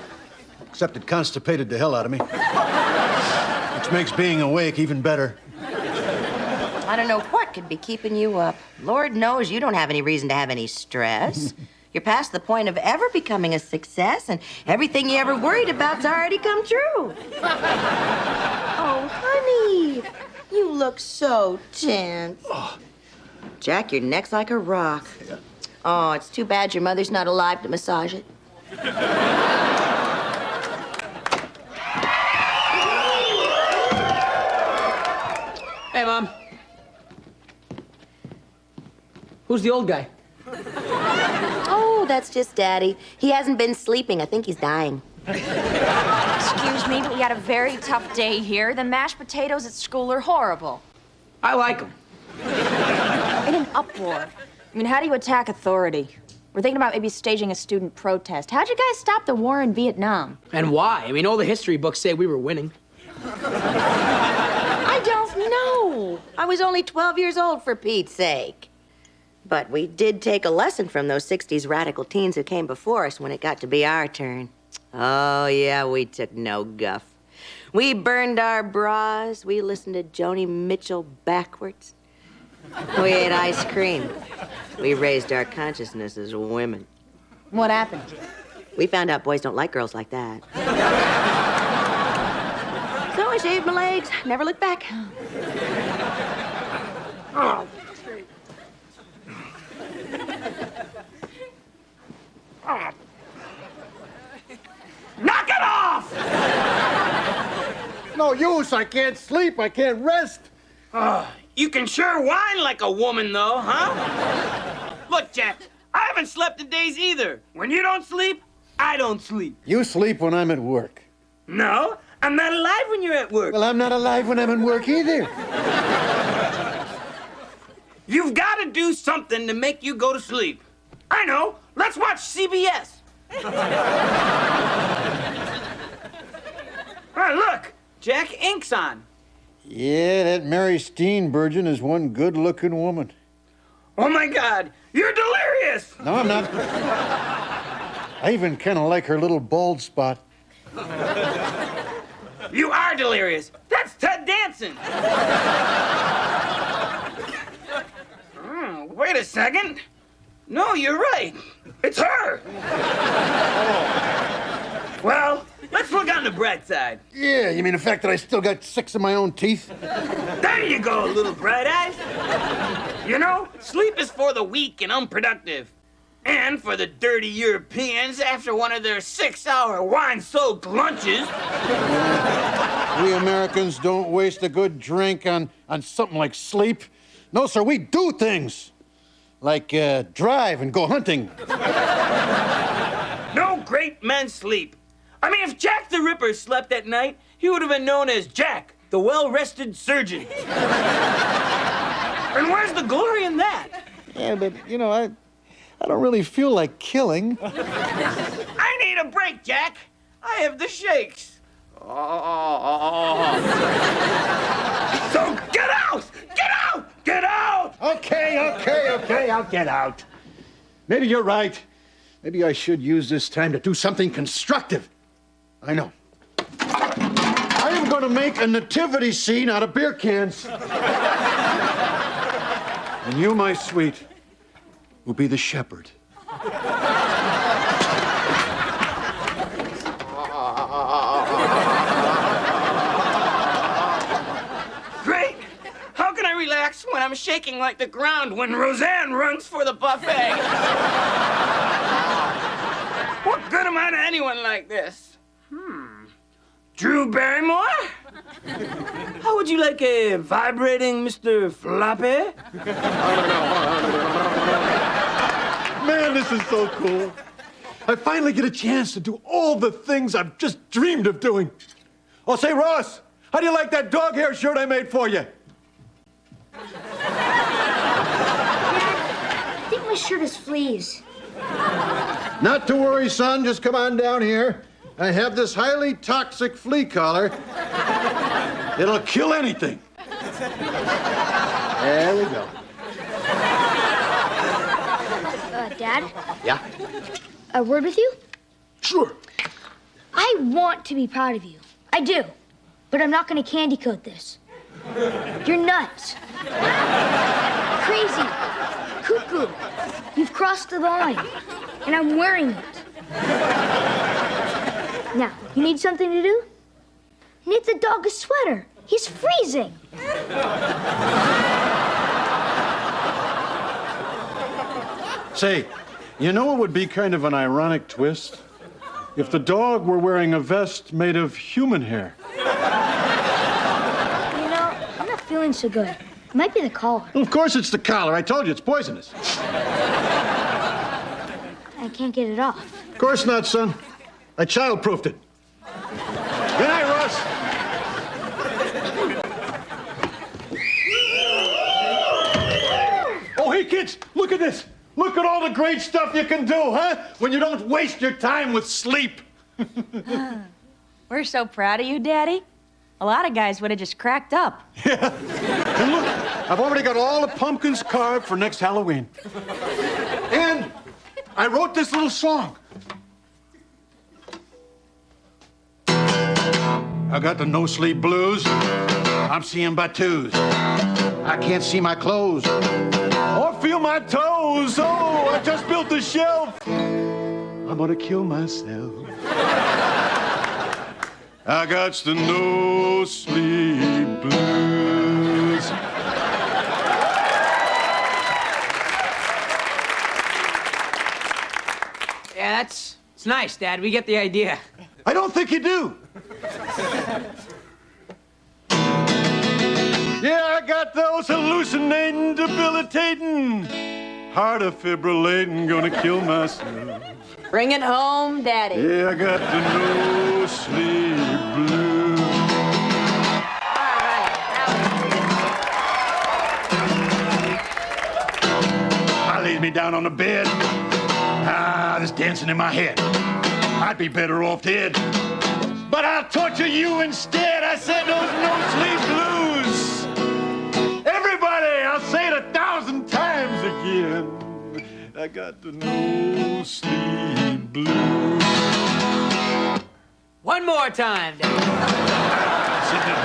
except it constipated the hell out of me. Which makes being awake even better. I don't know what could be keeping you up. Lord knows you don't have any reason to have any stress. You're past the point of ever becoming a success, and everything you ever worried about's already come true. Oh, honey, you look so tense. Oh. Jack, your neck's like a rock. Oh, it's too bad your mother's not alive to massage it. Hey, Mom. Who's the old guy? Oh, that's just Daddy. He hasn't been sleeping. I think he's dying. Excuse me, but we had a very tough day here. The mashed potatoes at school are horrible. I like them. In an uproar. I mean, how do you attack authority? We're thinking about maybe staging a student protest. How'd you guys stop the war in Vietnam? And why? I mean, all the history books say we were winning. I don't know. I was only 12 years old, for Pete's sake. But we did take a lesson from those 60s radical teens who came before us when it got to be our turn. Oh, yeah, we took no guff. We burned our bras. We listened to Joni Mitchell backwards. We ate ice cream. We raised our consciousness as women. What happened? We found out boys don't like girls like that. So I shaved my legs, never looked back. Oh. Knock it off! No use. I can't sleep. I can't rest. You can sure whine like a woman, though, huh? Look, Jack, I haven't slept in days either. When you don't sleep, I don't sleep. You sleep when I'm at work. No, I'm not alive when you're at work. Well, I'm not alive when I'm at work either. You've got to do something to make you go to sleep. I know. Let's watch CBS. Oh, look, Jack, ink's on. Yeah, that Mary Steenburgen is one good-looking woman. Oh, my God, you're delirious. No, I'm not. I even kind of like her little bald spot. You are delirious. That's Ted Danson. Wait a second. No, you're right. It's her. Well, let's look on the bright side. Yeah, you mean the fact that I still got 6 of my own teeth? There you go, little bright eyes. You know, sleep is for the weak and unproductive. And for the dirty Europeans, after one of their 6-hour wine-soaked lunches. We Americans don't waste a good drink on something like sleep. No, sir, we do things. Like drive and go hunting. No great men sleep. I mean, if Jack the Ripper slept at night, he would have been known as Jack, the well-rested surgeon. And where's the glory in that? Yeah, but, you know, I don't really feel like killing. I need a break, Jack. I have the shakes. So get out! Get out! Get out! Okay, I'll get out. Maybe you're right. Maybe I should use this time to do something constructive. I know. I am going to make a nativity scene out of beer cans. And you, my sweet, will be the shepherd. Great! How can I relax when I'm shaking like the ground when Roseanne runs for the buffet? What good am I to anyone like this? Drew Barrymore? How would you like a vibrating Mr. Floppy? Man, this is so cool. I finally get a chance to do all the things I've just dreamed of doing. Oh, say, Ross, how do you like that dog hair shirt I made for you? I think my shirt is fleas. Not to worry, son. Just come on down here. I have this highly toxic flea collar. It'll kill anything. There we go. Dad? Yeah? A word with you? Sure. I want to be proud of you. I do. But I'm not going to candy coat this. You're nuts. Crazy. Cuckoo. You've crossed the line. And I'm wearing it. Now, you need something to do? Knit the dog a sweater. He's freezing. Say, you know it would be kind of an ironic twist? If the dog were wearing a vest made of human hair. You know, I'm not feeling so good. It might be the collar. Well, of course it's the collar. I told you, it's poisonous. I can't get it off. Of course not, son. I child-proofed it. Good night, Ross. Oh, hey, kids, look at this. Look at all the great stuff you can do, huh? When you don't waste your time with sleep. We're so proud of you, Daddy. A lot of guys would have just cracked up. Yeah. And look, I've already got all the pumpkins carved for next Halloween. And I wrote this little song. I got the no-sleep blues. I'm seeing by twos. I can't see my clothes or feel my toes. Oh, I just built a shelf. I'm gonna kill myself. I got the no-sleep blues. Yeah, it's nice, Dad. We get the idea. I don't think you do. Yeah, I got those hallucinating, debilitating, heart defibrillating, gonna kill myself. Bring it home, Daddy. Yeah, I got the no-sleep blues. I laid me down on the bed. This dancing in my head. I'd be better off dead. But I'll torture you instead. I said those no-sleep blues. Everybody, I'll say it 1,000 times again. I got the no-sleep blues. One more time, Dad. Sitting at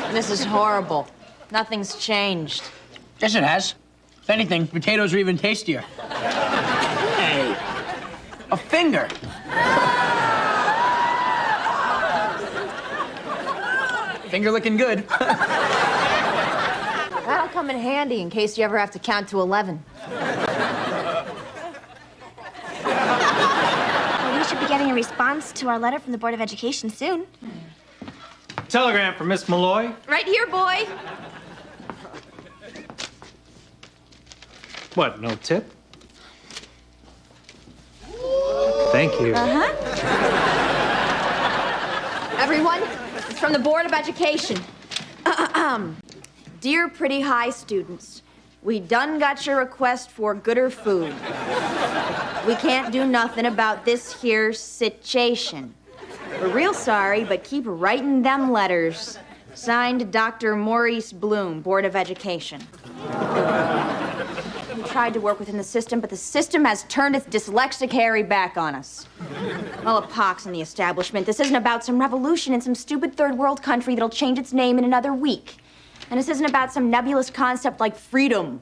home. This is horrible. Nothing's changed. Yes, it has. If anything, potatoes are even tastier. Hey, a finger. Finger looking good. come in handy in case you ever have to count to 11. Well, we should be getting a response to our letter from the Board of Education soon. Telegram from Miss Malloy. Right here, boy. What, no tip? Thank you. Uh-huh. Everyone, it's from the Board of Education. Dear pretty high students, we done got your request for gooder food. We can't do nothing about this here situation. We're real sorry, but keep writing them letters. Signed, Dr. Maurice Bloom, Board of Education. We tried to work within the system, but the system has turned its dyslexic Harry back on us. Well, a pox in the establishment. This isn't about some revolution in some stupid third world country that'll change its name in another week. And this isn't about some nebulous concept like freedom.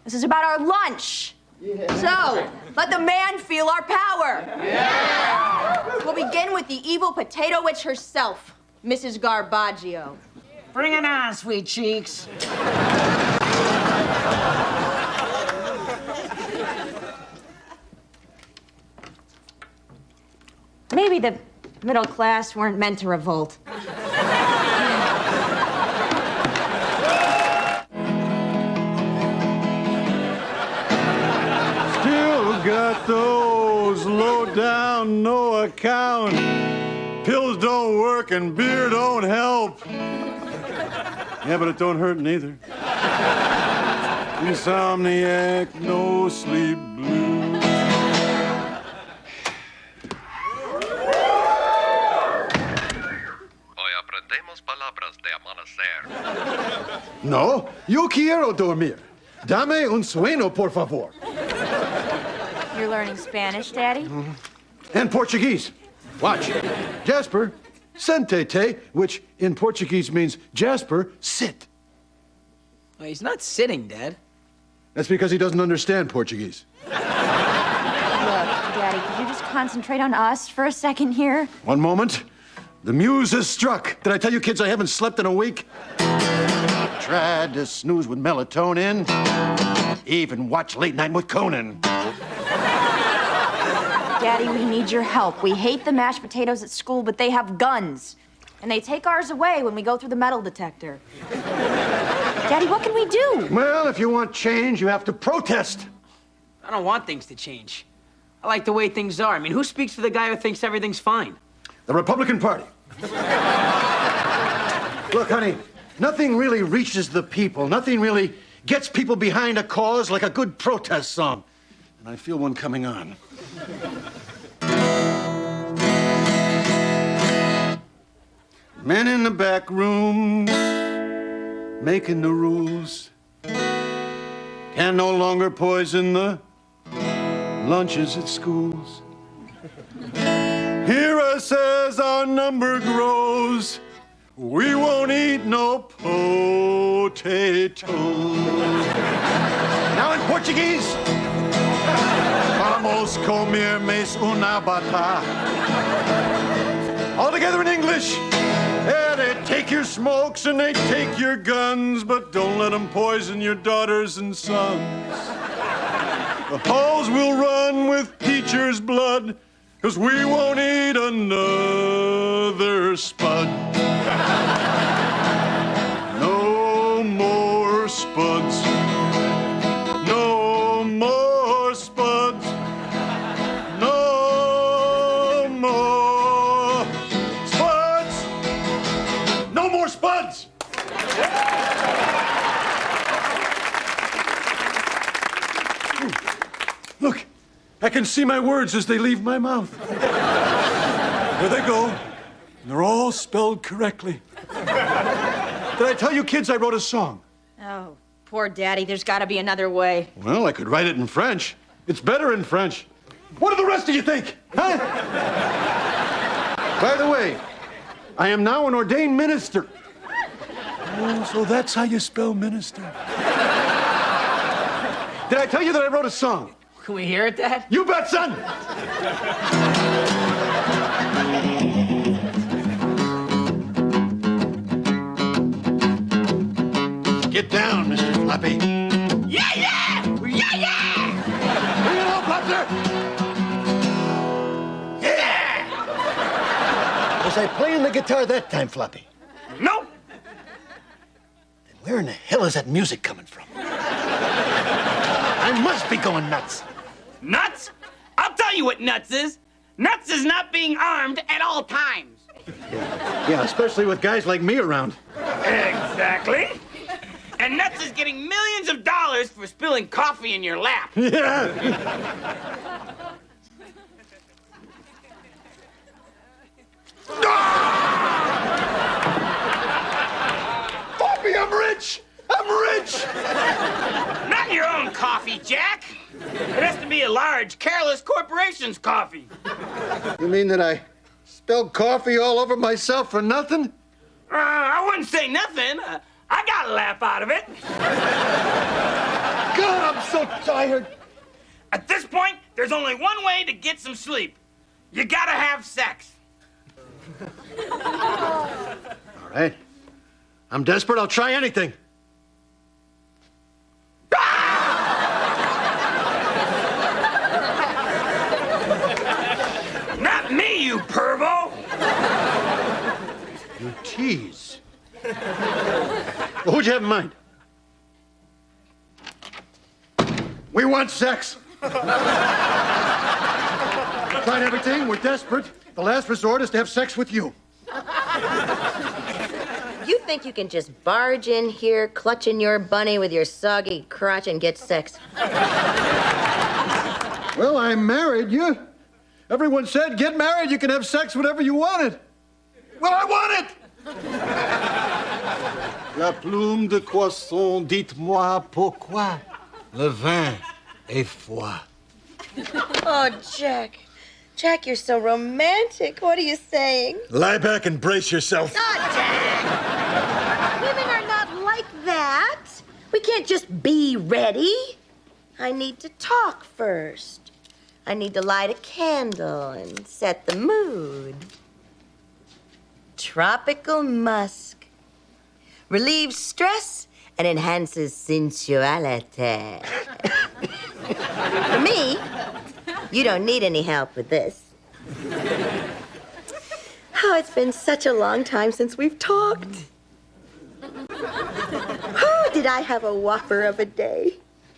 This is about our lunch. Yeah. So, let the man feel our power. Yeah. We'll begin with the evil potato witch herself, Mrs. Garbaggio. Bring it on, sweet cheeks. Maybe the middle class weren't meant to revolt. Still got those low down, no account. Pills don't work and beer don't help. Yeah, but it don't hurt neither. Insomniac, no sleep blues. Hoy aprendemos palabras de amanecer. No, yo quiero dormir. Dame un sueño, por favor. You're learning Spanish, Daddy? And Portuguese. Watch. Jasper, sente-te, which in Portuguese means Jasper, sit. Well, he's not sitting, Dad. That's because he doesn't understand Portuguese. Look, Daddy, could you just concentrate on us for a second here? One moment. The muse has struck. Did I tell you kids I haven't slept in a week? Tried to snooze with melatonin. Even watch Late Night with Conan. Daddy, we need your help. We hate the mashed potatoes at school, but they have guns. And they take ours away when we go through the metal detector. Daddy, what can we do? Well, if you want change, you have to protest. I don't want things to change. I like the way things are. I mean, who speaks for the guy who thinks everything's fine? The Republican Party. Look, honey, nothing really reaches the people. Nothing really gets people behind a cause like a good protest song. And I feel one coming on. Men in the back rooms making the rules can no longer poison the lunches at schools. Hear us as our number grows. We won't eat no potatoes. Now in Portuguese. Vamos comer mais una bata. All together in English. Yeah, they take your smokes and they take your guns, but don't let them poison your daughters and sons. The halls will run with teachers' blood, 'cause we won't eat another spud. No more spuds. No more spuds. No more spuds. No more spuds. Look, I can see my words as they leave my mouth. There they go. And they're all spelled correctly. Did I tell you kids I wrote a song? Oh, poor Daddy. There's got to be another way. Well, I could write it in French. It's better in French. What do the rest of you think? Huh? By the way, I am now an ordained minister. Oh, so that's how you spell minister. Did I tell you that I wrote a song? Can we hear it, Dad? You bet, son! Get down, mister. Floppy. Yeah, yeah! Yeah, yeah! Bring it on, Flopster! Yeah! Was I playing the guitar that time, Floppy? Nope! Then where in the hell is that music coming from? I must be going nuts. Nuts? I'll tell you what nuts is. Nuts is not being armed at all times. Yeah, especially with guys like me around. Exactly. And nuts is getting millions of dollars for spilling coffee in your lap. Yeah. Floppy, I'm rich! I'm rich! Not your own coffee, Jack. It has to be a large, careless corporation's coffee. You mean that I spilled coffee all over myself for nothing? I wouldn't say nothing. I got a laugh out of it. God, I'm so tired. At this point, there's only one way to get some sleep. You gotta have sex. All right. I'm desperate. I'll try anything. Not me, you pervo! You tease. Well, who'd you have in mind? We want sex. Tried everything. We're desperate. The last resort is to have sex with you. You think you can just barge in here, clutching your bunny with your soggy crotch and get sex? Well, I married you. Everyone said, get married, you can have sex whenever you wanted. Well, I want it! La plume de croissant, dites-moi pourquoi le vin est froid. Oh, Jack. Jack, you're so romantic. What are you saying? Lie back and brace yourself. Oh, Jack! Women are not like that. We can't just be ready. I need to talk first. I need to light a candle and set the mood. Tropical musk relieves stress and enhances sensuality. For me, you don't need any help with this. Oh, it's been such a long time since we've talked. Oh, did I have a whopper of a day?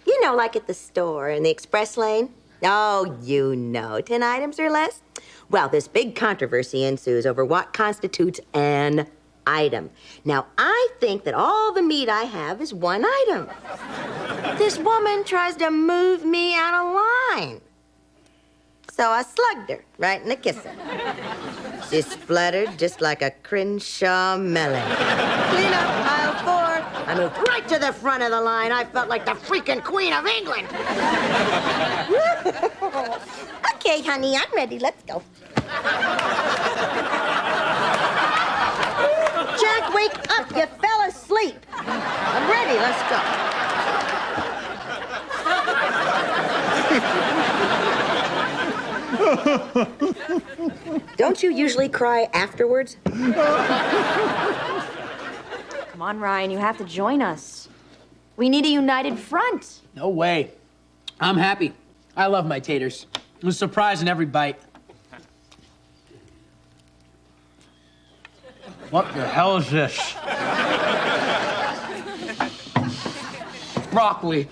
You know, like at the store in the express lane. Oh, you know, 10 items or less. Well, this big controversy ensues over what constitutes an item. Now, I think that all the meat I have is one item. This woman tries to move me out of line. So I slugged her right in the kisser. She spluttered just like a Crenshaw melon. Clean up aisle 4. I moved right to the front of the line. I felt like the freaking Queen of England. Okay, honey, I'm ready. Let's go. Jack, wake up. You fell asleep. I'm ready. Let's go. Don't you usually cry afterwards? Come on, Ryan, you have to join us. We need a united front. No way. I'm happy. I love my taters. It was surprising every bite. What the hell is this? Broccoli.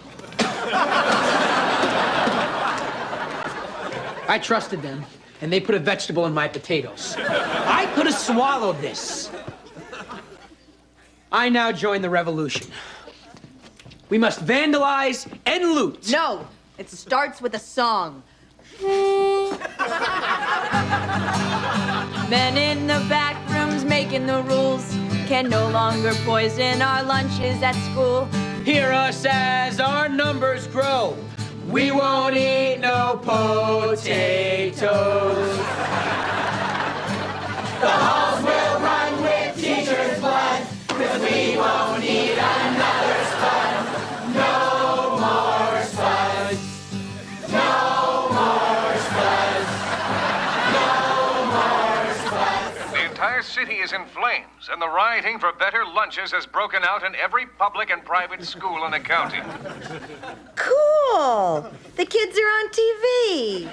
I trusted them, and they put a vegetable in my potatoes. I could have swallowed this. I now join the revolution. We must vandalize and loot. No, it starts with a song. Men in the back rooms making the rules can no longer poison our lunches at school. Hear us as our numbers grow. We won't eat no potatoes. The halls will run with teachers' blood, 'cause we won't need another spud. No more spuds. No more spuds. No more spuds. The entire city is in flames, and the rioting for better lunches has broken out in every public and private school in the county. Cool! The kids are on TV.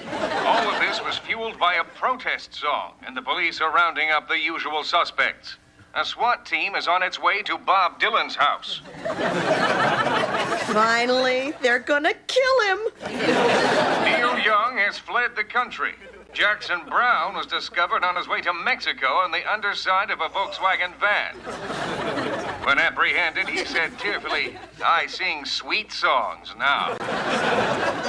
All of this was fueled by a protest song, and the police are rounding up the usual suspects. A SWAT team is on its way to Bob Dylan's house. Finally, they're gonna kill him. Neil Young has fled the country. Jackson Brown was discovered on his way to Mexico on the underside of a Volkswagen van. When apprehended, he said tearfully, "I sing sweet songs now."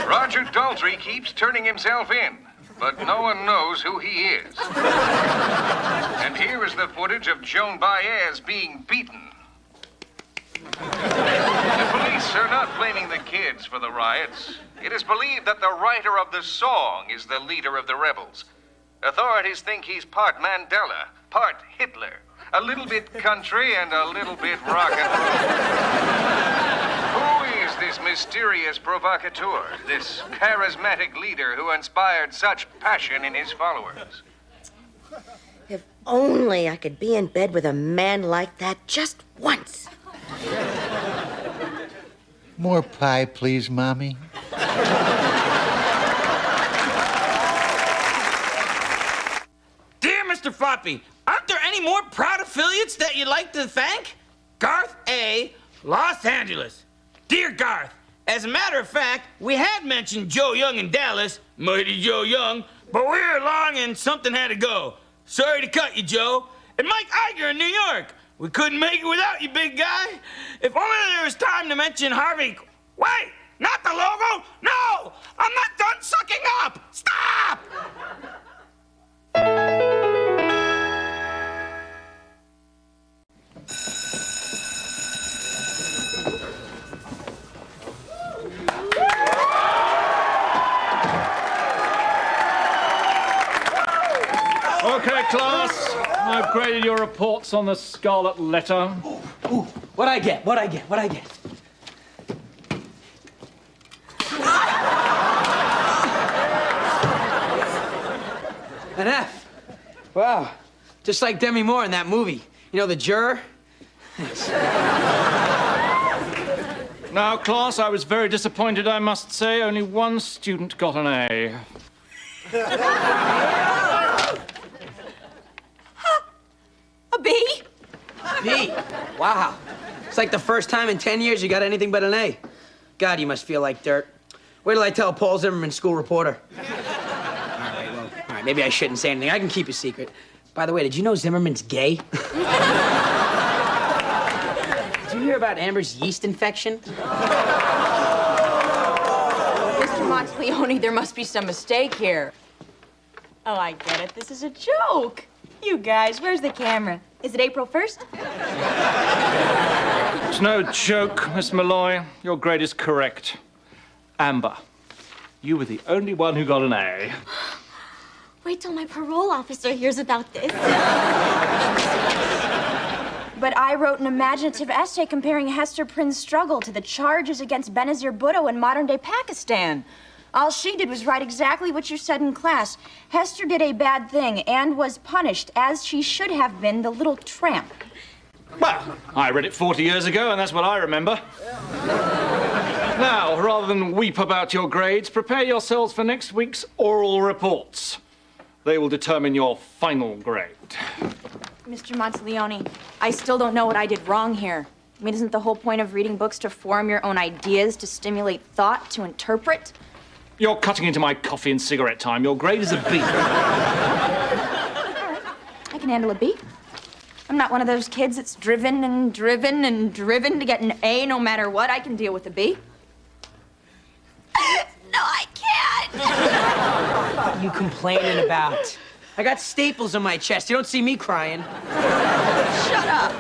Roger Daltrey keeps turning himself in, but no one knows who he is. And here is the footage of Joan Baez being beaten. The police are not blaming the kids for the riots. It is believed that the writer of the song is the leader of the rebels. Authorities think he's part Mandela, part Hitler, a little bit country and a little bit rock and roll. Who is this mysterious provocateur, this charismatic leader who inspired such passion in his followers? If only I could be in bed with a man like that just once. More pie, please, Mommy. Dear Mr. Floppy, aren't there any more proud affiliates that you'd like to thank? Garth A., Los Angeles. Dear Garth, as a matter of fact, we had mentioned Joe Young in Dallas, mighty Joe Young, but we were long and something had to go. Sorry to cut you, Joe. And Mike Iger in New York. We couldn't make it without you, big guy. If only there was time to mention Harvey. Wait, not the logo. No, I'm not done sucking up. Stop! Okay, class. I've graded your reports on the Scarlet Letter. What'd I get? An F. Wow. Just like Demi Moore in that movie. You know, The Juror? Now, class, I was very disappointed, I must say. Only one student got an A. A B? B. Wow. It's like the first time in 10 years you got anything but an A. God, you must feel like dirt. Wait till I tell Paul Zimmerman, school reporter. All right, maybe I shouldn't say anything. I can keep a secret. By the way, did you know Zimmerman's gay? Did you hear about Amber's yeast infection? Mr. Monteleone, there must be some mistake here. Oh, I get it. This is a joke. You guys, where's the camera? Is it April 1st? It's no joke, Miss Malloy. Your grade is correct. Amber, you were the only one who got an A. Wait till my parole officer hears about this. But I wrote an imaginative essay comparing Hester Prynne's struggle to the charges against Benazir Bhutto in modern-day Pakistan. All she did was write exactly what you said in class. Hester did a bad thing and was punished, as she should have been, the little tramp. Well, I read it 40 years ago, and that's what I remember. Now, rather than weep about your grades, prepare yourselves for next week's oral reports. They will determine your final grade. Mr. Monteleone, I still don't know what I did wrong here. I mean, isn't the whole point of reading books to form your own ideas, to stimulate thought, to interpret? You're cutting into my coffee and cigarette time. Your grade is a B. I can handle a B. I'm not one of those kids that's driven and driven and driven to get an A no matter what. I can deal with a B. No, I can't. What are you complaining about? I got staples in my chest. You don't see me crying. Shut up.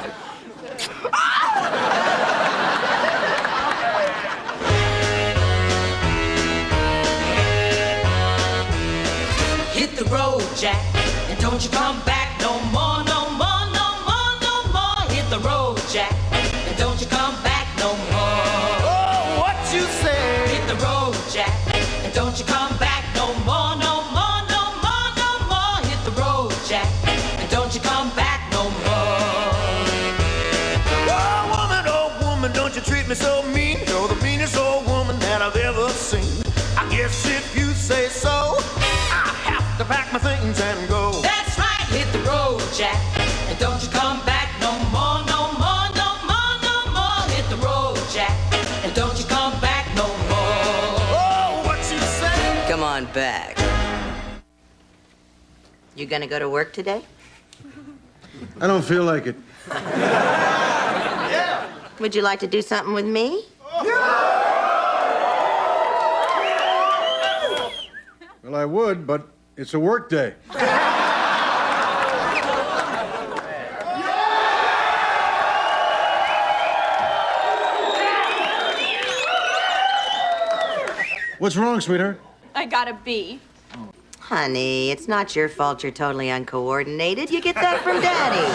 Hit the road, Jack, and don't you come back no more, no more, no more, no more. Hit the road, Jack, and don't you come back no more. Oh, what you say? Hit the road, Jack, and don't you come back no more, no more, no more, no more. Hit the road, Jack, and don't you come back guess if you say so, I have to pack my things and go. That's right, hit the road, Jack, and don't you come back no more, no more, no more, no more. Hit the road, Jack, and don't you come back no more. Oh, what you say? Come on back. You gonna go to work today? I don't feel like it. Would you like to do something with me? Well, I would, but it's a work day. What's wrong, sweetheart? I got a B. Honey, it's not your fault you're totally uncoordinated. You get that from Daddy.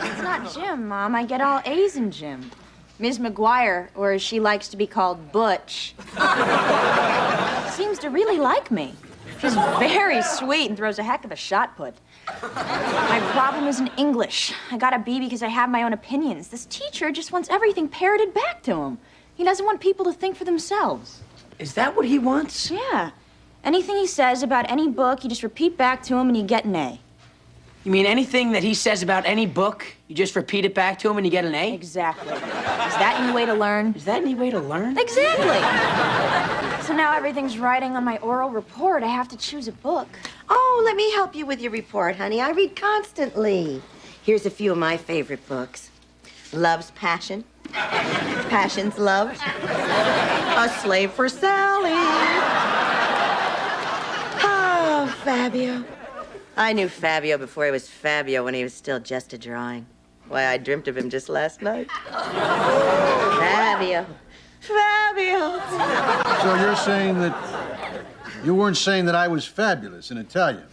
It's not gym, Mom. I get all A's in gym. Ms. McGuire, or as she likes to be called, Butch, seems to really like me. She's very sweet and throws a heck of a shot put. My problem is in English. I got a B because I have my own opinions. This teacher just wants everything parroted back to him. He doesn't want people to think for themselves. Is that what he wants? Yeah. Anything he says about any book, you just repeat back to him and you get an A. You mean anything that he says about any book, you just repeat it back to him and you get an A? Exactly. Is that any way to learn? Is that any way to learn? Exactly. So now everything's writing on my oral report. I have to choose a book. Oh, let me help you with your report, honey. I read constantly. Here's a few of my favorite books. Love's Passion. Passion's Love. A Slave for Sally. Oh, Fabio. I knew Fabio before he was Fabio when he was still just a drawing. Why, I dreamt of him just last night. Fabio. Fabio. So you're saying that you weren't saying that I was fabulous in Italian?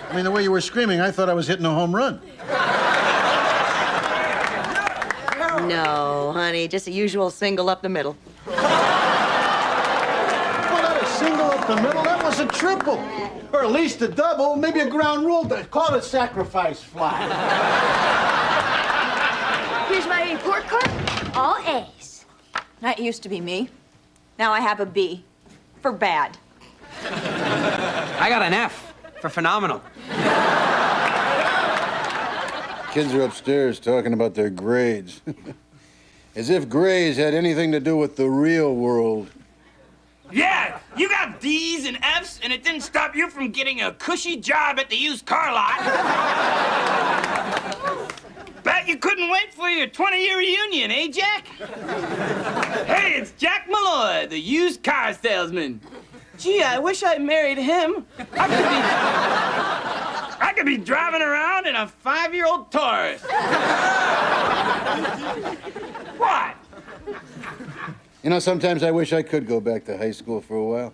I mean, the way you were screaming, I thought I was hitting a home run. No, honey, just a usual single up the middle. Well, not a single up the middle, that was a triple. Or at least a double, maybe a ground rule. Call it a sacrifice fly. Here's my report card. All A's. That used to be me. Now I have a B. For bad. I got an F for phenomenal. Kids are upstairs talking about their grades. As if grades had anything to do with the real world. Yeah, you got D's and F's, and it didn't stop you from getting a cushy job at the used car lot. Bet you couldn't wait for your 20-year reunion, eh, Jack? Hey, it's Jack Malloy, the used car salesman. Gee, I wish I married him. I could be driving around in a 5-year-old Taurus. What? You know, sometimes I wish I could go back to high school for a while.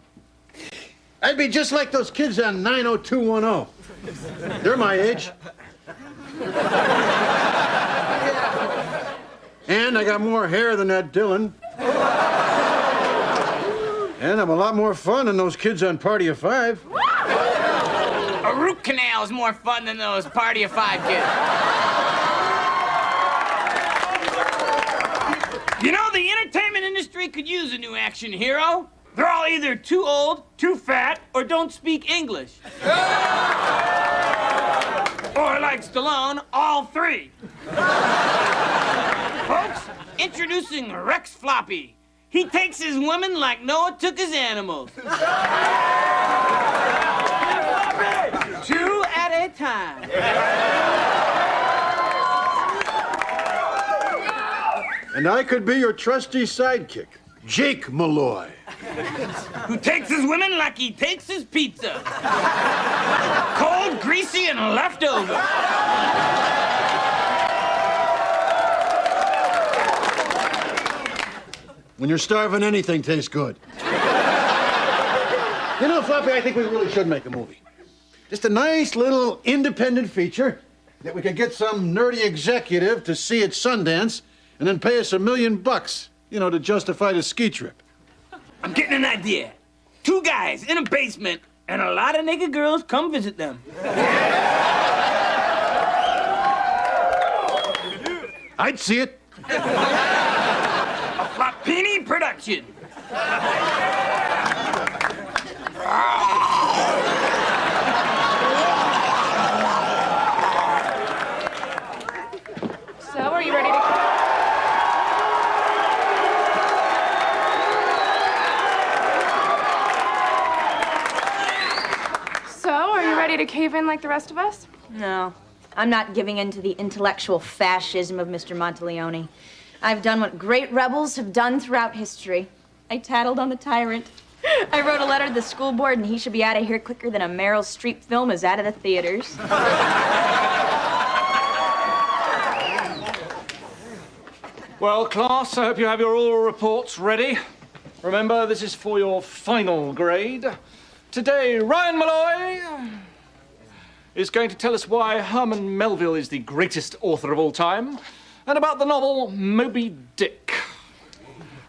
I'd be just like those kids on 90210. They're my age. And I got more hair than that Dylan. And I'm a lot more fun than those kids on Party of Five. A root canal is more fun than those Party of Five kids. You know, the entertainment industry could use a new action hero. They're all either too old, too fat, or don't speak English. Or, like Stallone, all three. Folks, introducing Rex Floppy. He takes his women like Noah took his animals. 2 at a time. And I could be your trusty sidekick, Jake Malloy. Who takes his women like he takes his pizza. Cold, greasy, and leftover. When you're starving, anything tastes good. You know, Floppy, I think we really should make a movie. Just a nice little independent feature that we could get some nerdy executive to see at Sundance and then pay us $1 million, you know, to justify the ski trip. I'm getting an idea. 2 guys in a basement, and a lot of naked girls come visit them. I'd see it. A Floppy question. So, are you ready to... So, are you ready to cave in like the rest of us? No, I'm not giving in to the intellectual fascism of Mr. Monteleone. I've done what great rebels have done throughout history. I tattled on the tyrant. I wrote a letter to the school board, and he should be out of here quicker than a Meryl Streep film is out of the theaters. Well, class, I hope you have your oral reports ready. Remember, this is for your final grade. Today, Ryan Malloy is going to tell us why Herman Melville is the greatest author of all time, and about the novel Moby Dick,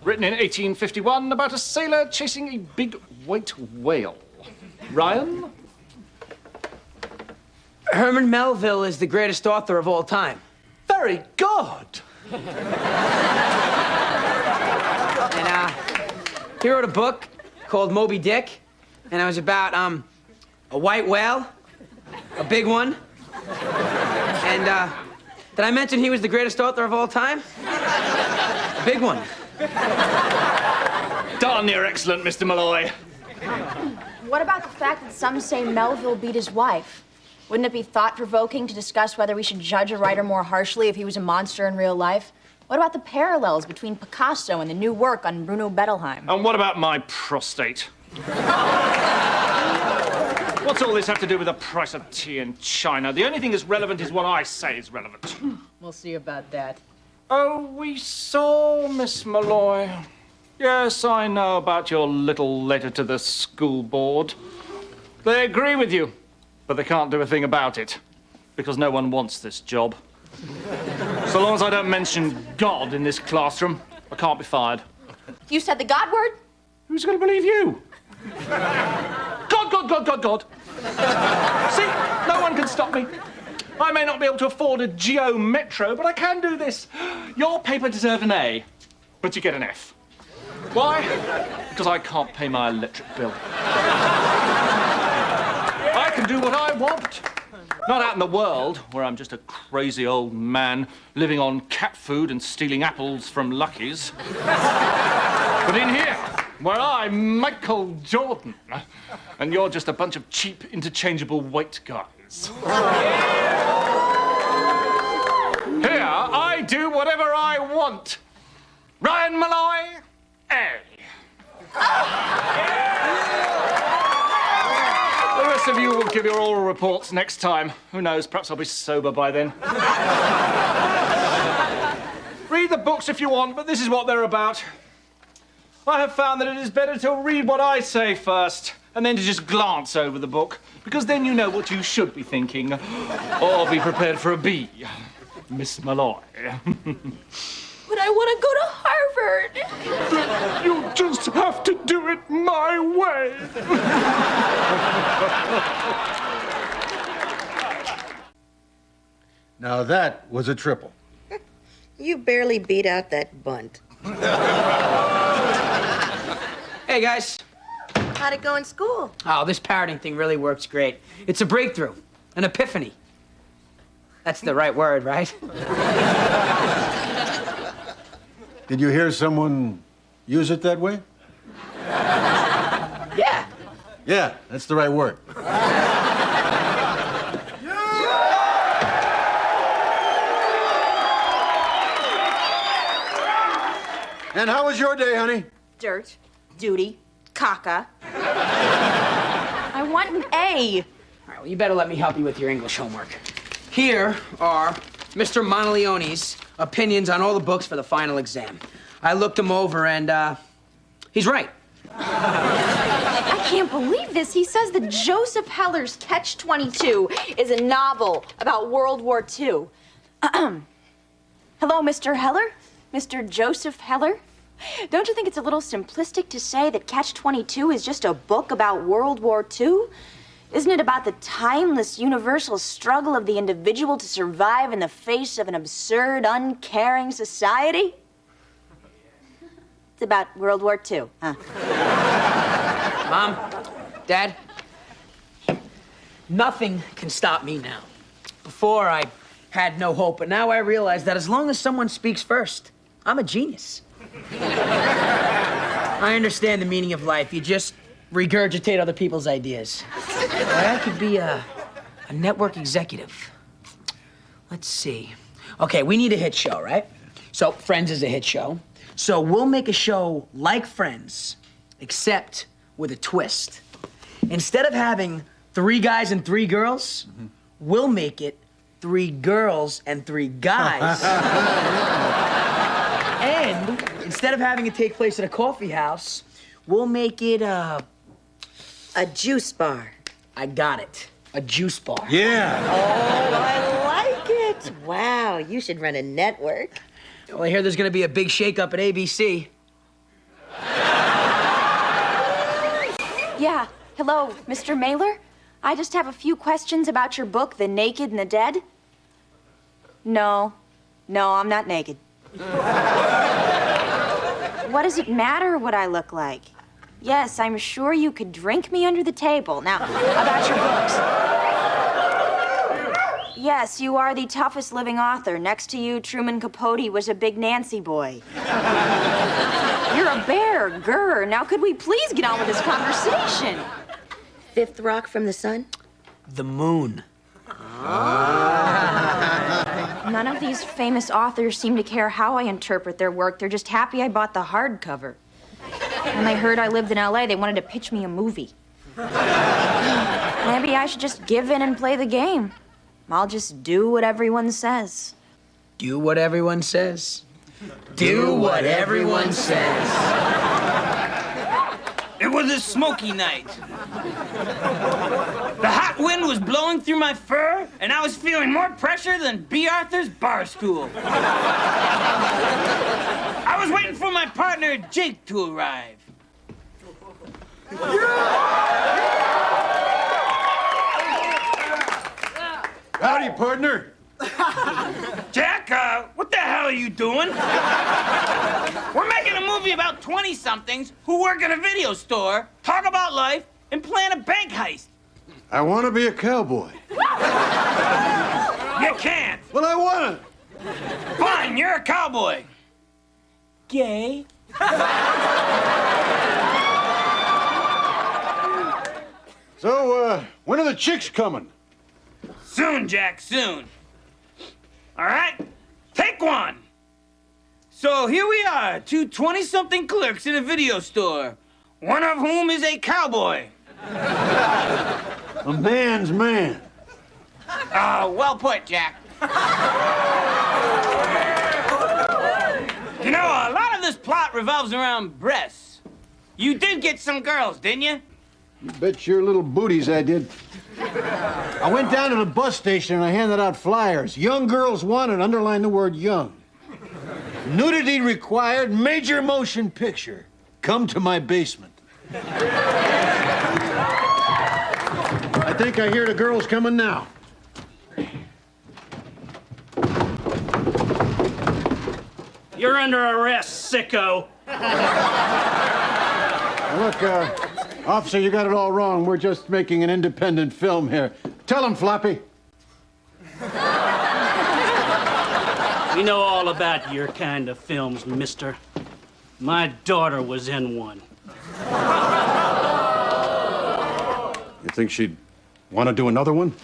written in 1851 about a sailor chasing a big white whale. Ryan? Herman Melville is the greatest author of all time. Very good. And he wrote a book called Moby Dick, and it was about a white whale, a big one. And did I mention he was the greatest author of all time? A big one. Darn near excellent, Mr. Malloy. What about the fact that some say Melville beat his wife? Wouldn't it be thought-provoking to discuss whether we should judge a writer more harshly if he was a monster in real life? What about the parallels between Picasso and the new work on Bruno Bettelheim? And what about my prostate? What's all this have to do with the price of tea in China? The only thing that's relevant is what I say is relevant. We'll see about that. Oh, we saw, Miss Malloy. Yes, I know about your little letter to the school board. They agree with you, but they can't do a thing about it, because no one wants this job. So long as I don't mention God in this classroom, I can't be fired. You said the God word? Who's going to believe you? God, God, God, God, God. See, no one can stop me. I may not be able to afford a Geo Metro, but I can do this. Your paper deserved an A, but you get an F. Why? Because I can't pay my electric bill. I can do what I want. Not out in the world, where I'm just a crazy old man living on cat food and stealing apples from Lucky's. But in here, where I'm Michael Jordan, and you're just a bunch of cheap, interchangeable white guys. Here, I do whatever I want. Ryan Malloy, A. The rest of you will give your oral reports next time. Who knows, perhaps I'll be sober by then. Read the books if you want, but this is what they're about. I have found that it is better to read what I say first, and then to just glance over the book, because then you know what you should be thinking. Or be prepared for a B, Miss Malloy. But I want to go to Harvard. You just have to do it my way. Now that was a triple. You barely beat out that bunt. Hey, guys. How'd it go in school? Oh, this parroting thing really works great. It's a breakthrough, an epiphany. That's the right word, right? Did you hear someone use it that way? Yeah. Yeah, that's the right word. And how was your day, honey? Dirt, duty, caca. I want an A. All right, well, you better let me help you with your English homework. Here are Mr. Monteleone's opinions on all the books for the final exam. I looked them over, and he's right. I can't believe this. He says that Joseph Heller's Catch-22 is a novel about World War II. Hello, Mr. Heller? Mr. Joseph Heller? Don't you think it's a little simplistic to say that Catch-22 is just a book about World War II? Isn't it about the timeless, universal struggle of the individual to survive in the face of an absurd, uncaring society? It's about World War II, huh? Mom, Dad, nothing can stop me now. Before, I had no hope, but now I realize that as long as someone speaks first, I'm a genius. I understand the meaning of life. You just regurgitate other people's ideas. I could be a network executive. Let's see. Okay, we need a hit show, right? So Friends is a hit show. So we'll make a show like Friends, except with a twist. Instead of having 3 guys and 3 girls, we'll make it 3 girls and 3 guys. And instead of having it take place at a coffee house, we'll make it a juice bar. I got it. A juice bar. Yeah. Oh, I like it. Wow, you should run a network. Well, I hear there's gonna be a big shakeup at ABC. Yeah. Hello, Mr. Mailer? I just have a few questions about your book, The Naked and the Dead. No, I'm not naked. What does it matter what I look like? Yes, I'm sure you could drink me under the table. Now, about your books. Yes, you are the toughest living author. Next to you, Truman Capote was a big Nancy boy. You're a bear, grr. Now, could we please get on with this conversation? 5th rock from the sun? The moon. None of these famous authors seem to care how I interpret their work. They're just happy I bought the hardcover. When they heard I lived in LA, they wanted to pitch me a movie. Maybe I should just give in and play the game. I'll just do what everyone says. Do what everyone says. Do what everyone says. It was a smoky night. The hot wind was blowing through my fur, and I was feeling more pressure than B. Arthur's bar stool. I was waiting for my partner, Jake, to arrive. Howdy, partner. Jack, what the hell are you doing? We're making a movie about 20-somethings who work in a video store, talk about life, and plan a bank heist. I want to be a cowboy. You can't. Well, I want to. Fine, you're a cowboy. Gay. So, when are the chicks coming? Soon, Jack, soon. All right, take one. So here we are, 2 20-something clerks in a video store, one of whom is a cowboy. A man's man. Well put, Jack. You know, a lot of this plot revolves around breasts. You did get some girls, didn't you? You bet your little booties I did. I went down to the bus station and I handed out flyers. Young girls wanted, underline the word young. Nudity required, major motion picture. Come to my basement. I think I hear the girls coming now. You're under arrest, sicko. Look, officer, you got it all wrong. We're just making an independent film here. Tell him, Floppy. We know all about your kind of films, mister. My daughter was in one. You think she'd want to do another one?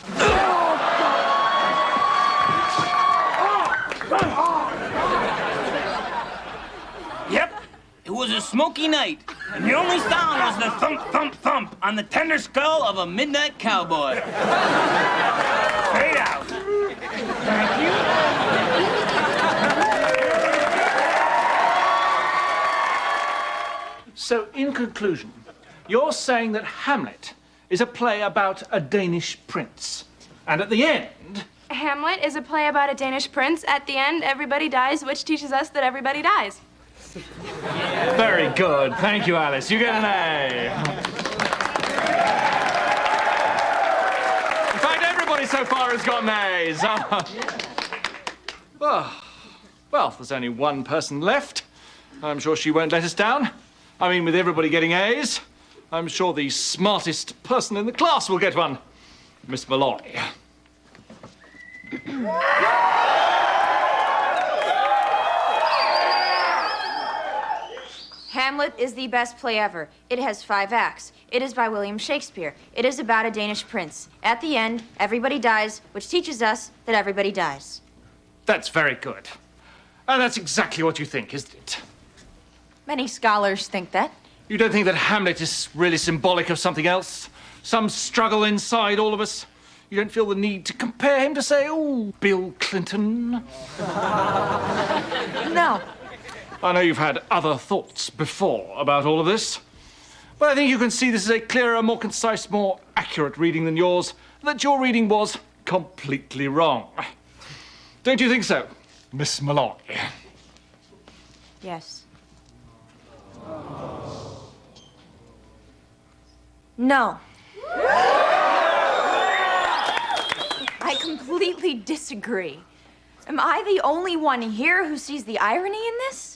Yep, it was a smoky night, and the only sound was the thump, thump, thump on the tender skull of a midnight cowboy. Fade out. Thank you. So, in conclusion, you're saying that Hamlet is a play about a Danish prince. And at the end... Hamlet is a play about a Danish prince. At the end, everybody dies, which teaches us that everybody dies. Very good. Thank you, Alice. You get an A. In fact, everybody so far has got A's. Well, there's only one person left. I'm sure she won't let us down. I mean, with everybody getting A's, I'm sure the smartest person in the class will get one. Miss Malloy. Hamlet is the best play ever. It has 5 acts. It is by William Shakespeare. It is about a Danish prince. At the end, everybody dies, which teaches us that everybody dies. That's very good. And that's exactly what you think, isn't it? Many scholars think that. You don't think that Hamlet is really symbolic of something else? Some struggle inside all of us? You don't feel the need to compare him to, say, oh, Bill Clinton? No. I know you've had other thoughts before about all of this, but I think you can see this is a clearer, more concise, more accurate reading than yours, that your reading was completely wrong. Don't you think so, Miss Malloy? Yes. No. I completely disagree. Am I the only one here who sees the irony in this?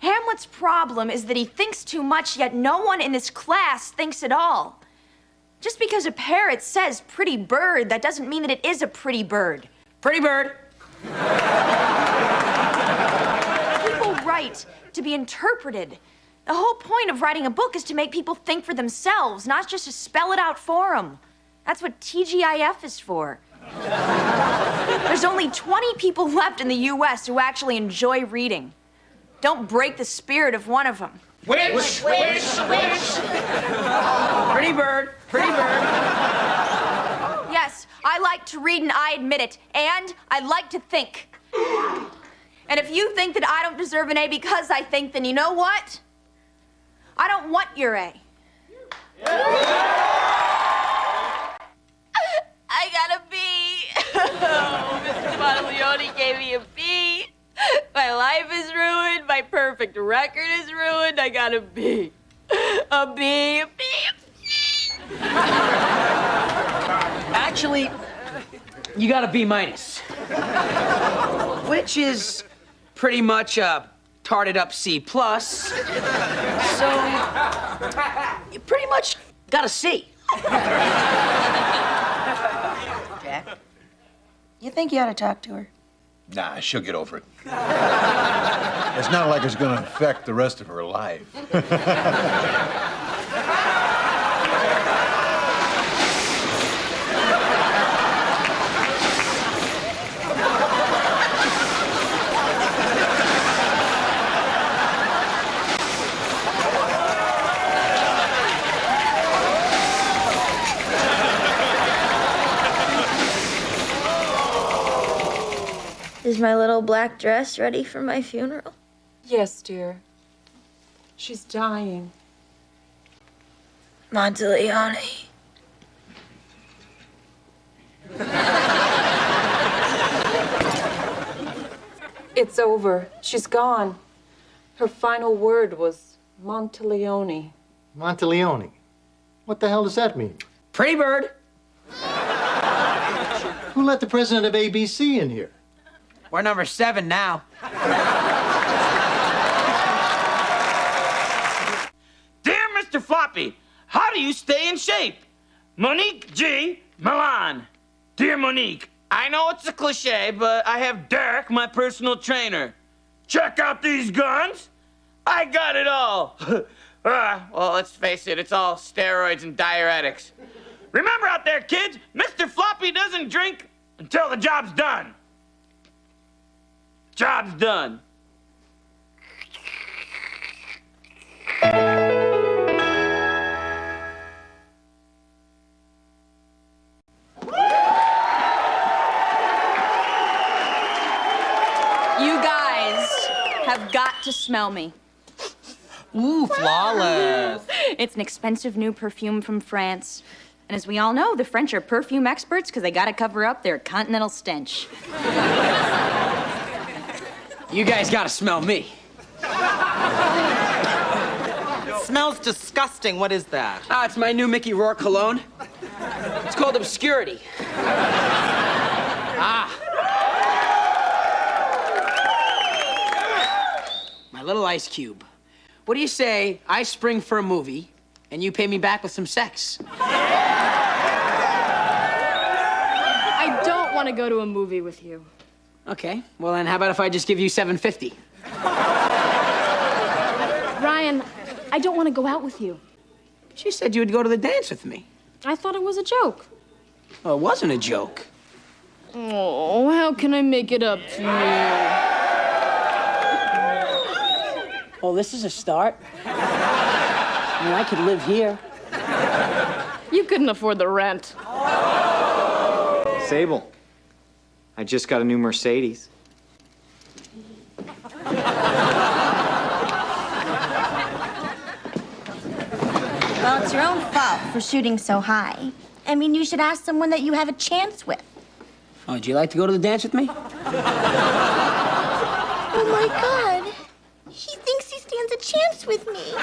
Hamlet's problem is that he thinks too much, yet no one in this class thinks at all. Just because a parrot says pretty bird, that doesn't mean that it is a pretty bird. Pretty bird. People write to be interpreted. The whole point of writing a book is to make people think for themselves, not just to spell it out for them. That's what TGIF is for. There's only 20 people left in the US who actually enjoy reading. Don't break the spirit of one of them. Which? Pretty bird. Pretty bird. Yes, I like to read and I admit it. And I like to think. And if you think that I don't deserve an A because I think, then you know what? I don't want your A. I got a B. Oh, Mr. Monteleone gave me a B. My life is ruined. My perfect record is ruined. I got a B. A B, a B, a B. Actually, you got a B minus. Which is pretty much a tarted up C plus. So, you pretty much got a C. Jack, you think you ought to talk to her? Nah, she'll get over it. It's not like it's gonna affect the rest of her life. Is my little black dress ready for my funeral? Yes, dear. She's dying. Monteleone. It's over. She's gone. Her final word was Monteleone. Monteleone. What the hell does that mean? Pretty bird. Who let the president of ABC in here? We're number 7 now. Dear Mr. Floppy, how do you stay in shape? Monique G. Milan. Dear Monique, I know it's a cliche, but I have Derek, my personal trainer. Check out these guns. I got it all. Well, let's face it, it's all steroids and diuretics. Remember out there, kids, Mr. Floppy doesn't drink until the job's done. Job's done. You guys have got to smell me. Ooh, flawless. It's an expensive new perfume from France. And as we all know, the French are perfume experts because they gotta cover up their continental stench. You guys gotta smell me. It smells disgusting. What is that? Ah, it's my new Mickey Rourke cologne. It's called Obscurity. Ah. my little ice cube. What do you say I spring for a movie and you pay me back with some sex? I don't want to go to a movie with you. Okay, well then how about if I just give you $750? Ryan, I don't want to go out with you. She said you would go to the dance with me. I thought it was a joke. Well, it wasn't a joke. Oh, how can I make it up to you? Well, this is a start. I mean, I could live here. You couldn't afford the rent. Sable, I just got a new Mercedes. Well, it's your own fault for shooting so high. I mean, you should ask someone that you have a chance with. Oh, would you like to go to the dance with me? Oh, my God. He thinks he stands a chance with me.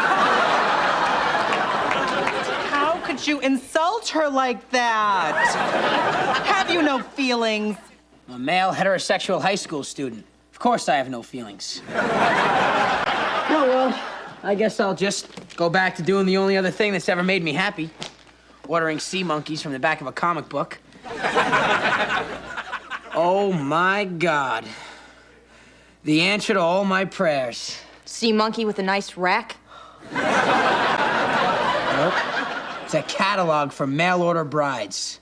How could you insult her like that? Have you no feelings? I'm a male heterosexual high school student. Of course I have no feelings. Oh, well, I guess I'll just go back to doing the only other thing that's ever made me happy. Ordering sea monkeys from the back of a comic book. Oh, my God. The answer to all my prayers. Sea monkey with a nice rack? Nope. It's a catalog for mail-order brides.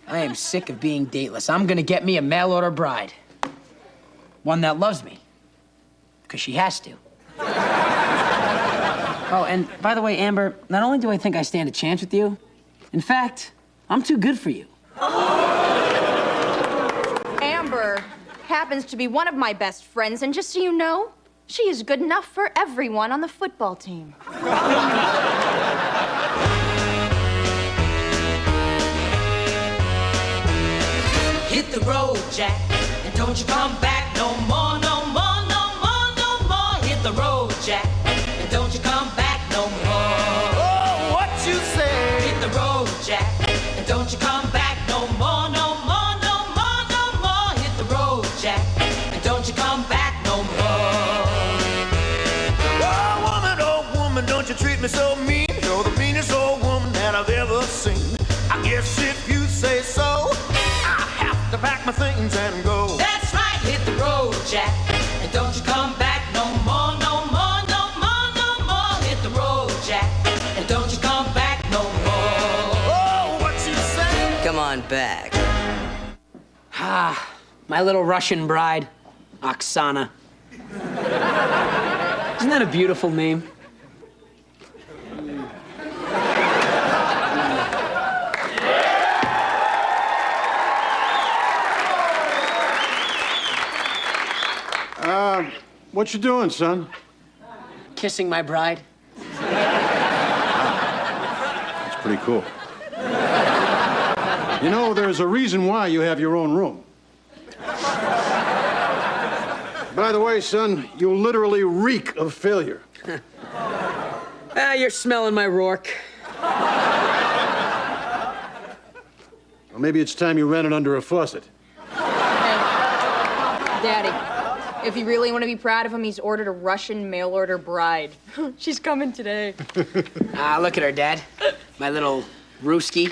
I am sick of being dateless. I'm gonna get me a mail-order bride. One that loves me. Because she has to. Oh, and by the way, Amber, not only do I think I stand a chance with you, in fact, I'm too good for you. Amber happens to be one of my best friends, and just so you know, she is good enough for everyone on the football team. Hit the road, Jack, and don't you come back no more, no more, no more, no more. Hit the road, Jack, and don't you come back no more. Oh, what you say? Hit the road, Jack, and don't you come back no more, no more, no more, no more. Hit the road, Jack, and don't you come back no more. Oh, woman, don't you treat me so mean. You're the meanest old woman that I've ever seen. I guess if you say so, I have to pack my things and go. That's right, hit the road, Jack, and don't you come back no more, no more, no more, no more. Hit the road, Jack, and don't you come back no more. Oh, what you say? Come on back. Ah, my little Russian bride, Oksana. Isn't that a beautiful name? What you doing, son? Kissing my bride. That's pretty cool. You know, there's a reason why you have your own room. By the way, son, you literally reek of failure. Ah, you're smelling my Rourke. Well, maybe it's time you ran it under a faucet. Daddy, if you really want to be proud of him, he's ordered a Russian mail-order bride. She's coming today. Ah, look at her, Dad. My little Ruski.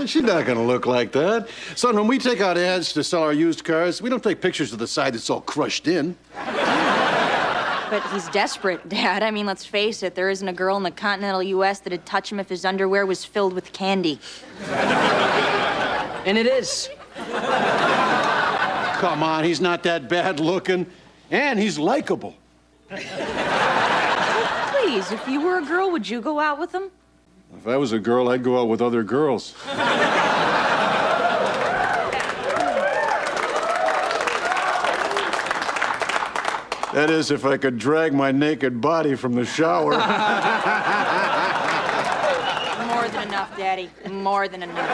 She's not gonna look like that. Son, when we take out ads to sell our used cars, we don't take pictures of the side that's all crushed in. But he's desperate, Dad. I mean, let's face it, there isn't a girl in the continental U.S. that'd touch him if his underwear was filled with candy. And it is. Come on, he's not that bad looking. And he's likable. Please, if you were a girl, would you go out with him? If I was a girl, I'd go out with other girls. That is, if I could drag my naked body from the shower. More than enough, Daddy. More than enough.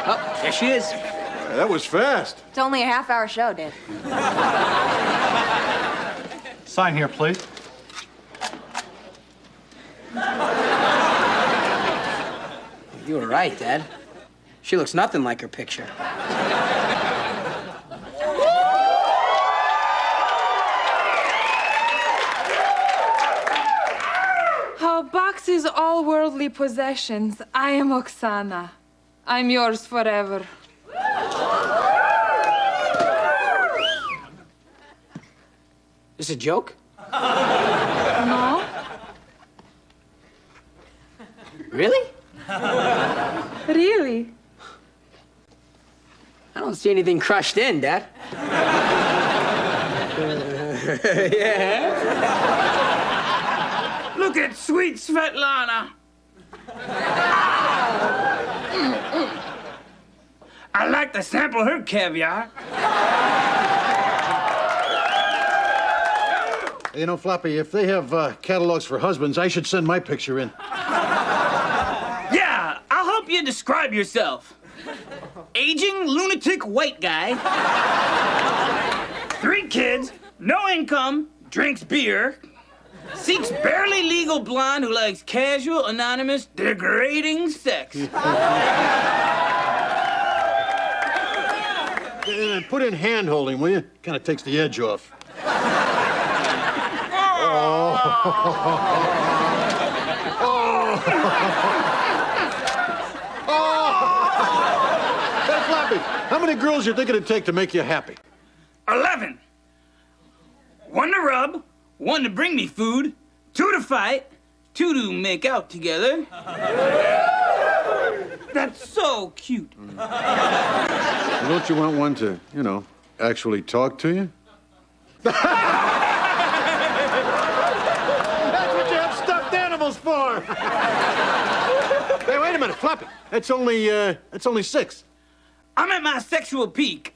Oh, there she is. That was fast. It's only a half-hour show, Dad. Sign here, please. You were right, Dad. She looks nothing like her picture. boxes all worldly possessions. I am Oksana. I'm yours forever. This a joke? No? Really? Really? I don't see anything crushed in, Dad. Yeah. Look at sweet Svetlana. I'd like to sample her caviar. You know, Floppy, if they have catalogs for husbands, I should send my picture in. Yeah, I'll help you describe yourself. Aging lunatic white guy. 3 kids, no income, drinks beer. Seeks barely legal blonde who likes casual, anonymous, degrading sex. And put in hand holding, will you? Kind of takes the edge off. Hey, Floppy, how many girls you think it'd take to make you happy? 11. 1 to rub, 1 to bring me food, 2 to fight, 2 to make out together. That's so cute. Well, don't you want one to, you know, actually talk to you? That's what you have stuffed animals for. Hey, wait a minute, Floppy. That's only 6. I'm at my sexual peak.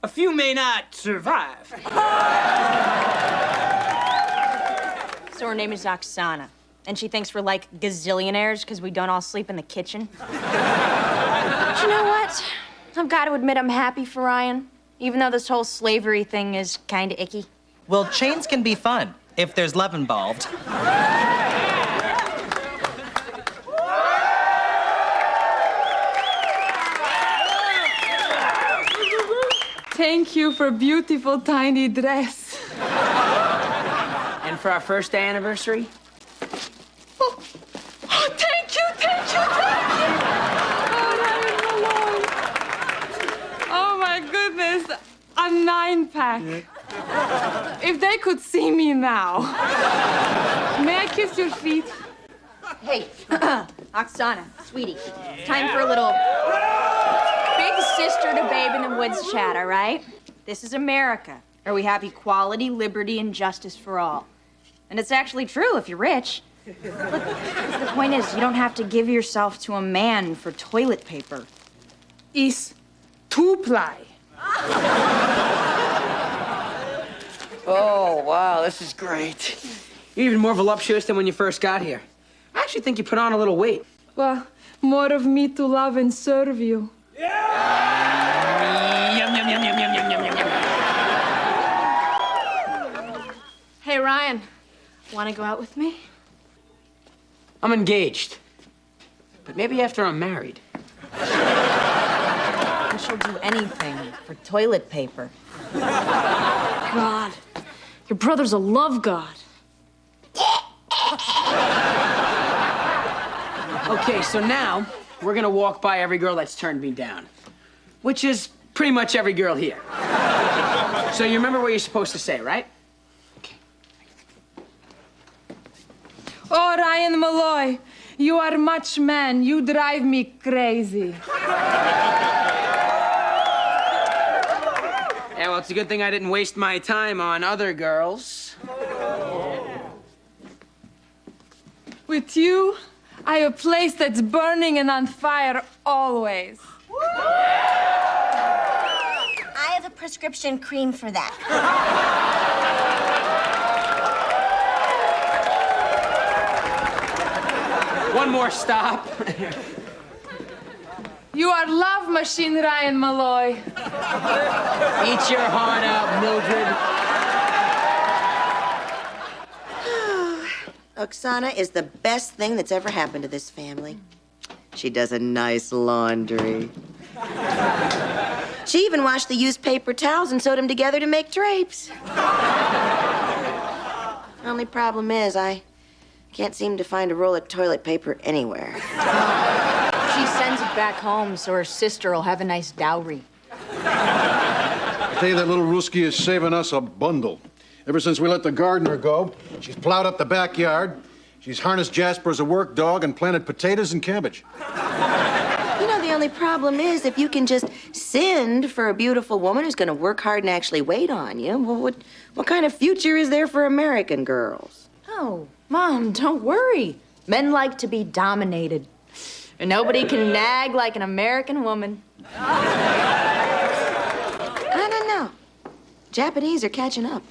A few may not survive. So her name is Oksana, and she thinks we're like gazillionaires because we don't all sleep in the kitchen. But you know what? I've got to admit I'm happy for Ryan, even though this whole slavery thing is kind of icky. Well, chains can be fun if there's love involved. Thank you for beautiful tiny dress. And for our first anniversary? Oh, thank you, thank you, thank you. Oh, my goodness. A 9-pack. If they could see me now. May I kiss your feet? Hey, Oksana, sweetie, it's time for a little big sister to babe in the woods chat, all right? This is America, where we have equality, liberty, and justice for all. And it's actually true if you're rich. Look, the point is, you don't have to give yourself to a man for toilet paper. Is 2-ply. Oh, wow, this is great. You're even more voluptuous than when you first got here. I actually think you put on a little weight. Well, more of me to love and serve you. Yum, yum, yum, yum, yum, yum, yum, yum, yum. Hey, Ryan, want to go out with me? I'm engaged. But maybe after I'm married. And she'll do anything for toilet paper. God, your brother's a love god. Okay, so now we're gonna walk by every girl that's turned me down, which is pretty much every girl here. So you remember what you're supposed to say, right? Oh, Ryan Malloy, you are much man. You drive me crazy. Yeah, well, it's a good thing I didn't waste my time on other girls. With you, I have a place that's burning and on fire always. I have a prescription cream for that. One more stop. You are love machine, Ryan Malloy. Eat your heart out, Mildred. Oksana is the best thing that's ever happened to this family. She does a nice laundry. She even washed the used paper towels and sewed them together to make drapes. Only problem is, I Can't seem to find a roll of toilet paper anywhere. She sends it back home so her sister will have a nice dowry. I tell you, that little Ruski is saving us a bundle. Ever since we let the gardener go, she's plowed up the backyard. She's harnessed Jasper as a work dog and planted potatoes and cabbage. You know, the only problem is if you can just send for a beautiful woman who's going to work hard and actually wait on you, well, what kind of future is there for American girls? Oh, Mom, don't worry. Men like to be dominated. And nobody can nag like an American woman. I don't know. Japanese are catching up.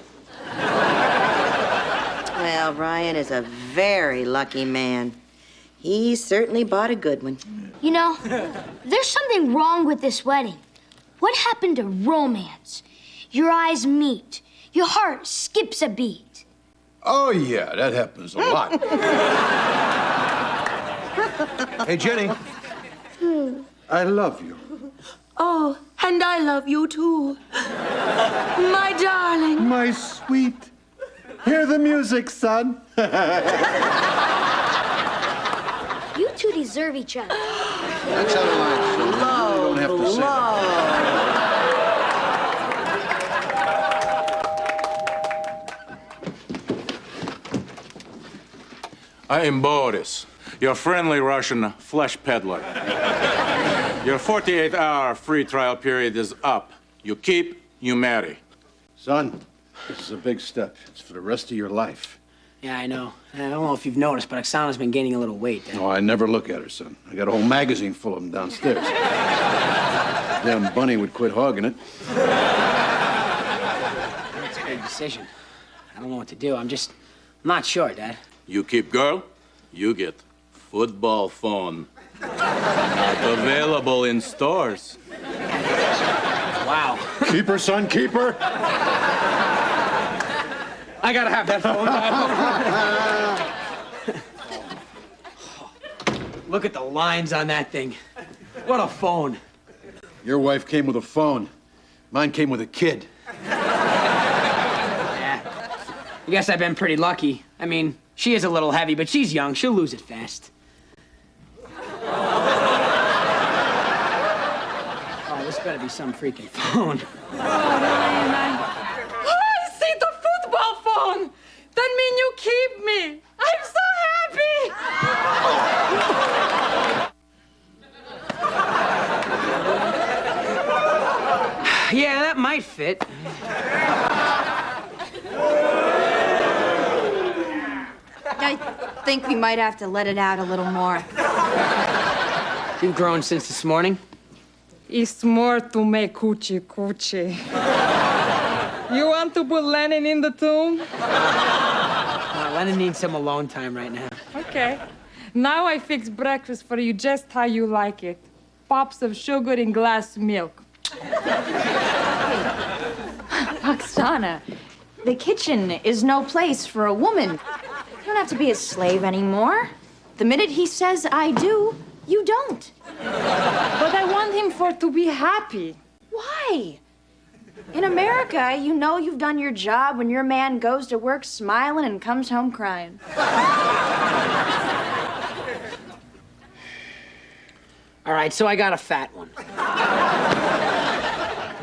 Well, Ryan is a very lucky man. He certainly bought a good one. You know, there's something wrong with this wedding. What happened to romance? Your eyes meet. Your heart skips a beat. Oh, yeah, that happens a lot. Hey, Jenny. I love you. Oh, and I love you too. My darling. My sweet. Hear the music, son. You two deserve each other. That's out of line, son. You don't have to say I am Boris, your friendly Russian flesh peddler. Your 48-hour free trial period is up. You keep, you marry. Son, this is a big step. It's for the rest of your life. Yeah, I know. I don't know if you've noticed, but Oksana's been gaining a little weight. No, I never look at her, son. I got a whole magazine full of them downstairs. Damn bunny would quit hogging it. That's a big decision. I don't know what to do. I'm not sure, Dad. You keep girl, you get football phone. Not available in stores. Wow. Keep her, son, keep her. I gotta have that phone, Dad. Look at the lines on that thing. What a phone. Your wife came with a phone. Mine came with a kid. Yeah. I guess I've been pretty lucky. I mean, she is a little heavy, but she's young. She'll lose it fast. Oh, this better be some freaking phone. I see the football phone. That mean you keep me. I'm so happy. Yeah, that might fit. I think we might have to let it out a little more. You've grown since this morning. It's more to make coochie coochie. You want to put Lennon in the tomb? Lennon needs some alone time right now. Okay. Now I fix breakfast for you just how you like it. Pops of sugar in glass milk. Oksana, the kitchen is no place for a woman. You don't have to be a slave anymore. The minute he says I do, you don't. But I want him to be happy. Why? In America, you know you've done your job when your man goes to work smiling and comes home crying. All right, so I got a fat one. But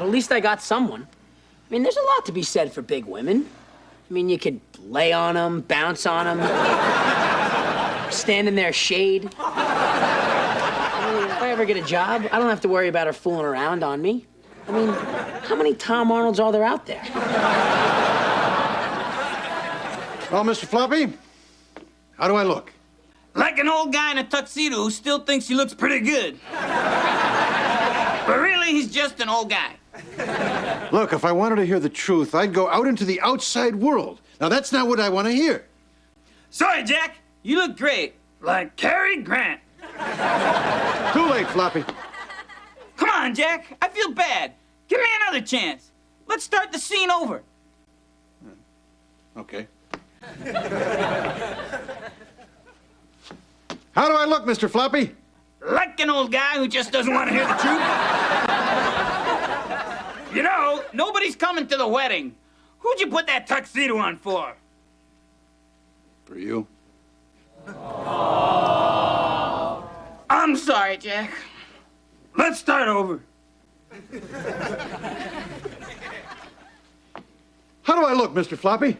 at least I got someone. I mean, there's a lot to be said for big women. I mean, you could lay on them, bounce on them, stand in their shade. I mean, if I ever get a job, I don't have to worry about her fooling around on me. I mean, how many Tom Arnolds are there out there? Well, Mr. Floppy, how do I look? Like an old guy in a tuxedo who still thinks he looks pretty good. But really, he's just an old guy. Look, if I wanted to hear the truth, I'd go out into the outside world. Now, that's not what I want to hear. Sorry, Jack. You look great. Like Cary Grant. Too late, Floppy. Come on, Jack. I feel bad. Give me another chance. Let's start the scene over. Okay. How do I look, Mr. Floppy? Like an old guy who just doesn't want to hear the truth. You know, nobody's coming to the wedding. Who'd you put that tuxedo on for? For you. I'm sorry, Jack. Let's start over. How do I look, Mr. Floppy?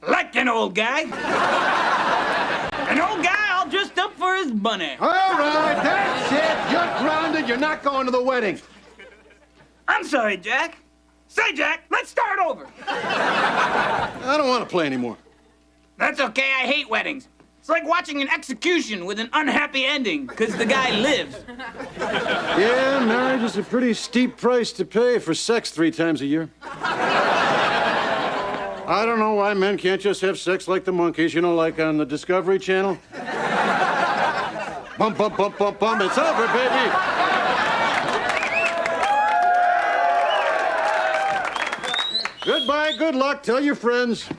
Like an old guy. An old guy all dressed up for his bunny. All right, that's it. You're grounded. You're not going to the wedding. I'm sorry, Jack. Say, Jack, let's start over. I don't want to play anymore. That's okay. I hate weddings. It's like watching an execution with an unhappy ending, because the guy lives. Yeah, marriage is a pretty steep price to pay for sex 3 times a year. I don't know why men can't just have sex like the monkeys, you know, like on the Discovery Channel. Bump, bump, bump, bump, bump. It's over, baby. Goodbye, good luck. Tell your friends.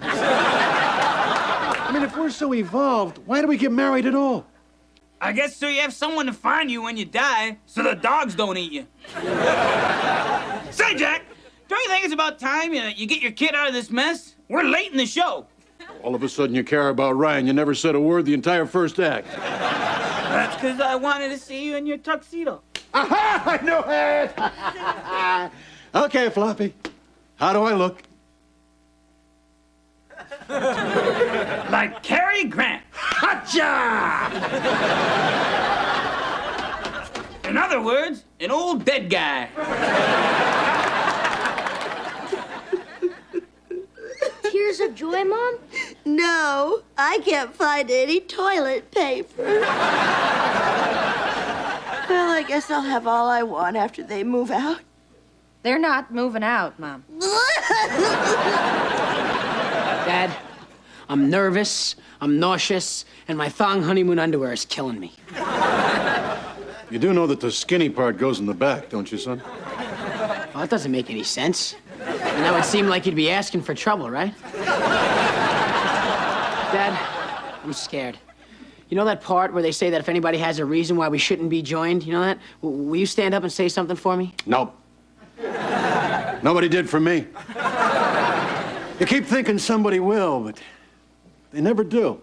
I mean, if we're so evolved, why do we get married at all? I guess so you have someone to find you when you die, so the dogs don't eat you. Say, Jack, don't you think it's about time you get your kid out of this mess? We're late in the show. All of a sudden you care about Ryan. You never said a word the entire first act. That's because I wanted to see you in your tuxedo. Aha! I knew it! Okay, Floppy. How do I look? Like Cary Grant. Hacha! In other words, an old dead guy. Tears of joy, Mom? No, I can't find any toilet paper. Well, I guess I'll have all I want after they move out. They're not moving out, Mom. Dad, I'm nervous, I'm nauseous, and my thong honeymoon underwear is killing me. You do know that the skinny part goes in the back, don't you, son? Well, that doesn't make any sense. And that would seem like you'd be asking for trouble, right? Dad, I'm scared. You know that part where they say that if anybody has a reason why we shouldn't be joined? You know that? Will you stand up and say something for me? Nope. Nobody did for me. You keep thinking somebody will, but they never do.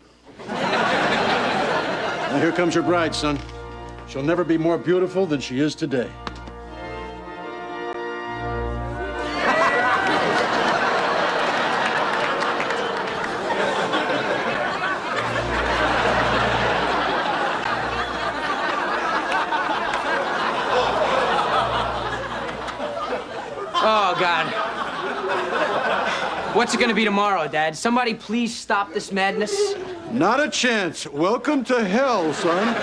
Now here comes your bride, son. She'll never be more beautiful than she is today. Oh, God. What's it gonna be tomorrow, Dad? Somebody please stop this madness. Not a chance. Welcome to hell, son.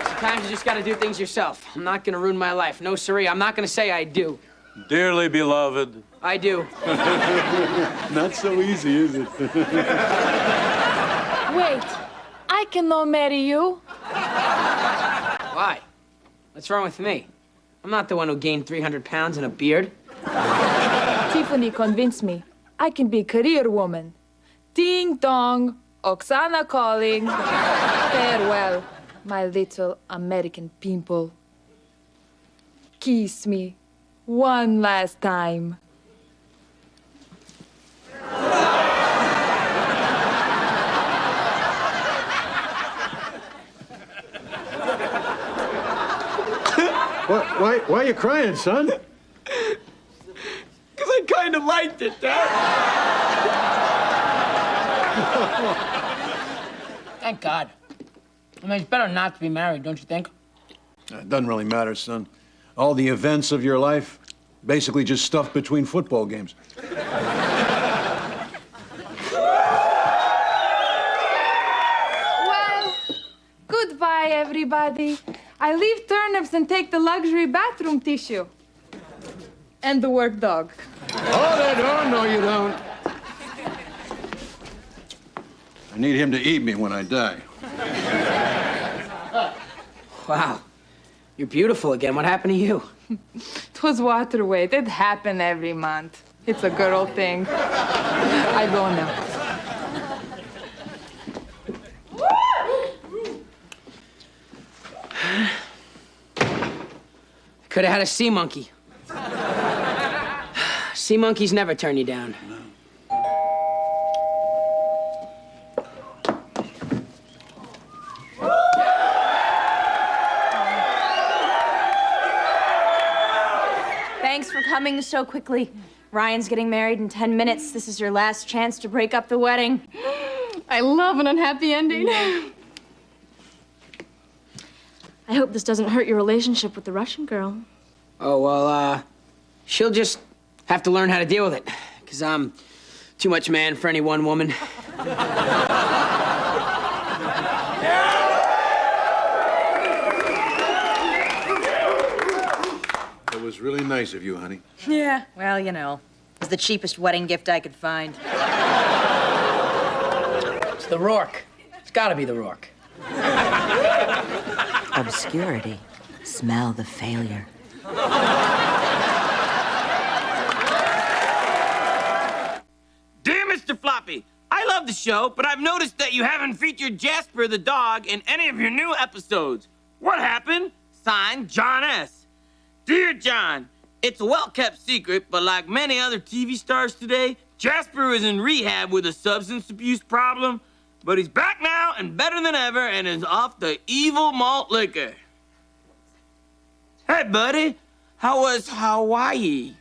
Sometimes you just gotta do things yourself. I'm not gonna ruin my life. No, siree, I'm not gonna say I do. Dearly beloved. I do. Not so easy, is it? Wait, I cannot marry you. Why? What's wrong with me? I'm not the one who gained 300 pounds and a beard. Tiffany convinced me I can be a career woman. Ding dong, Oksana calling. Farewell, my little American pimple. Kiss me one last time. Why are you crying, son? Because I kind of liked it, Dad. Thank God. I mean, it's better not to be married, don't you think? It doesn't really matter, son. All the events of your life, basically just stuff between football games. Well, goodbye, everybody. I leave turnips and take the luxury bathroom tissue. And the work dog. Oh, no, you don't. I need him to eat me when I die. Wow. You're beautiful again. What happened to you? It was water weight. It happened every month. It's a girl thing. I go now. Could have had a sea monkey. Sea monkeys never turn you down. coming so quickly. Ryan's getting married in 10 minutes. This is your last chance to break up the wedding. I love an unhappy ending. I hope this doesn't hurt your relationship with the Russian girl. Oh, well, she'll just have to learn how to deal with it. Because I'm too much man for any one woman. It was really nice of you, honey. Yeah, well, you know, it was the cheapest wedding gift I could find. It's the Rourke. It's gotta be the Rourke. Obscurity. Smell the failure. Dear Mr. Floppy, I love the show, but I've noticed that you haven't featured Jasper the dog in any of your new episodes. What happened? Signed, John S. Dear John, it's a well-kept secret, but like many other TV stars today, Jasper is in rehab with a substance abuse problem, but he's back now and better than ever and is off the evil malt liquor. Hey, buddy, how was Hawaii?